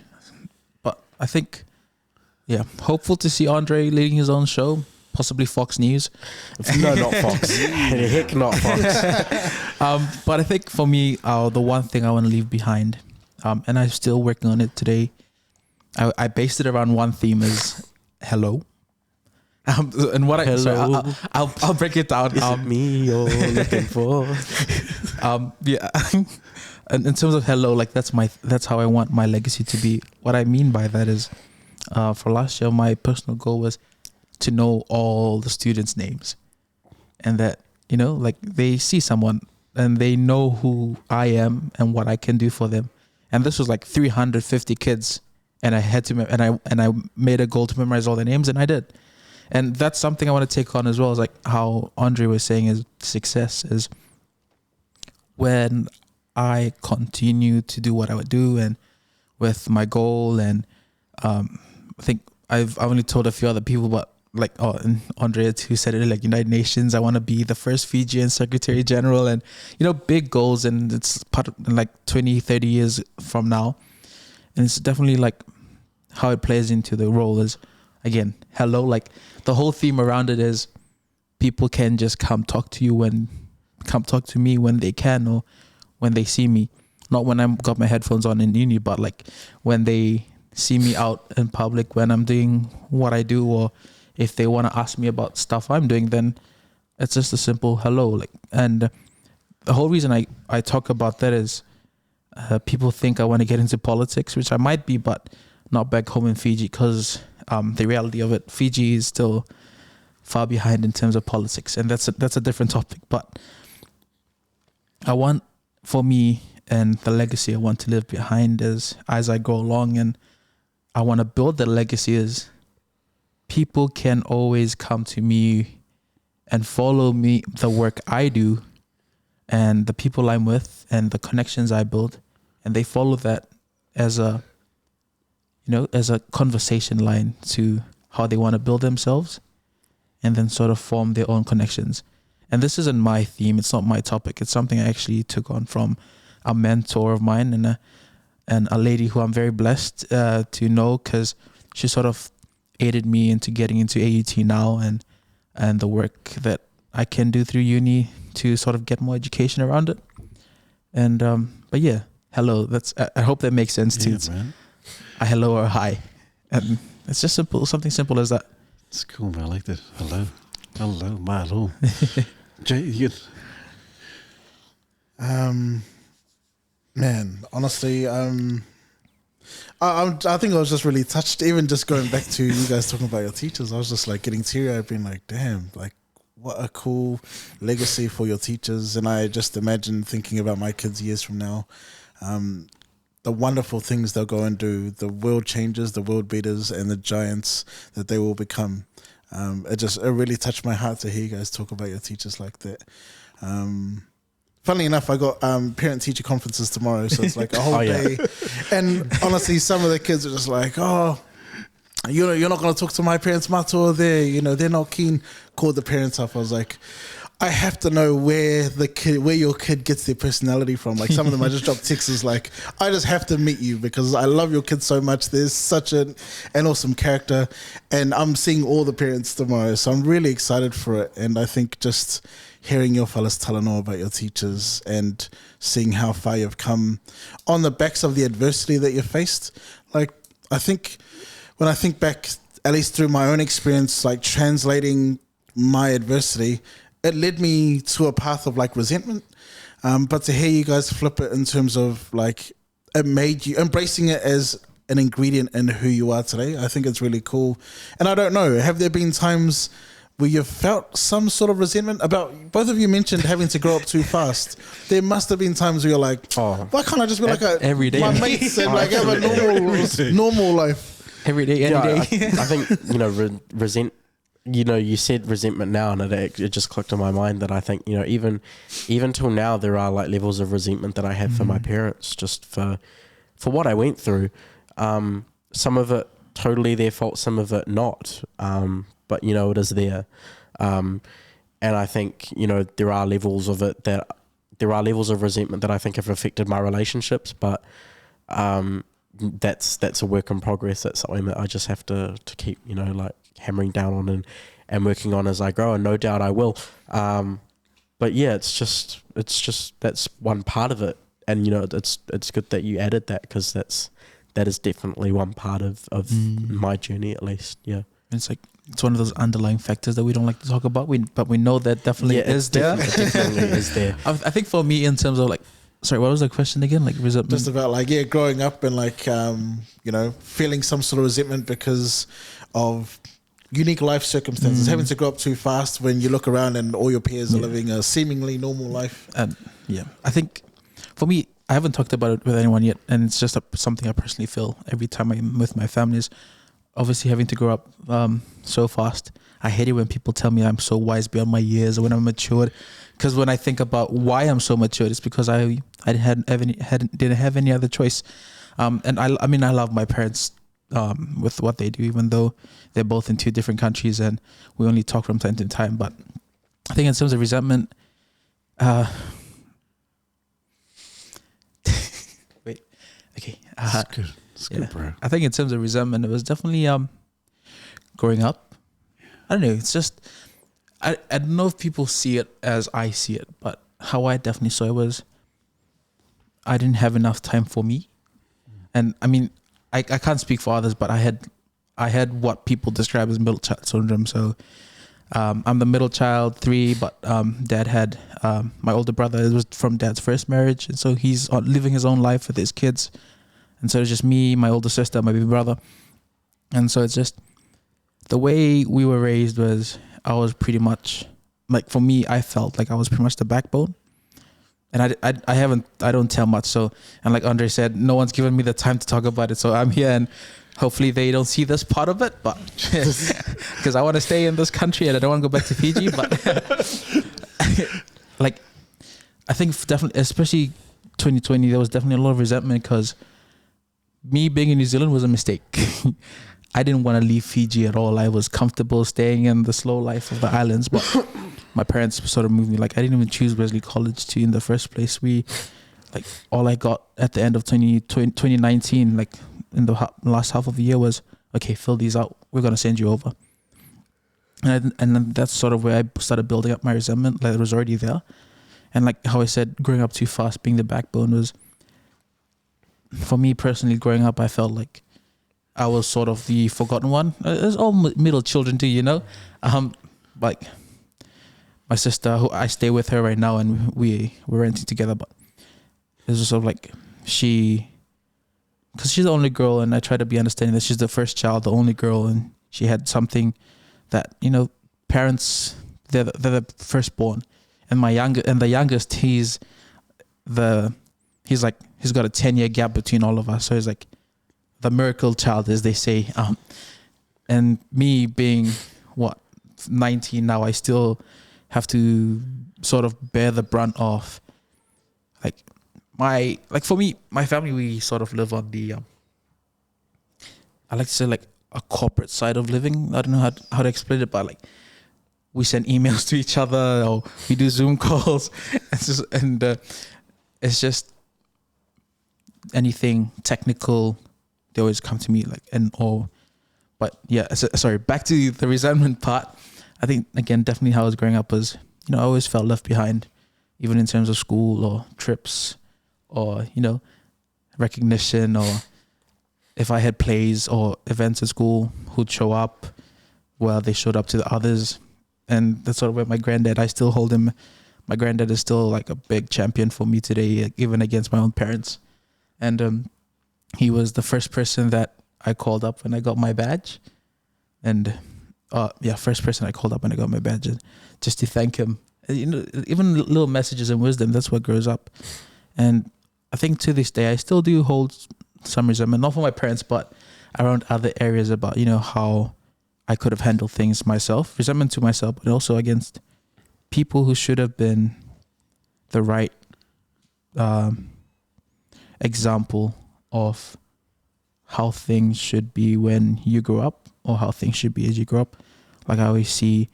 but I think, yeah, hopeful to see Andre leading his own show, possibly Fox News. No, not Fox. Heck, not Fox. But I think for me, the one thing I want to leave behind, and I'm still working on it today, I based it around one theme is hello. And what Hello. I'll break it down. Is it me you're looking for? Yeah. And in terms of hello, like that's how I want my legacy to be. What I mean by that is, for last year, my personal goal was to know all the students' names, and that, you know, like they see someone and they know who I am and what I can do for them. And this was like 350 kids, and I had to and I made a goal to memorize all their names, and I did. And that's something I want to take on as well, is like how Andre was saying is success is when I continue to do what I would do and with my goal. And I think I've only told a few other people, but like, and Andre who said it, like United Nations, I want to be the first Fijian Secretary General, and, you know, big goals. And it's part of like 20, 30 years from now. And it's definitely like how it plays into the role is, again, hello, like the whole theme around it is people can just come talk to me when they can, or when they see me, not when I've got my headphones on in uni, but like when they see me out in public, when I'm doing what I do, or if they want to ask me about stuff I'm doing, then it's just a simple hello. Like, and the whole reason I talk about that is people think I want to get into politics, which I might be, but not back home in Fiji, because the reality of it, Fiji is still far behind in terms of politics, and that's a different topic. But I want, for me, and the legacy I want to leave behind is, as I go along, and I want to build the legacy, is people can always come to me and follow me, the work I do, and the people I'm with, and the connections I build, and they follow that as a, you know, as a conversation line to how they want to build themselves, and then sort of form their own connections. And this isn't my theme. It's not my topic. It's something I actually took on from a mentor of mine, and a lady who I'm very blessed to know, because she sort of aided me into getting into AUT now, and the work that I can do through uni to sort of get more education around it. And but yeah, hello. That's I hope that makes sense too. Yeah, man. A hello or a hi, and it's just simple, something simple as that. It's cool, man. I like that. Hello, my hello. Jay, you. Man, honestly, I think I was just really touched. Even just going back to you guys talking about your teachers, I was just like getting teary-eyed, being like, damn, like what a cool legacy for your teachers. And I just imagine thinking about my kids years from now, the wonderful things they'll go and do, the world changers, the world beaters, and the giants that they will become. It really touched my heart to hear you guys talk about your teachers like that. Funnily enough, I got parent-teacher conferences tomorrow, so it's like a whole day. And honestly, some of the kids are just like, oh, you're not going to talk to my parents, Mato. They're not keen. Called the parents up. I was like, I have to know where your kid gets their personality from. Like some of them, I just dropped texts like, I just have to meet you because I love your kid so much. There's such an awesome character, and I'm seeing all the parents tomorrow, so I'm really excited for it. And I think just hearing your fellas tell and all about your teachers and seeing how far you've come on the backs of the adversity that you faced. Like, I think when I think back, at least through my own experience, like translating my adversity, it led me to a path of like resentment. But to hear you guys flip it in terms of like, it made you embracing it as an ingredient in who you are today, I think it's really cool. And I don't know, have there been times where you've felt some sort of resentment about, both of you mentioned having to grow up too fast. There must have been times where you're like, why can't I just be like every day, my mates and like have a normal life? Every day, any day. I think, you said resentment now, and it just clicked in my mind that I think, even till now, there are like levels of resentment that I have for my parents, just for what I went through. Some of it totally their fault, some of it not. But it is there. And I think, there are levels of it there are levels of resentment that I think have affected my relationships, but that's a work in progress. That's something that I just have to keep, like hammering down on and working on as I grow, and no doubt I will. But yeah, it's just that's one part of it, and it's good that you added that, because that is definitely one part of my journey, at least. Yeah, it's one of those underlying factors that we don't like to talk about. But we know that definitely is there. It definitely is there. I think for me, in terms of like, sorry, what was the question again? Like resentment. Just about growing up and feeling some sort of resentment because of unique life circumstances, having to grow up too fast when you look around and all your peers are living a seemingly normal life. And I think for me, I haven't talked about it with anyone yet, and it's just something I personally feel every time I'm with my family is obviously having to grow up so fast. I hate it when people tell me I'm so wise beyond my years or when I'm matured, because when I think about why I'm so matured, it's because I didn't have any other choice. And I mean, I love my parents with what they do, even though they're both in 2 different countries and we only talk from time to time. But I think in terms of resentment, It's good. It's good, bro. I think in terms of resentment, it was definitely growing up. I don't know. It's just I don't know if people see it as I see it, but how I definitely saw it was I didn't have enough time for me. And I mean, I can't speak for others, but I had what people describe as middle child syndrome. So I'm the middle child, 3, but dad had my older brother. It was from dad's first marriage, and so he's living his own life with his kids. And so it's just me, my older sister, my baby brother. And so it's just the way we were raised was I was pretty much, like, for me, I felt like I was pretty much the backbone. And I don't tell much. So, and like Andre said, no one's given me the time to talk about it. So I'm here, and hopefully they don't see this part of it, but because I want to stay in this country and I don't want to go back to Fiji. But like, I think definitely, especially 2020, there was definitely a lot of resentment because me being in New Zealand was a mistake. I didn't want to leave Fiji at all. I was comfortable staying in the slow life of the islands, but my parents sort of moved me. Like, I didn't even choose Wesley College in the first place. All I got at the end of 2019, like in the last half of the year, was, okay, fill these out. We're going to send you over. And then that's sort of where I started building up my resentment. Like, it was already there. And like how I said, growing up too fast, being the backbone was, for me personally, growing up, I felt like I was sort of the forgotten one. It's all middle children do, like my sister, who I stay with her right now, and we're renting together, but it's just sort of like because she's the only girl, and I try to be understanding that she's the first child, the only girl, and she had something that, parents, they're the firstborn, and the youngest, he's got a 10-year gap between all of us, so he's like the miracle child, as they say. And me being 19 now, I still have to sort of bear the brunt of for me, my family, we sort of live on the I like to say like a corporate side of living. I don't know how to explain it, but like we send emails to each other or we do Zoom calls. It's just anything technical, they always come to me but yeah, sorry, back to the resentment part. I think, again, definitely how I was growing up was, I always felt left behind, even in terms of school or trips or, recognition, or if I had plays or events at school, who'd show up, well, they showed up to the others. And that's sort of where my granddad, I still hold him. My granddad is still like a big champion for me today, even against my own parents. And he was the first person that I called up when I got my badge. And first person I called up when I got my badge, just to thank him. Even little messages and wisdom, that's what grows up. And I think to this day, I still do hold some resentment, not for my parents, but around other areas about, how I could have handled things myself, resentment to myself, but also against people who should have been the right example of how things should be when you grow up, or how things should be as you grow up. Like, I always see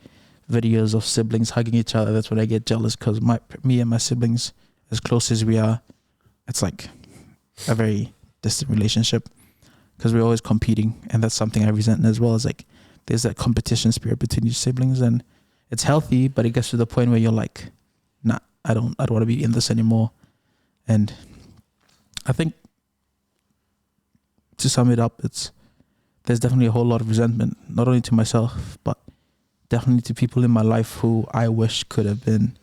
videos of siblings hugging each other. That's when I get jealous, because me and my siblings, as close as we are, it's like a very distant relationship because we're always competing, and that's something I resent as well. Is like there's that competition spirit between your siblings, and it's healthy, but it gets to the point where you're like, nah, I don't want to be in this anymore. And I think to sum it up, there's definitely a whole lot of resentment, not only to myself, but definitely to people in my life who I wish could have been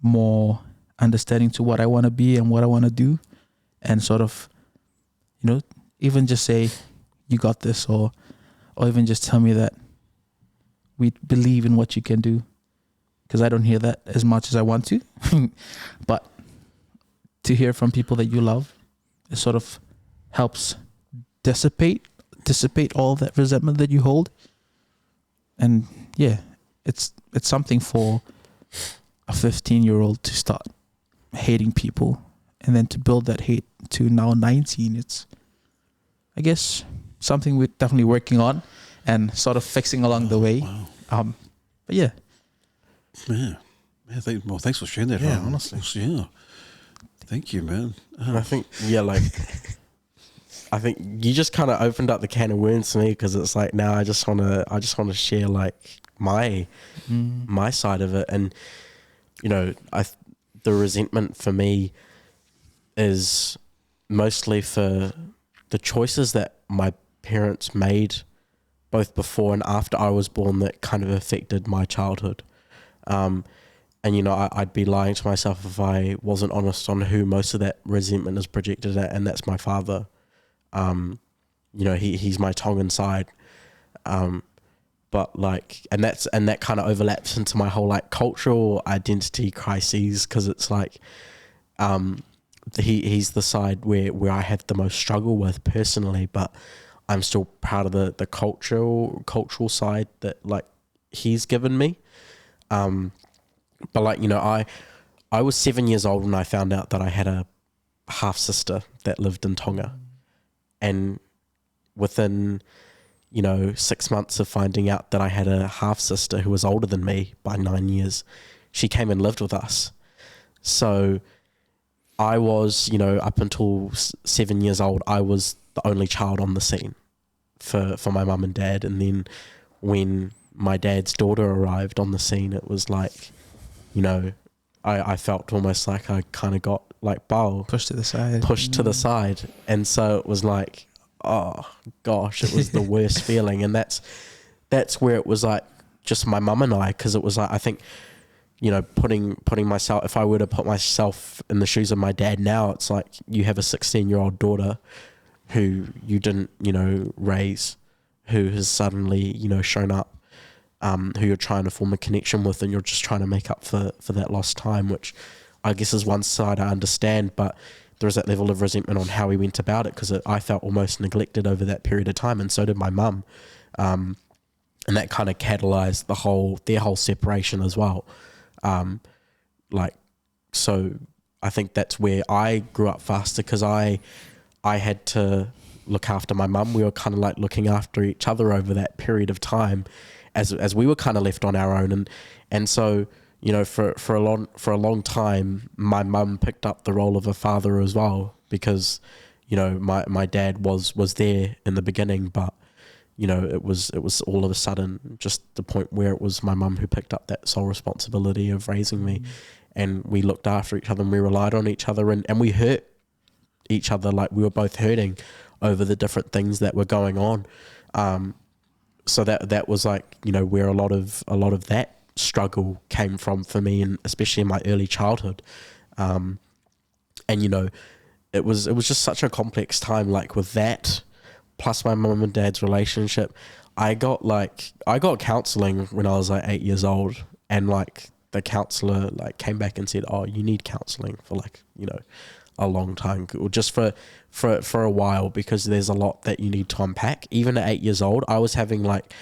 more understanding to what I want to be and what I want to do, and sort of, even just say, you got this, or even just tell me that we believe in what you can do, because I don't hear that as much as I want to. But to hear from people that you love, it sort of helps dissipate all that resentment that you hold. And yeah, it's something for a 15-year-old to start hating people, and then to build that hate to now 19. It's, I guess, something we're definitely working on and sort of fixing along the way. Wow. But yeah. Yeah. Thanks for sharing that. Yeah, honestly. Yeah. Thank you, man. I think, I think you just kind of opened up the can of worms to me, because it's like now I just want to share like my side of it. And the resentment for me is mostly for the choices that my parents made both before and after I was born that kind of affected my childhood. And I'd be lying to myself if I wasn't honest on who most of that resentment is projected at, and that's my father. He's my Tongan side. But like, and that kind of overlaps into my whole like cultural identity crises, because it's like, he's the side where I have the most struggle with personally, but I'm still proud of the cultural side that like he's given me. But like, I was 7 years old when I found out that I had a half sister that lived in Tonga, and within 6 months of finding out that I had a half sister who was older than me by 9 years, she came and lived with us. So I was, up until 7 years old, I was the only child on the scene for my mum and dad. And then when my dad's daughter arrived on the scene, it was like, I felt almost like I kind of got like pushed to the side. And so it was like, oh gosh, it was the worst feeling. And that's where it was like just my mum and I, because it was like, I think, putting myself, if I were to put myself in the shoes of my dad now, it's like you have a 16-year-old daughter who you didn't, raise, who has suddenly, shown up, who you're trying to form a connection with, and you're just trying to make up for that lost time, which I guess is one side I understand, but there's that level of resentment on how he went about it, because I felt almost neglected over that period of time, and so did my mum. And that kind of catalyzed their whole separation as well. So I think that's where I grew up faster, because I had to look after my mum. We were kind of like looking after each other over that period of time as we were kind of left on our own. And so, for a long time, my mum picked up the role of a father as well, because, my dad was there in the beginning, but, it was all of a sudden just the point where it was my mum who picked up that sole responsibility of raising me, and we looked after each other and we relied on each other, and we hurt each other. Like, we were both hurting over the different things that were going on. So that was like, where a lot of that struggle came from for me, and especially in my early childhood. And it was just such a complex time, like with that, plus my mum and dad's relationship. I got counseling when I was like 8 years old, and like the counselor like came back and said, oh, you need counseling for like, a long time, or just for a while, because there's a lot that you need to unpack. Even at 8 years old, I was having like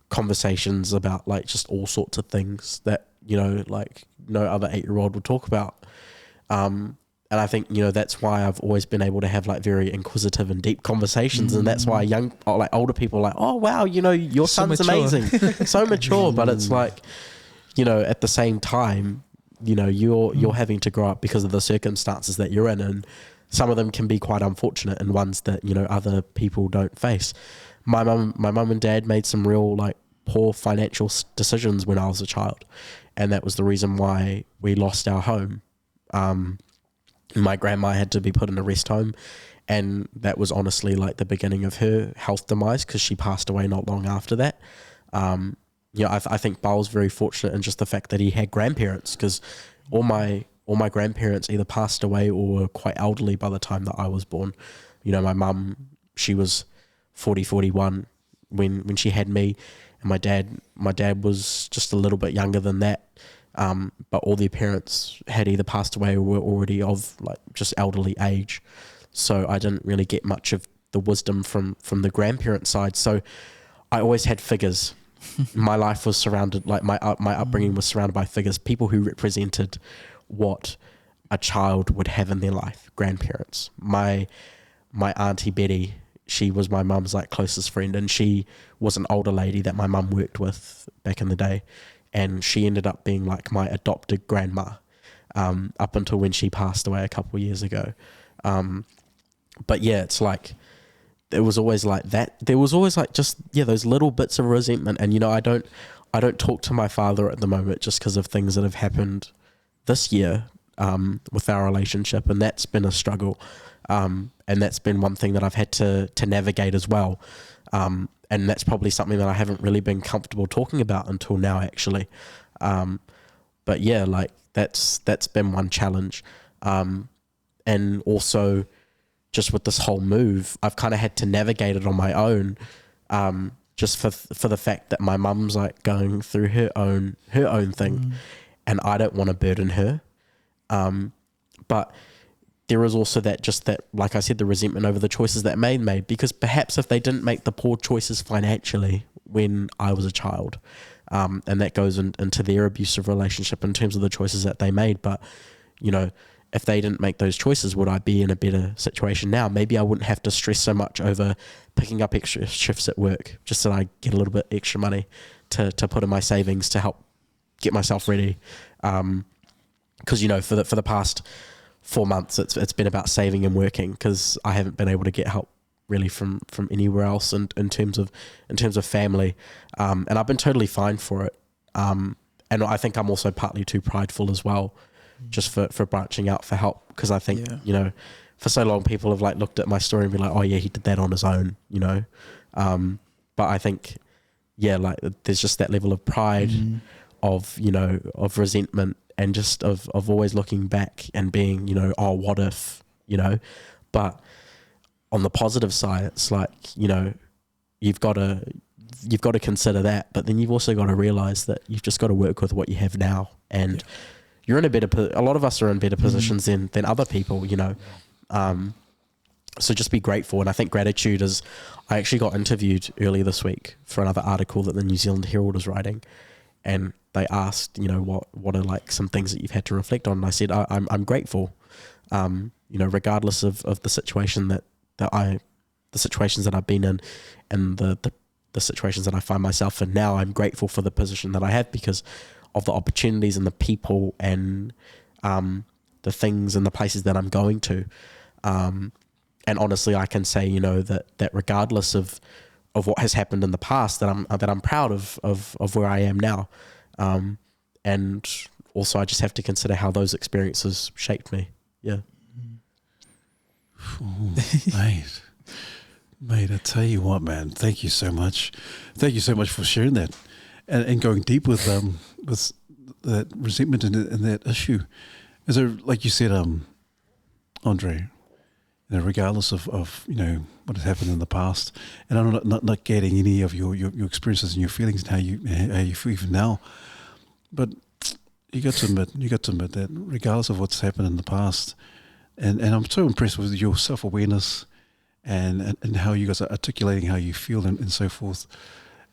conversations about like just all sorts of things that, like no other 8-year-old would talk about. And I think, that's why I've always been able to have like very inquisitive and deep conversations. And that's why older people are like, oh wow, your son's amazing. So mature. But it's like, at the same time, you're having to grow up because of the circumstances that you're in. And some of them can be quite unfortunate and ones that, you know, other people don't face. My mum and dad made some real like poor financial decisions when I was a child, and that was the reason why we lost our home. My grandma had to be put in a rest home, and that was honestly like the beginning of her health demise, because she passed away not long after that. You know, I think Baul's very fortunate in just the fact that he had grandparents, because all my grandparents either passed away or were quite elderly by the time that I was born. You know, my mum, she was 41 when she had me, and my dad was just a little bit younger than that. But all their parents had either passed away or were already of like just elderly age. So I didn't really get much of the wisdom from the grandparent side. So I always had figures. My life was surrounded, like my upbringing was surrounded by figures, people who represented what a child would have in their life. Grandparents. My auntie Betty, she was my mum's like closest friend, and she was an older lady that my mum worked with back in the day, and she ended up being like my adopted grandma up until when she passed away a couple of years ago. But yeah, it's like there was always like that. There was always like just those little bits of resentment, and you know, I don't talk to my father at the moment just because of things that have happened this year with our relationship, and that's been a struggle. And that's been one thing that I've had to navigate as well. And that's probably something that I haven't really been comfortable talking about until now, actually. But yeah, like that's been one challenge. And also just with this whole move, I've kind of had to navigate it on my own, just for the fact that my mum's like going through her own thing, and I don't want to burden her. But there is also that, like I said, the resentment over the choices that they made, because perhaps if they didn't make the poor choices financially when I was a child, and that goes into their abusive relationship in terms of the choices that they made. But, you know, if they didn't make those choices, would I be in a better situation now? Maybe I wouldn't have to stress so much over picking up extra shifts at work, just so I get a little bit extra money to put in my savings to help get myself ready. Because, you know, for the past 4 months, it's been about saving and working, because I haven't been able to get help really from anywhere else in terms of family, and I've been totally fine for it. And I think I'm also partly too prideful as well, just for branching out for help, because I think you know, for so long people have like looked at my story and be like, oh yeah, he did that on his own, you know. But I think like there's just that level of pride of, you know, of resentment, and just of always looking back and being, you know, oh, what if, you know. But on the positive side, it's like, you know, you've got to consider that, but then you've also got to realize that you've just got to work with what you have now, and you're in a lot of us are in better positions than other people, you know. So just be grateful. And I think gratitude is, I actually got interviewed earlier this week for another article that the New Zealand Herald is writing, and they asked, you know, what are like some things that you've had to reflect on. And I said, I'm grateful, you know, regardless of the situation the situations that I've been in, and the situations that I find myself in now. I'm grateful for the position that I have because of the opportunities and the people and the things and the places that I'm going to. And honestly, I can say, you know, that regardless of what has happened in the past, that I'm proud of where I am now. And also I just have to consider how those experiences shaped me. Yeah. Ooh, mate, I tell you what, man, thank you so much. Thank you so much for sharing that and going deep with that resentment and that issue. Is there, like you said, Andre, you know, regardless of you know what has happened in the past, and I'm not getting any of your experiences and your feelings and how you feel even now, but you got to admit that regardless of what's happened in the past, and I'm so impressed with your self-awareness and how you guys are articulating how you feel and so forth.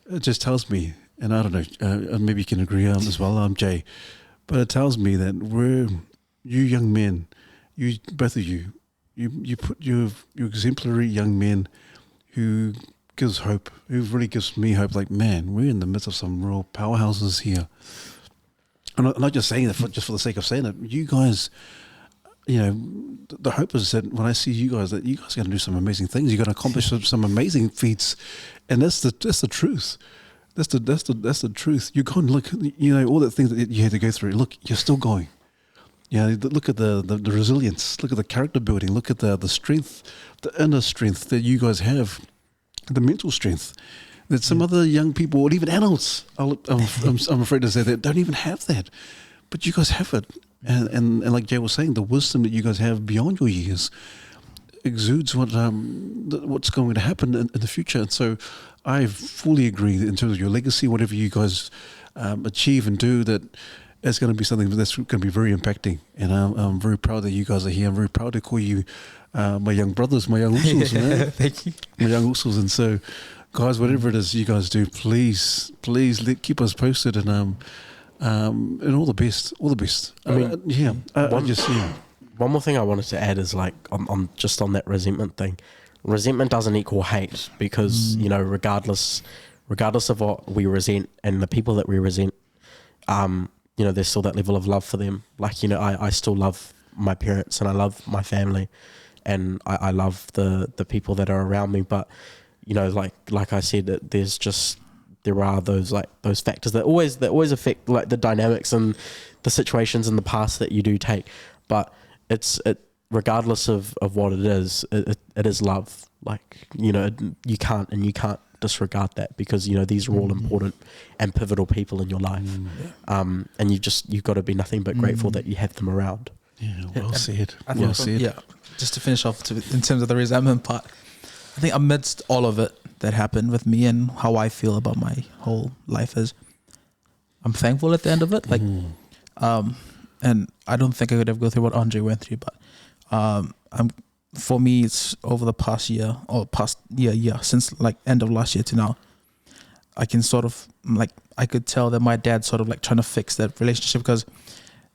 It just tells me, and I don't know, maybe you can agree as well, Jay, but it tells me that you young men, you both of you put your exemplary young men who gives hope, who really gives me hope. Like, man, we're in the midst of some real powerhouses here. I'm not just saying that just for the sake of saying it. You guys you know, the hope is that when I see you guys, that you guys are going to do some amazing things. You're going to accomplish some amazing feats, and that's the truth. That's the truth. You go and look, you know, all the things that you had to go through. Look, you're still going. Yeah, look at the resilience. Look at the character building. Look at the strength, the inner strength that you guys have, the mental strength that some other young people, or even adults, I'm afraid to say that, don't even have that. But you guys have it. And like Jay was saying, the wisdom that you guys have beyond your years exudes what's going to happen in the future. And so I fully agree in terms of your legacy, whatever you guys achieve and do, that it's going to be something that's going to be very impacting. And I'm very proud that you guys are here. I'm very proud to call you my young brothers, my young usuals. You know? Thank you. My young usuals. And so, guys, whatever it is you guys do, please keep us posted, and all the best. All the best. I mean, One one more thing I wanted to add is like on just on that resentment thing. Resentment doesn't equal hate, because you know, regardless of what we resent and the people that we resent, you know, there's still that level of love for them. Like, you know, I still love my parents and I love my family, and I love the people that are around me. But you know, like I said, there are those factors that always affect like the dynamics and the situations in the past that you do take. But regardless of what it is love. Like, you know, you can't disregard that, because you know these are all important and pivotal people in your life. And you've got to be nothing but grateful that you have them around. Yeah, well said. Well said. Yeah, just to finish off in terms of the resentment part, I think amidst all of it that happened with me and how I feel about my whole life is, I'm thankful at the end of it. Like, and I don't think I could ever go through what Andre went through, but for me, it's over the past year since like end of last year to now, I can sort of like, I could tell that my dad's sort of like trying to fix that relationship, because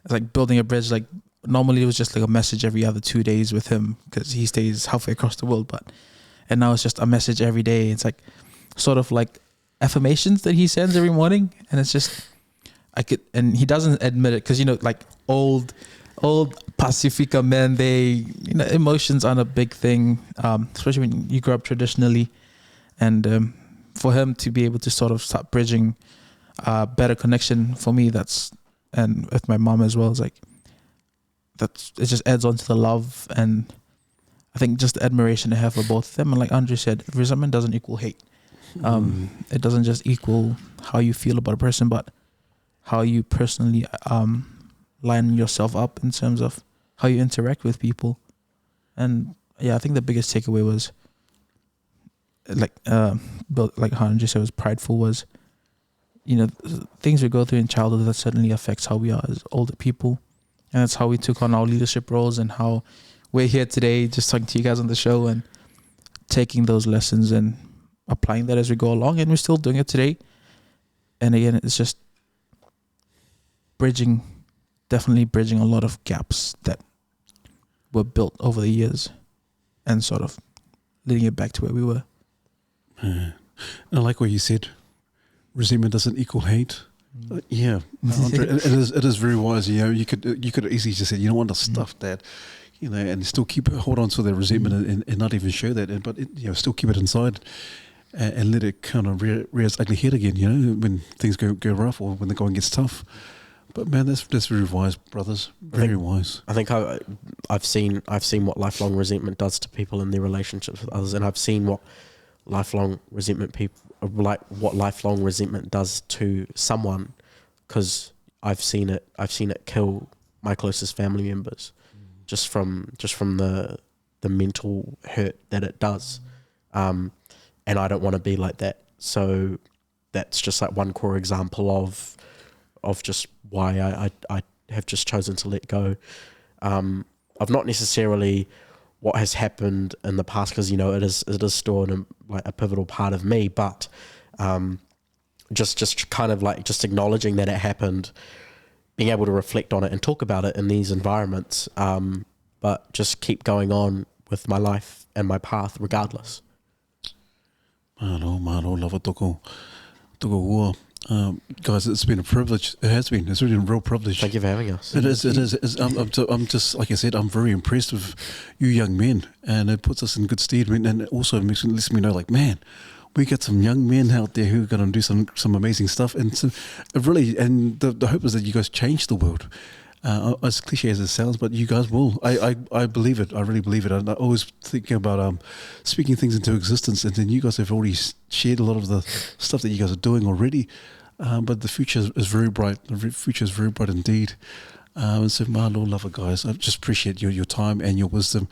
it's like building a bridge. Like normally it was just like a message every other 2 days with him, because he stays halfway across the world, and now it's just a message every day. It's like sort of like affirmations that he sends every morning, and it's just, and he doesn't admit it, because you know, like old Pacifica men, emotions aren't a big thing, especially when you grow up traditionally. And for him to be able to sort of start bridging a better connection for me, and with my mom as well, is like, it just adds on to the love, and I think just the admiration I have for both of them. And like Andre said, resentment doesn't equal hate. It doesn't just equal how you feel about a person, but how you personally line yourself up in terms of how you interact with people. And yeah, I think the biggest takeaway was like how Andre said, was prideful, was, you know, things we go through in childhood that certainly affects how we are as older people, and that's how we took on our leadership roles, and how we're here today just talking to you guys on the show and taking those lessons and applying that as we go along, and we're still doing it today. And again, it's just definitely bridging a lot of gaps that were built over the years, and sort of leading it back to where we were. I like what you said. Resentment doesn't equal hate. Yeah, Andre, it is very wise. You know, you could easily just say, you don't want to stuff that, you know, and still hold on to that resentment and not even show that, but you know, still keep it inside and let it kind of rear its ugly head again. You know, when things go rough, or when the going gets tough. But man, that's very wise, brothers. Very wise. I think I've seen what lifelong resentment does to people in their relationships with others, and I've seen what lifelong resentment does to someone, because I've seen it kill my closest family members, just from the mental hurt that it does, and I don't want to be like that. So that's just like one core example of just why I have just chosen to let go of not necessarily what has happened in the past, because you know it is still a pivotal part of me, but just kind of like just acknowledging that it happened, being able to reflect on it and talk about it in these environments, but just keep going on with my life and my path regardless. Maro, lava toko ua. Guys, it's been a privilege. It has been. It's really a real privilege. Thank you for having us. It is. It is. I'm just, like I said, I'm very impressed with you young men, and it puts us in good stead. And it also lets me know, like, man, we got some young men out there who are going to do some amazing stuff. And so, the hope is that you guys change the world. As cliche as it sounds, but you guys will. I believe it. I really believe it. I always thinking about speaking things into existence, and then you guys have already shared a lot of the stuff that you guys are doing already. But the future is very bright. The future is very bright indeed. And so, my Lord, lover guys, I just appreciate your time and your wisdom,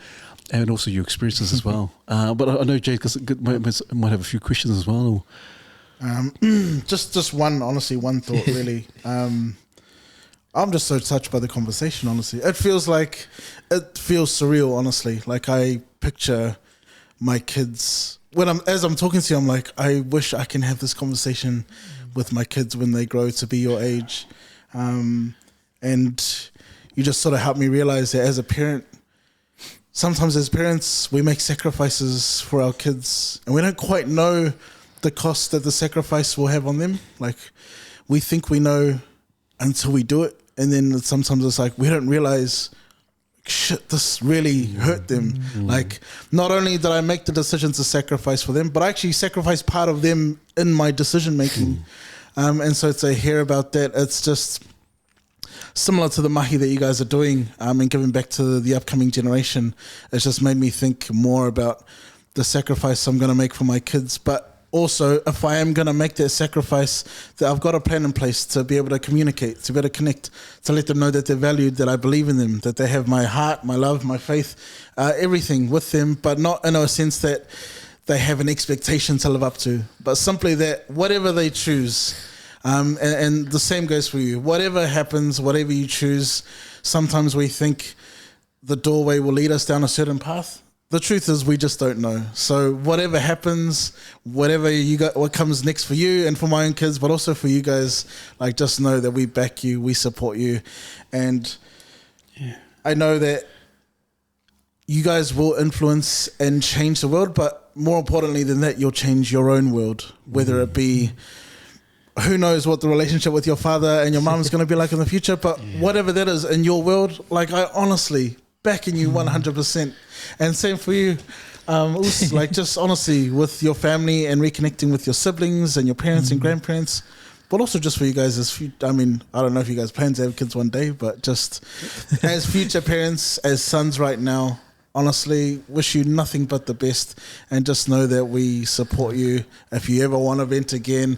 and also your experiences as well. But I know Jade might have a few questions as well. Just one, honestly, one thought really. I'm just so touched by the conversation, honestly. It feels surreal, honestly. Like I picture my kids as I'm talking to you, I'm like, I wish I can have this conversation with my kids when they grow to be your age. And you just sort of help me realize that as a parent, sometimes as parents, we make sacrifices for our kids and we don't quite know the cost that the sacrifice will have on them. Like we think we know until we do it. And then sometimes it's like, we don't realize, shit, this really hurt them. Like, not only did I make the decision to sacrifice for them, but I actually sacrificed part of them in my decision making. And so to hear about that, it's just similar to the mahi that you guys are doing and giving back to the upcoming generation. It's just made me think more about the sacrifice I'm going to make for my kids. But also, if I am going to make that sacrifice, that I've got a plan in place to be able to communicate, to be able to connect, to let them know that they're valued, that I believe in them, that they have my heart, my love, my faith, everything with them, but not in a sense that they have an expectation to live up to, but simply that whatever they choose, and the same goes for you, whatever happens, whatever you choose, sometimes we think the doorway will lead us down a certain path. The truth is we just don't know. So whatever happens, whatever you got, what comes next for you and for my own kids, but also for you guys, like just know that we back you, we support you. And I know that you guys will influence and change the world, but more importantly than that, you'll change your own world, whether it be, who knows what the relationship with your father and your mom is going to be like in the future, but whatever that is in your world, like I honestly backing you 100%. And same for you. Also, like just honestly with your family and reconnecting with your siblings and your parents and grandparents, but also just for you guys as I don't know if you guys plan to have kids one day, but just as future parents, as sons right now, honestly wish you nothing but the best, and just know that we support you. If you ever want to vent again,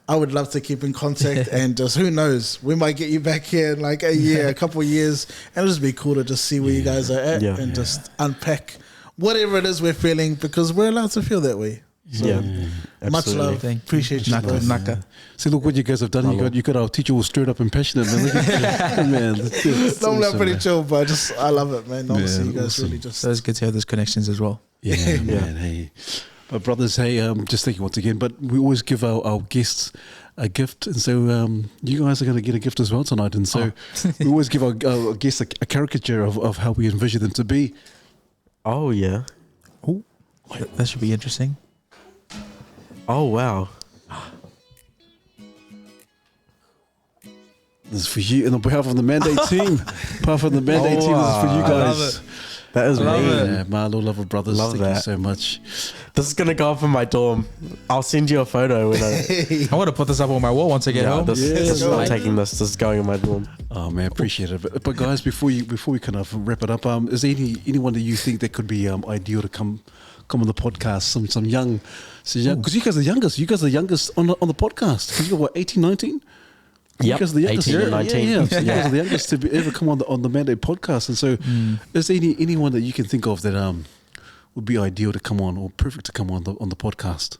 I would love to keep in contact, and just who knows, we might get you back here in like a year, a couple of years, and it'll just be cool to just see where you guys are at and just unpack whatever it is we're feeling, because we're allowed to feel that way. So much love. Appreciate you. Naka. See, look what you guys have done. You got our teacher all stirred up and passionate, man. Look at man. Normally I'm pretty chill, but I love it, man. Honestly, you guys really just. So it's good to have those connections as well. Yeah, man. Hey. But brothers, hey, just thank you once again. But we always give our guests a gift, and so you guys are going to get a gift as well tonight. And so we always give our guests a caricature of how we envision them to be. Oh yeah. Oh, that should be interesting. Oh wow. This is for you, and on behalf of the Mandate team, this is for you guys. I love it. That is Love me. it. Yeah, my little lover brothers, Love thank that. you so much. This is gonna go up in my dorm. I'll send you a photo when I want to put this up on my wall once I get home. this is not taking this. This is going in my dorm. Oh man, appreciate it. But guys, before we kind of wrap it up, is there anyone that you think that could be ideal to come on the podcast? Some young, because you guys are the youngest. You guys are the youngest on the podcast. Because you're what, 18, 19? You guys are the youngest. 18 or 19. Yeah. So you guys are the youngest to ever come on the Mandate podcast. And so, is there anyone that you can think of that would be ideal to come on, or perfect to come on the podcast?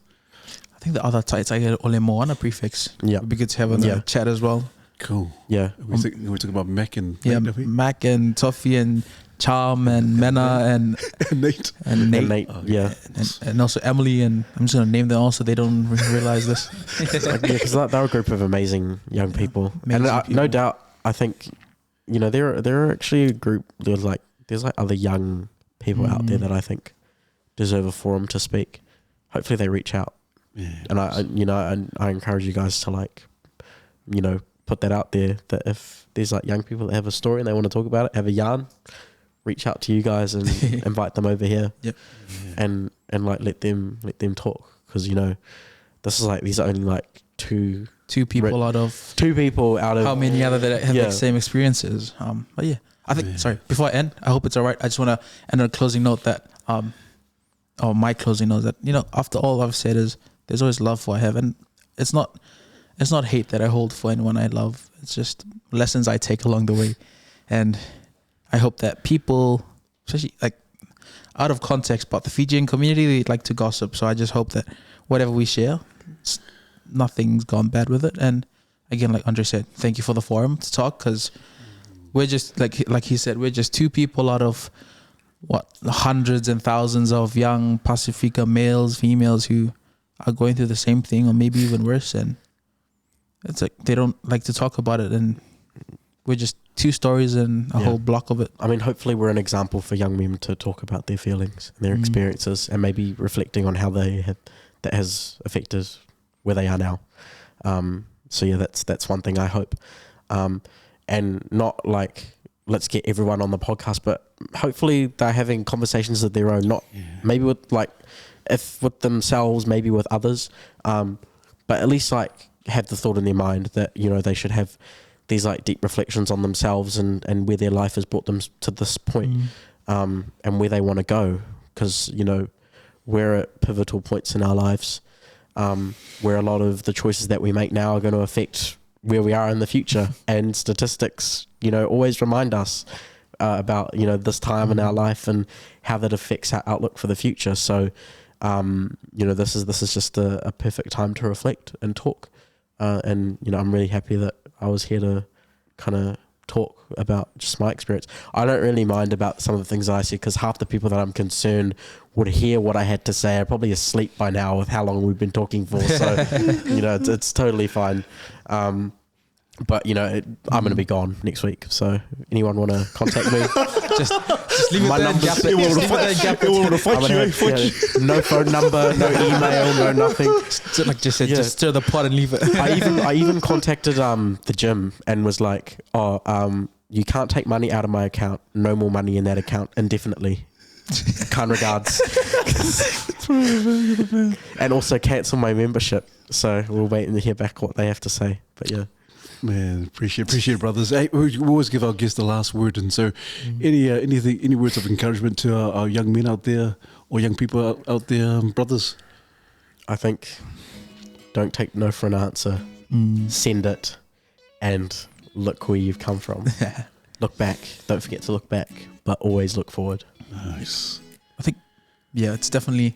I think the other tights I get Ole Moana prefects. Yeah. It'd be good to have on the chat as well. Cool. Yeah. We're talking about Mac and Mac and Toffee and Charm and Mena and Nate. and Nate. And Nate, yeah. And also Emily, and I'm just gonna name them all so they don't realize this. Because they're a group of amazing young people, Amazing and people. no doubt, I think, they're actually a group. There's other young people out there that I think deserve a forum to speak. Hopefully, they reach out. And I encourage you guys to like, put that out there, that if there's like young people that have a story and they want to talk about it, have a yarn, reach out to you guys and invite them over here. Yep. And like let them talk, because this is like, these are only like two people out of how many other that have the same experiences. But yeah, I think, sorry, before I end, I hope it's all right. I just want to end on a closing note that, or my closing note that, after all I've said is there's always love for I have. And it's not hate that I hold for anyone I love. It's just lessons I take along the way. And I hope that people, especially like out of context, but the Fijian community, they like to gossip. So I just hope that whatever we share, nothing's gone bad with it. And again, like Andre said, thank you for the forum to talk, because we're just like he said, we're just two people out of hundreds and thousands of young Pacifica males, females who are going through the same thing or maybe even worse. And it's like they don't like to talk about it, and we're just two stories and a whole block of it. I mean, hopefully we're an example for young men to talk about their feelings and their experiences, and maybe reflecting on how that has affected where they are now. So yeah, that's one thing I hope. And not like, let's get everyone on the podcast, but hopefully they're having conversations of their own, maybe with like, if with themselves, maybe with others, but at least like have the thought in their mind that, they should have these like deep reflections on themselves and where their life has brought them to this point, and where they want to go. Because, we're at pivotal points in our lives, where a lot of the choices that we make now are going to affect where we are in the future. And statistics, always remind us about, this time in our life and how that affects our outlook for the future. So, this is just a perfect time to reflect and talk. And I'm really happy that I was here to kind of talk about just my experience. I don't really mind about some of the things that I see, because half the people that I'm concerned would hear what I had to say are probably asleep by now with how long we've been talking for. So, it's totally fine. But I'm going to be gone next week. So anyone want to contact me? just leave it there and gap it. No phone number, no email, no nothing. Just stir the pot and leave it. I even contacted the gym and was like, you can't take money out of my account. No more money in that account indefinitely. Kind regards. And also cancel my membership. So we'll wait and hear back what they have to say. But yeah. Man, appreciate it, brothers. Hey, we always give our guests the last word, and so any words of encouragement to our young men out there, or young people out there, brothers? I think don't take no for an answer. Send it, and look where you've come from. Look back. Don't forget to look back, but always look forward. Nice. I think, it's definitely.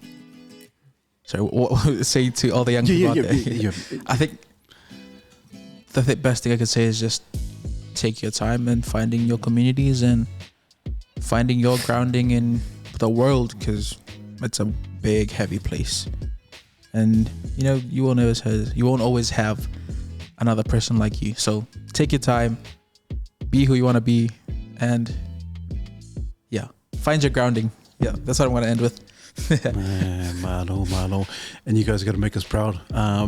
So, what say to all the young people out there? I think. The best thing I could say is just take your time and finding your communities and finding your grounding in the world, because it's a big, heavy place. And, you won't always have another person like you. So take your time, be who you want to be, and find your grounding. Yeah, that's what I'm going to end with. Man, and you guys got to make us proud.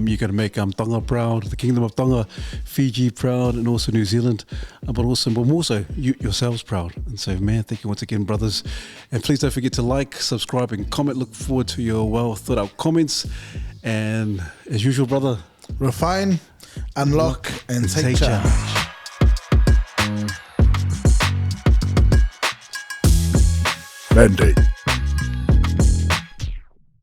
You got to make Tonga proud, the Kingdom of Tonga, Fiji proud, and also New Zealand, but more so yourselves proud. And so, man, thank you once again, brothers. And please don't forget to like, subscribe, and comment. Look forward to your well thought out comments. And as usual, brother, refine, unlock, and take charge. Mandate.